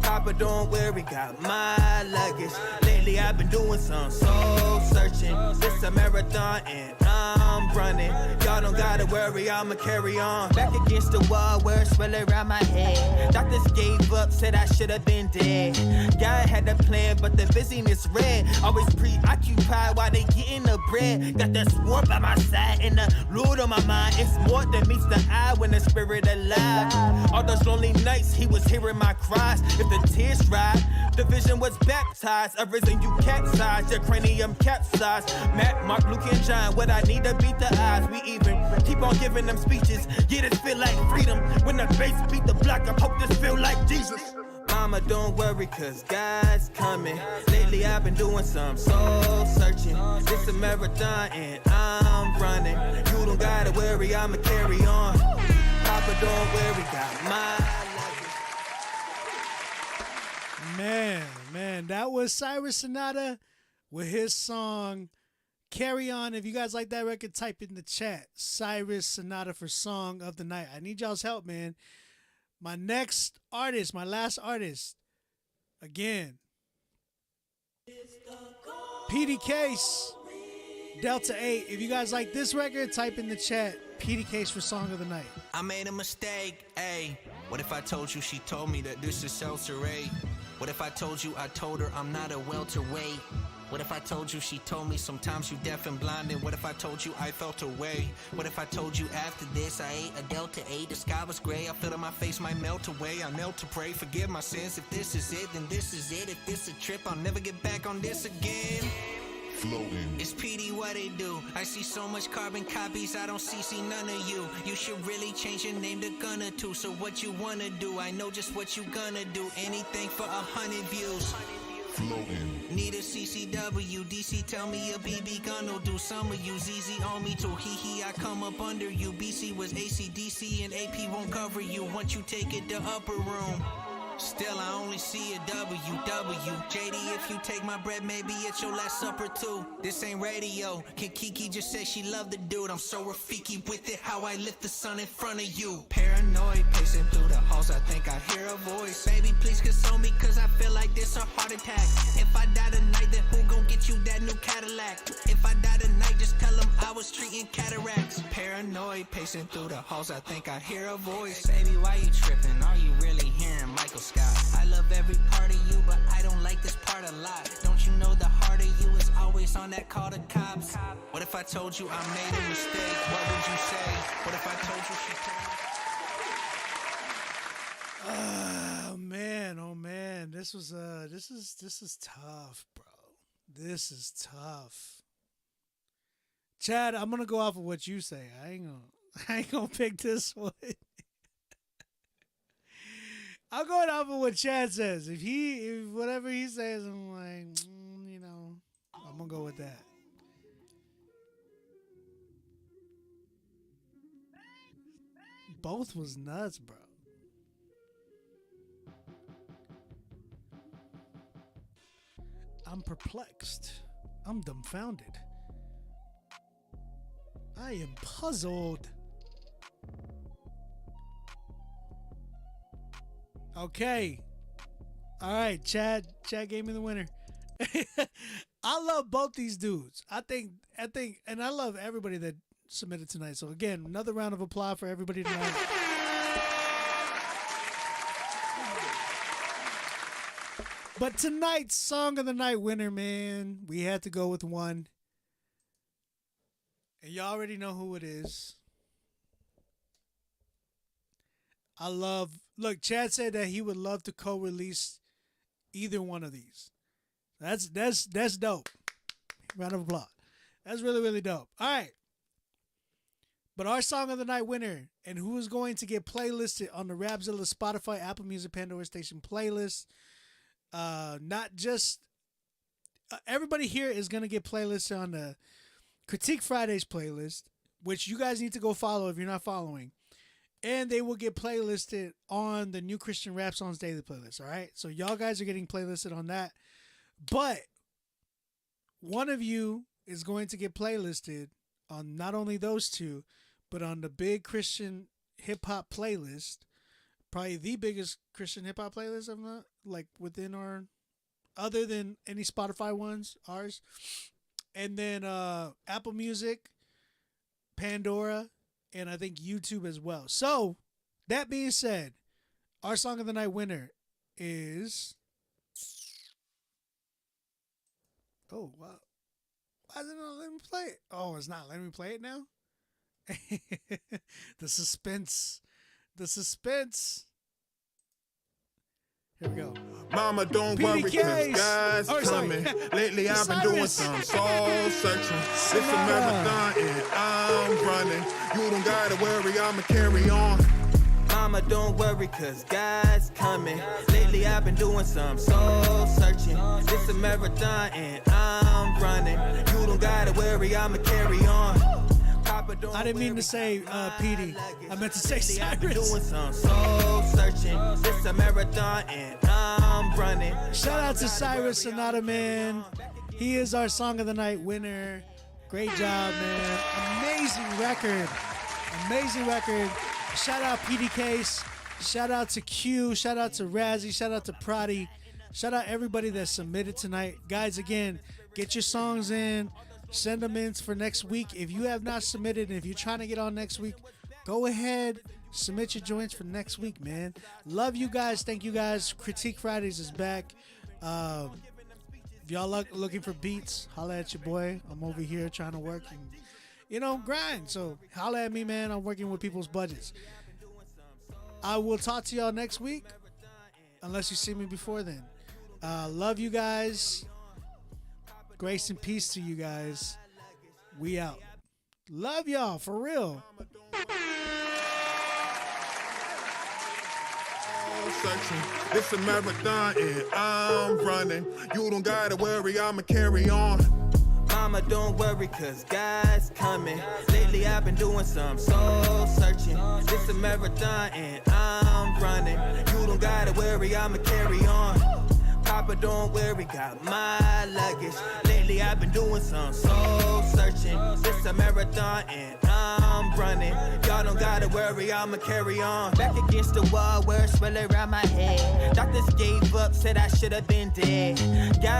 Papa, don't worry, got my luggage. Lately, I've been doing some soul searching. This a marathon and I'm running. Y'all don't gotta worry, I'ma carry on. Back against the wall, words swell around my head. Doctors gave up, said I should have been dead. God had a plan, but the busyness red. Always preoccupied while they getting the bread. Got the sword by my side and the Lord on my mind. It's more than meets the eye when the spirit alive. All those lonely nights, he was hearing my cries. If the tears ride, the vision was baptized. Arisen, you capsized, your cranium capsized. Matt, Mark, Luke, and John, what I need to beat the odds. We even keep on giving them speeches. Yeah, this feel like freedom. When the bass beat the block, I hope this feel like Jesus. Mama, don't worry, cause God's coming. Lately, I've been doing some soul searching. This a marathon and I'm running. You don't gotta worry, I'ma carry on. Papa, don't worry, got my Man, that was Cyrus Sonata with his song Carry On. If you guys like that record, type in the chat Cyrus Sonata for Song of the Night. I need y'all's help, man. My next artist, my last artist, again, PD Case Delta 8. If you guys like this record, type in the chat PDKs for Song of the Night. I made a mistake, ayy. What if I told you she told me that this is seltzer-aid? What if I told you I told her I'm not a welterweight? What if I told you she told me sometimes you deaf and blind? And what if I told you I felt away? What if I told you after this I ate a Delta 8? The sky was gray, I feel that my face might melt away. I knelt to pray, forgive my sins. If this is it, then this is it. If this a trip, I'll never get back on this again. Floating. It's PD what they do. I see so much carbon copies, I don't see none of you. You should really change your name to Gunner too. So what you wanna do? I know just what you gonna do. Anything for 100 views. Floating. Need a CCW, DC tell me a BB gun'll do. Some of you ZZ on me too. Hee I come up under you. BC was ACDC and AP won't cover you. Once you take it to upper room. Still, I only see a WW. JD, if you take my bread, maybe it's your last supper too. This ain't radio. Can Kiki just say she loved the dude? I'm so Rafiki with it, how I lift the sun in front of you. Paranoid, pacing through the halls, I think I hear a voice. Baby, please console me, cause I feel like this a heart attack. If I die tonight, then who gon' get you that new Cadillac? If I die tonight, just tell them I was treating cataracts. Paranoid, pacing through the halls, I think I hear a voice. Baby, why you tripping? Are you really hearing Michael Scott? I love every part of you, but I don't like this part a lot. Don't you know the heart of you is always on that call to cops? What if I told you I made a mistake? What would you say? What if I told you she told me? Oh man, this is tough, bro. This is tough. Chad, I'm gonna go off of what you say. I ain't gonna pick this one. I'm going off of what Chad says. If whatever he says, I'm like, I'm gonna go with that. Both was nuts, bro. I'm perplexed. I'm dumbfounded. I am puzzled. Okay. All right, Chad gave me the winner. I love both these dudes. I think, and I love everybody that submitted tonight. So again, another round of applause for everybody tonight. But tonight's Song of the Night winner, man, we had to go with one. And you already know who it is. Look, Chad said that he would love to co-release either one of these. That's dope. Round of applause. That's really, really dope. All right. But our Song of the Night winner, and who is going to get playlisted on the Rapzilla, Spotify, Apple Music, Pandora Station playlist. Not just everybody here is going to get playlists on the Critique Fridays playlist, which you guys need to go follow if you're not following. And they will get playlisted on the New Christian Rap Songs Daily playlist, all right? So y'all guys are getting playlisted on that. But one of you is going to get playlisted on not only those two, but on the big Christian hip-hop playlist. Probably the biggest Christian hip-hop playlist, I'm not, like, within our, other than any Spotify ones, ours. And then Apple Music, Pandora, and I think YouTube as well. So, that being said, our Song of the Night winner is... Oh, wow. Why is it not letting me play it? Oh, it's not letting me play it now? The suspense. The suspense. Here we go. Mama, don't worry, cause God's coming. Lately, I've been doing some soul searching. It's a marathon and I'm running. You don't gotta worry, I'ma carry on. Mama, don't worry, cause God's coming. Lately, I've been doing some soul searching. It's a marathon and I'm running. You don't gotta worry, I'ma carry on. I didn't mean to say PD. I meant to say Cyrus. Doing some soul searching. It's a marathon and I'm running. Shout out to Cyrus Sonata, man. He is our Song of the Night winner. Great job, man. Amazing record. Amazing record. Shout out PD Case. Shout out to Q. Shout out to Razzie. Shout out to Prati. Shout out everybody that submitted tonight. Guys, again, get your songs in. Send them in for next week. If you have not submitted, and if you're trying to get on next week, go ahead, submit your joints for next week, man. Love you guys. Thank you guys. Critique Fridays is back. If y'all looking for beats, holla at your boy. I'm over here trying to work and, grind. So holla at me, man. I'm working with people's budgets. I will talk to y'all next week, unless you see me before then. Love you guys. Grace and peace to you guys. We out. Love y'all, for real. It's a marathon and I'm running. You don't gotta worry, I'ma carry on. Mama, don't worry, cause God's coming. Lately I've been doing some soul searching. It's a marathon and I'm running. You don't gotta worry, I'ma carry on. Papa, don't worry, got my luggage. Lately I've been doing some soul searching. It's a marathon and I'm running. Y'all don't gotta worry, I'ma carry on. Back against the wall, words swirling around my head. Doctors gave up, said I should have been dead. God